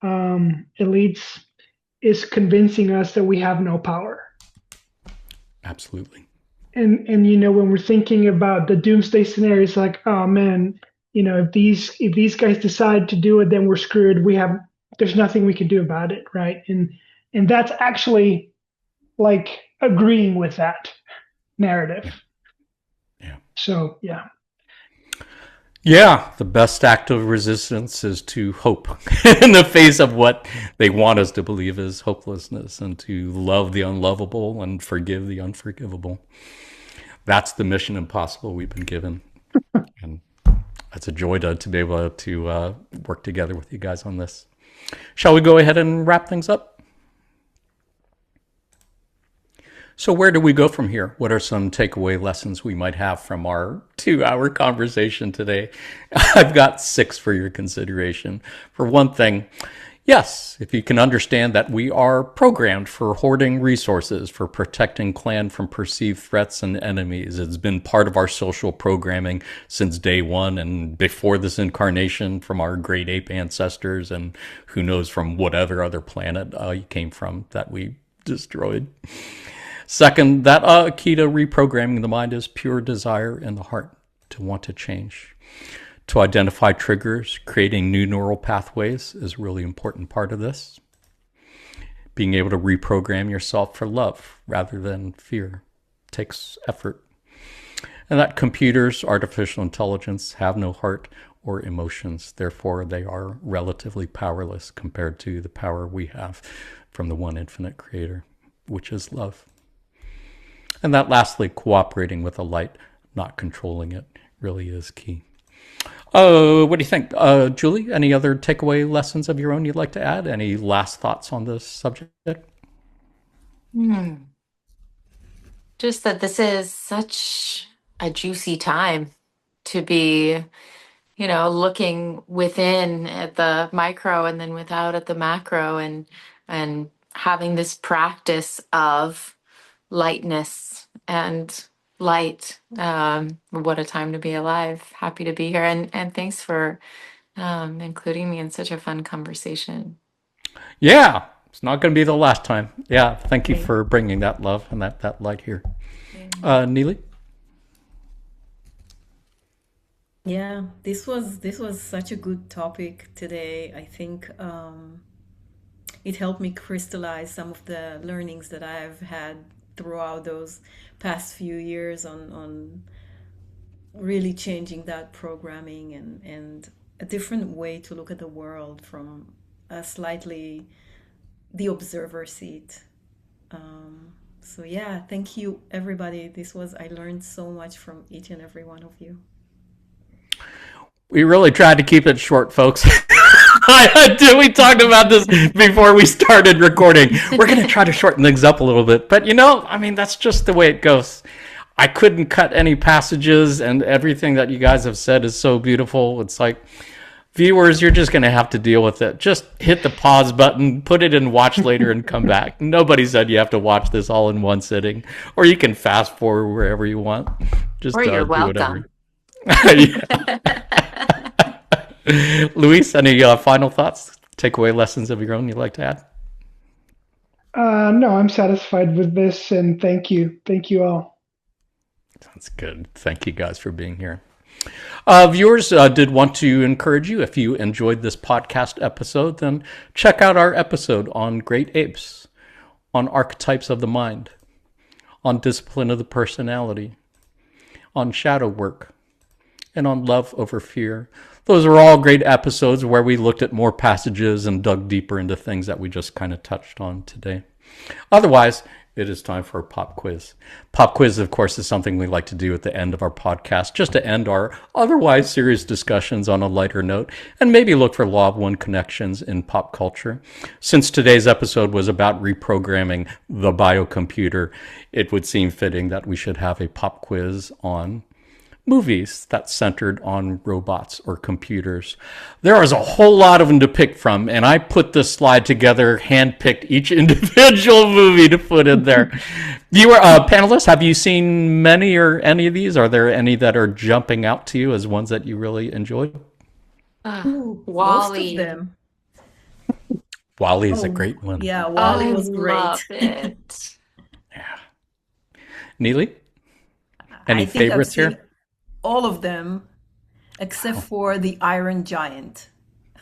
elites is convincing us that we have no power. Absolutely. And when we're thinking about the doomsday scenario, it's like, oh man, if these guys decide to do it, then we're screwed. There's nothing we can do about it, right? And that's actually like agreeing with that narrative. Yeah. So yeah. Yeah, the best act of resistance is to hope in the face of what they want us to believe is hopelessness, and to love the unlovable and forgive the unforgivable. That's the mission impossible we've been given. And it's a joy to be able to work together with you guys on this. Shall we go ahead and wrap things up? So where do we go from here? What are some takeaway lessons we might have from our 2-hour conversation today? I've got 6 for your consideration. For one thing, Yes, if you can understand that we are programmed for hoarding resources, for protecting clan from perceived threats and enemies. It's been part of our social programming since day one and before this incarnation from our great ape ancestors and who knows from whatever other planet you came from that we destroyed. Second, that key to reprogramming the mind is pure desire in the heart to want to change. To identify triggers, creating new neural pathways is a really important part of this. Being able to reprogram yourself for love rather than fear takes effort. And that computers, artificial intelligence, have no heart or emotions. Therefore, they are relatively powerless compared to the power we have from the one infinite creator, which is love. And that lastly, cooperating with the light, not controlling it, really is key. What do you think? Julie, any other takeaway lessons of your own you'd like to add? Any last thoughts on this subject? Just that this is such a juicy time to be, looking within at the micro and then without at the macro and having this practice of lightness and light. What a time to be alive. Happy to be here. And thanks for including me in such a fun conversation. Yeah, it's not going to be the last time. Yeah, thank you for bringing that love and that light here. Neely? Yeah, this was such a good topic today. I think it helped me crystallize some of the learnings that I've had throughout those past few years on really changing that programming and a different way to look at the world from a slightly the observer seat. So yeah, thank you everybody. I learned so much from each and every one of you. We really tried to keep it short, folks. We talked about this before we started recording. We're going to try to shorten things up a little bit. But that's just the way it goes. I couldn't cut any passages, and everything that you guys have said is so beautiful. It's like, viewers, you're just going to have to deal with it. Just hit the pause button, put it in watch later, and come back. Nobody said you have to watch this all in one sitting. Or you can fast forward wherever you want. Just or you're welcome. Luis, any final thoughts, takeaway lessons of your own you'd like to add? No, I'm satisfied with this, and thank you. Thank you all. That's good. Thank you guys for being here. Viewers, did want to encourage you, if you enjoyed this podcast episode, then check out our episode on great apes, on archetypes of the mind, on discipline of the personality, on shadow work, and on love over fear. Those are all great episodes where we looked at more passages and dug deeper into things that we just kind of touched on today. Otherwise, it is time for a pop quiz. Pop quiz, of course, is something we like to do at the end of our podcast, just to end our otherwise serious discussions on a lighter note, and maybe look for law of one connections in pop culture. Since today's episode was about reprogramming the biocomputer, it would seem fitting that we should have a pop quiz on movies that's centered on robots or computers. There is a whole lot of them to pick from, and I put this slide together, handpicked each individual movie to put in there. Panelists, have you seen many or any of these? Are there any that are jumping out to you as ones that you really enjoyed? WALL-E. Most of them. WALL-E is a great one. Yeah, WALL-E was great. Love it. Yeah. Neely? Any favorites here? All of them, except for the Iron Giant.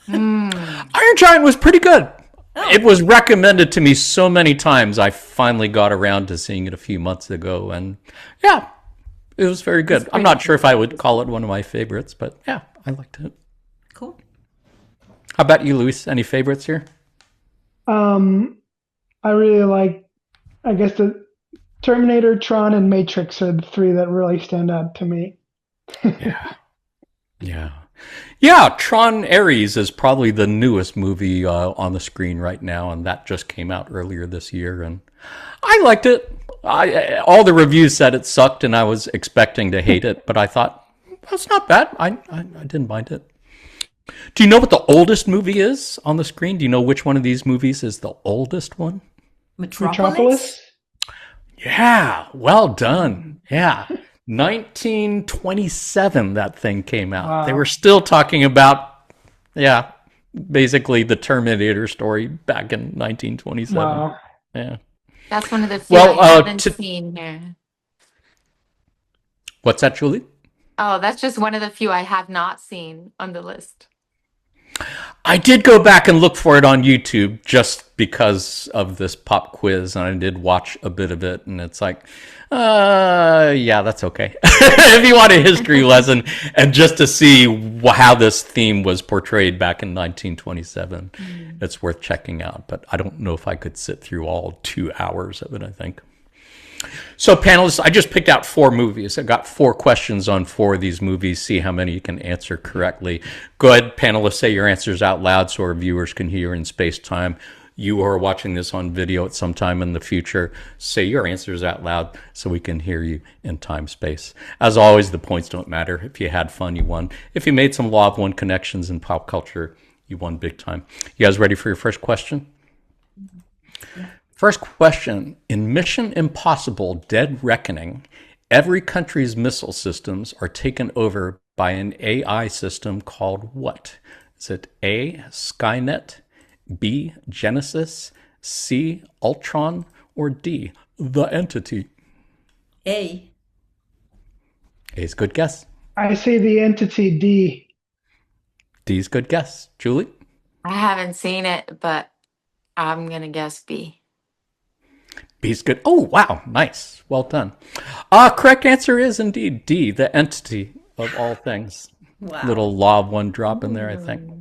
Iron Giant was pretty good. Oh. It was recommended to me so many times. I finally got around to seeing it a few months ago, and yeah, it was very good. I'm not sure if I would call it one of my favorites, but yeah, I liked it. Cool. How about you, Luis? Any favorites here? I really like, I guess, the Terminator, Tron, and Matrix are the three that really stand out to me. Yeah, Tron Ares is probably the newest movie on the screen right now, and that just came out earlier this year, and I liked it. All the reviews said it sucked, and I was expecting to hate it, but I thought, that's not bad. I didn't mind it. Do you know what the oldest movie is on the screen? Do you know which one of these movies is the oldest one? Metropolis? Yeah, well done. Yeah. 1927 that thing came out. Wow. They were still talking about, basically the Terminator story back in 1927. Wow. Yeah. That's one of the few I haven't seen here. What's that, Julie? Oh, that's just one of the few I have not seen on the list. I did go back and look for it on YouTube just because of this pop quiz, and I did watch a bit of it, and it's like, that's okay. If you want a history lesson and just to see how this theme was portrayed back in 1927, it's worth checking out. But I don't know if I could sit through all 2 hours of it, I think. So panelists, I just picked out 4 movies. I got 4 questions on 4 of these movies. See how many you can answer correctly. Go ahead, panelists, say your answers out loud so our viewers can hear in space-time. You who are watching this on video at some time in the future, say your answers out loud so we can hear you in time-space. As always, the points don't matter. If you had fun, you won. If you made some Law of One connections in pop culture, you won big time. You guys ready for your first question? Yeah. First question, in Mission Impossible Dead Reckoning, every country's missile systems are taken over by an AI system called what? Is it A, Skynet, B, Genesis, C, Ultron, or D, the Entity? A. A's good guess. I say the entity D. D's good guess. Julie? I haven't seen it, but I'm going to guess B. B's good. Oh, wow. Nice. Well done. Correct answer is indeed D, the Entity of all things. Wow. Little Law of One drop in there, I think.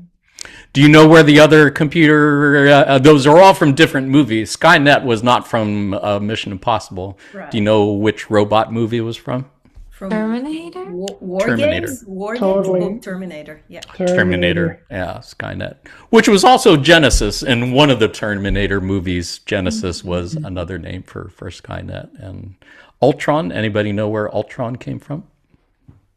Do you know where the other computer, those are all from different movies. Skynet was not from Mission Impossible. Right. Do you know which robot movie it was from? From Terminator? War Terminator. Games? War Totally. Games? Oh, Terminator. Yeah. Terminator. Yeah, Skynet. Which was also Genesis. In one of the Terminator movies, Genesis was another name for Skynet. And Ultron, anybody know where Ultron came from?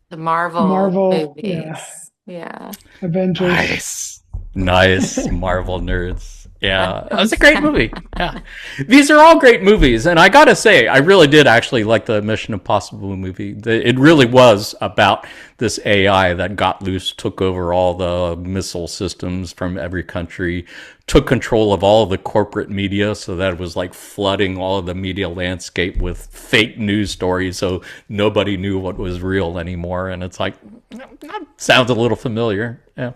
The Marvel movies. Yeah. Avengers. Nice. Marvel nerds. Yeah, that was a great movie. Yeah, these are all great movies, and I gotta say, I really did actually like the Mission Impossible movie. It really was about this AI that got loose, took over all the missile systems from every country, took control of all of the corporate media, so that it was like flooding all of the media landscape with fake news stories, so nobody knew what was real anymore. And it's like, that sounds a little familiar. Yeah.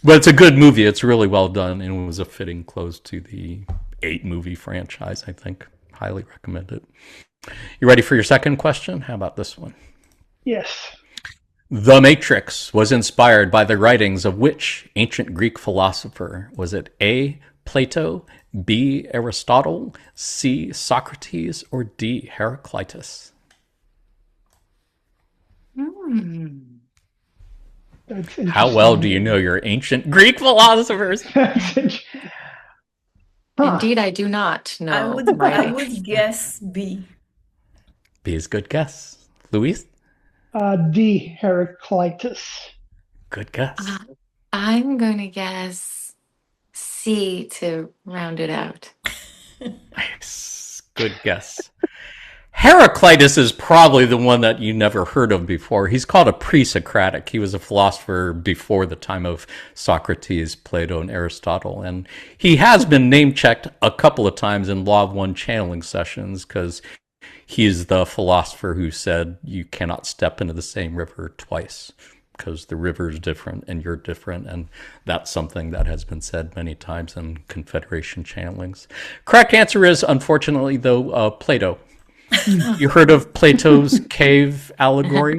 But it's a good movie. It's really well done, and it was a fitting close to the 8-movie franchise, I think. Highly recommend it. You ready for your second question? How about this one? Yes. The Matrix was inspired by the writings of which ancient Greek philosopher? Was it A, Plato, B, Aristotle, C, Socrates, or D, Heraclitus? How well do you know your ancient Greek philosophers? Indeed, I do not know. I would guess B. B is good guess. Luis? D, Heraclitus. Good guess. I'm going to guess C to round it out. Nice. Good guess. Heraclitus is probably the one that you never heard of before. He's called a pre-Socratic. He was a philosopher before the time of Socrates, Plato, and Aristotle. And he has been name-checked a couple of times in Law of One channeling sessions because he's the philosopher who said you cannot step into the same river twice because the river is different and you're different. And that's something that has been said many times in Confederation channelings. Correct answer is, unfortunately, though, Plato. You heard of Plato's cave allegory?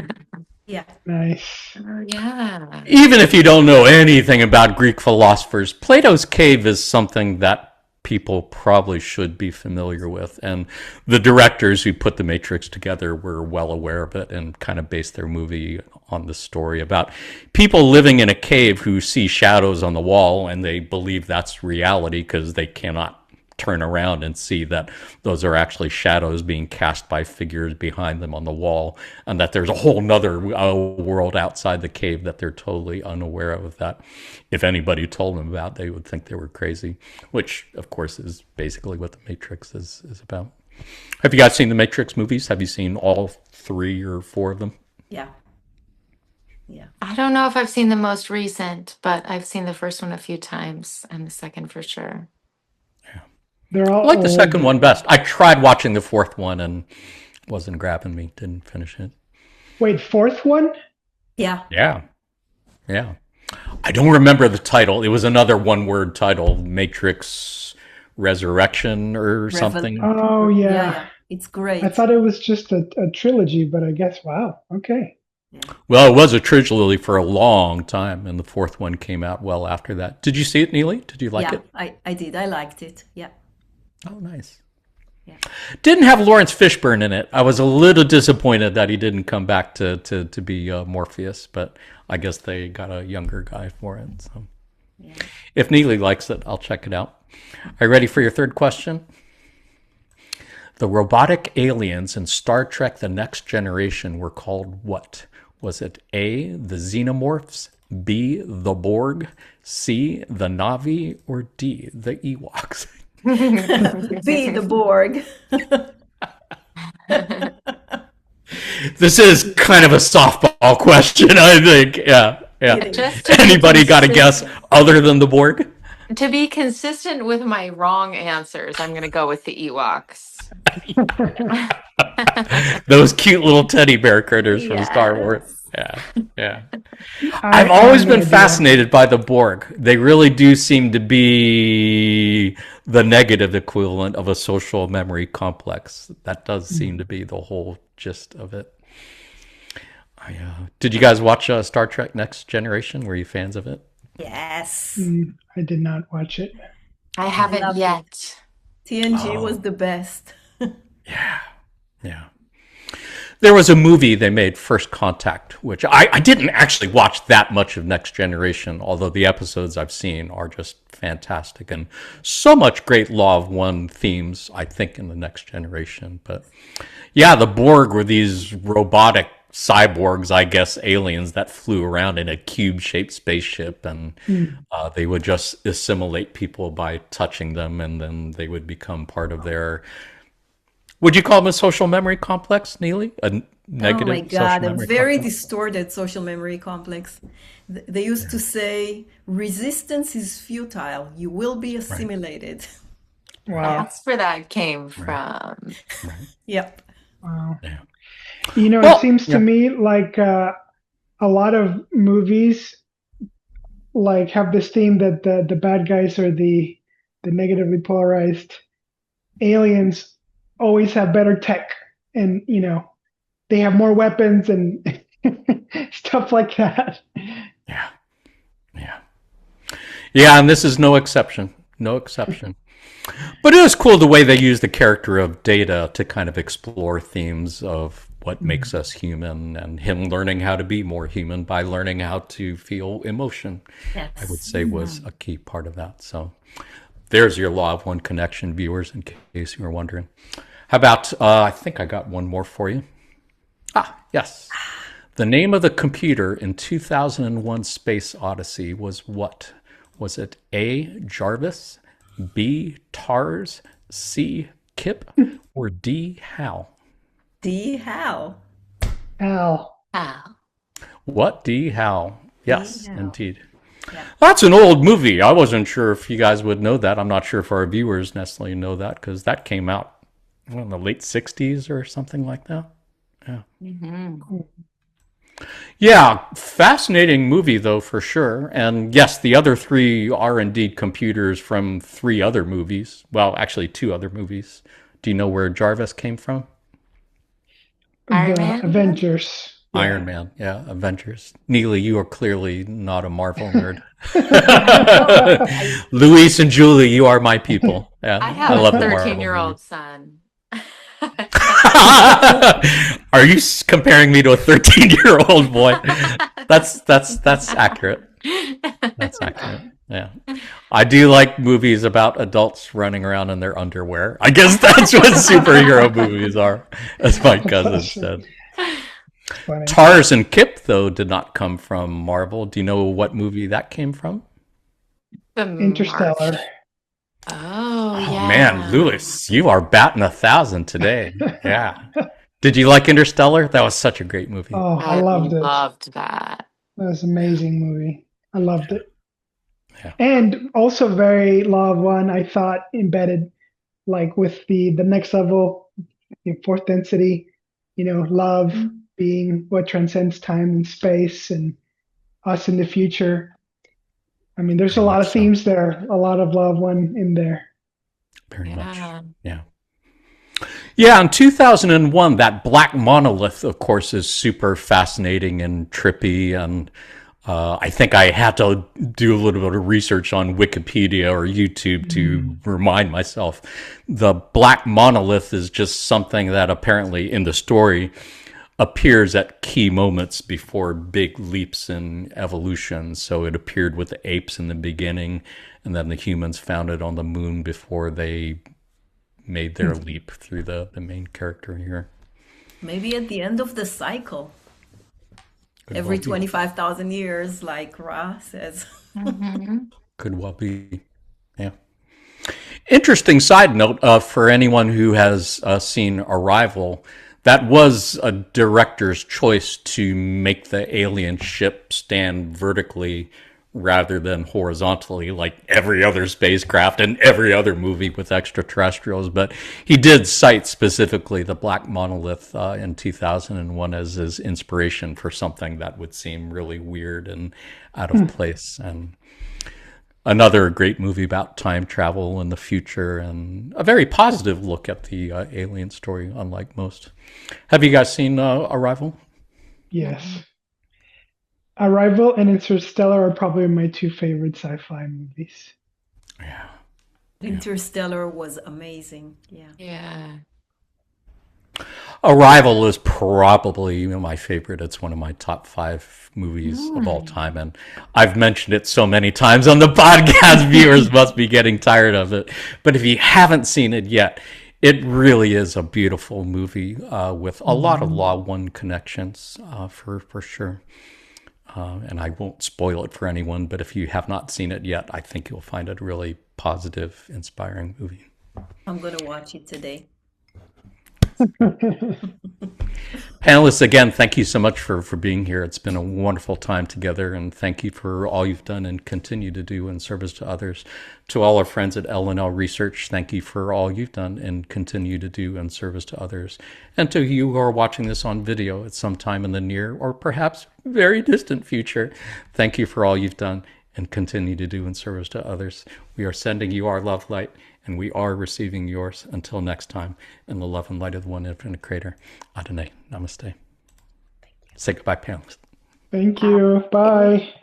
Yeah. Nice. Oh, yeah. Even if you don't know anything about Greek philosophers, Plato's cave is something that people probably should be familiar with. And the directors who put The Matrix together were well aware of it and kind of based their movie on the story about people living in a cave who see shadows on the wall and they believe that's reality because they cannot turn around and see that those are actually shadows being cast by figures behind them on the wall, and that there's a whole nother world outside the cave that they're totally unaware of, that if anybody told them about, they would think they were crazy, which of course is basically what the Matrix is about. Have you guys seen the Matrix movies? Have you seen all 3 or 4 of them? Yeah. Yeah. I don't know if I've seen the most recent, but I've seen the first one a few times and the second for sure. They're all I like the old. second one best. I tried watching the 4th one and wasn't grabbing me. Didn't finish it. Wait, 4th one? Yeah. Yeah. I don't remember the title. It was another one-word title, Matrix Resurrection or something. Oh, yeah. It's great. I thought it was just a trilogy, but I guess, wow, okay. Yeah. Well, it was a trilogy for a long time, and the 4th one came out well after that. Did you see it, Neely? Did you like it? I did. I liked it. Yeah. Oh, nice. Yeah. Didn't have Lawrence Fishburne in it. I was a little disappointed that he didn't come back to be Morpheus, but I guess they got a younger guy for it. So, Yeah. if Neely likes it, I'll check it out. Are you ready for your third question? The robotic aliens in Star Trek The Next Generation were called what? Was it A, the Xenomorphs, B, the Borg, C, the Na'vi, or D, the Ewoks? Be the Borg. This is kind of a softball question, I think. Yeah. Just to be Anybody got a guess other than the Borg? To be consistent with my wrong answers, I'm going to go with the Ewoks. Those cute little teddy bear critters from Star Wars. Yeah. I've always been fascinated by the Borg. They really do seem to be the negative equivalent of a social memory complex. That does seem to be the whole gist of it. Did you guys watch Star Trek Next Generation? Were you fans of it? Yes. I did not watch it. I haven't yet. TNG was the best. Yeah. There was a movie they made, First Contact, which I didn't actually watch that much of Next Generation, although the episodes I've seen are just fantastic, and so much great Law of One themes, I think, in the Next Generation. But yeah, the Borg were these robotic cyborgs, I guess, aliens that flew around in a cube-shaped spaceship, and they would just assimilate people by touching them, and then they would become part of their... Would you call them a social memory complex, Neely? A negative? Oh my God, a social very complex? distorted social memory complex. They used to say, resistance is futile. You will be assimilated. Wow. That's where that came from. Yep. Wow. Yeah. You know, Well, it seems to me like a lot of movies like have this theme that the bad guys are the negatively polarized aliens always have better tech, and you know they have more weapons and stuff like that. Yeah, and this is no exception. No exception. But it was cool the way they used the character of Data to kind of explore themes of what makes us human, and him learning how to be more human by learning how to feel emotion, Yes. I would say was a key part of that. So there's your Law of One connection, viewers, in case you were wondering. How about, I think I got one more for you. Yes. The name of the computer in 2001 Space Odyssey was what? Was it A, Jarvis, B, TARS, C, Kip, or D, Hal? D. Hal. Al. Wow. What? D, Hal. Yes, Hal. indeed. Yeah. That's an old movie. I wasn't sure if you guys would know that. I'm not sure if our viewers necessarily know that, because that came out in the late 60s or something like that. Yeah, fascinating movie, though, for sure. And yes, the other 3 are indeed computers from 3 other movies. Well, actually, 2 other movies. Do you know where Jarvis came from? Iron The Man? Avengers. Iron Man, yeah, Avengers. Neely, you are clearly not a Marvel nerd. Luis and Julie, you are my people. Yeah, I have love a the Marvel 13-year-old movies. son. Are you comparing me to a 13-year-old boy? That's accurate. That's accurate. Yeah. I do like movies about adults running around in their underwear. I guess that's what superhero movies are, as my cousin said. Funny. Tars and Kip, though, did not come from Marvel. Do you know what movie that came from? The Interstellar. March. Oh, Oh, yeah. man, Lewis, you are batting 1,000 today. Yeah. Did you like Interstellar? That was such a great movie. Oh, I I loved it. loved that. That was an amazing movie. I loved it. Yeah. And also very Law of One, I thought embedded like with the next level, the fourth density, love being what transcends time and space and us in the future. I mean, there's a Very lot much of so. themes there, a lot of Law of One in there. Very much. Yeah. Yeah. Yeah, in 2001, that black monolith, of course, is super fascinating and trippy. And I think I had to do a little bit of research on Wikipedia or YouTube to remind myself. The black monolith is just something that apparently in the story appears at key moments before big leaps in evolution. So it appeared with the apes in the beginning, and then the humans found it on the moon before they made their leap through the main character here. Maybe at the end of the cycle, Could every well be. 25,000 years, like Ra says. Could well be. Yeah. Interesting side note for anyone who has seen Arrival, that was a director's choice to make the alien ship stand vertically rather than horizontally like every other spacecraft and every other movie with extraterrestrials. But he did cite specifically the black monolith in 2001 as his inspiration for something that would seem really weird and out of place. And another great movie about time travel and the future, and a very positive look at the alien story, unlike most. Have you guys seen Arrival? Yes. Arrival and Interstellar are probably my two favorite sci-fi movies. Yeah. Interstellar was amazing. Yeah. Yeah. Arrival is probably my favorite. It's one of my top 5 movies of all time. And I've mentioned it so many times on the podcast, viewers must be getting tired of it. But if you haven't seen it yet, it really is a beautiful movie with a lot of Law 1 connections for sure. And I won't spoil it for anyone, but if you have not seen it yet, I think you'll find it a really positive, inspiring movie. I'm going to watch it today. Panelists, again, thank you so much for being here. It's been a wonderful time together, and thank you for all you've done and continue to do in service to others. To all our friends at L&L Research, thank you for all you've done and continue to do in service to others. And to you who are watching this on video at some time in the near or perhaps very distant future, thank you for all you've done and continue to do in service to others. We are sending you our love light, and we are receiving yours. Until next time, in the love and light of the one infinite creator, Adonai, namaste. Say goodbye, panelists. Thank you. Bye.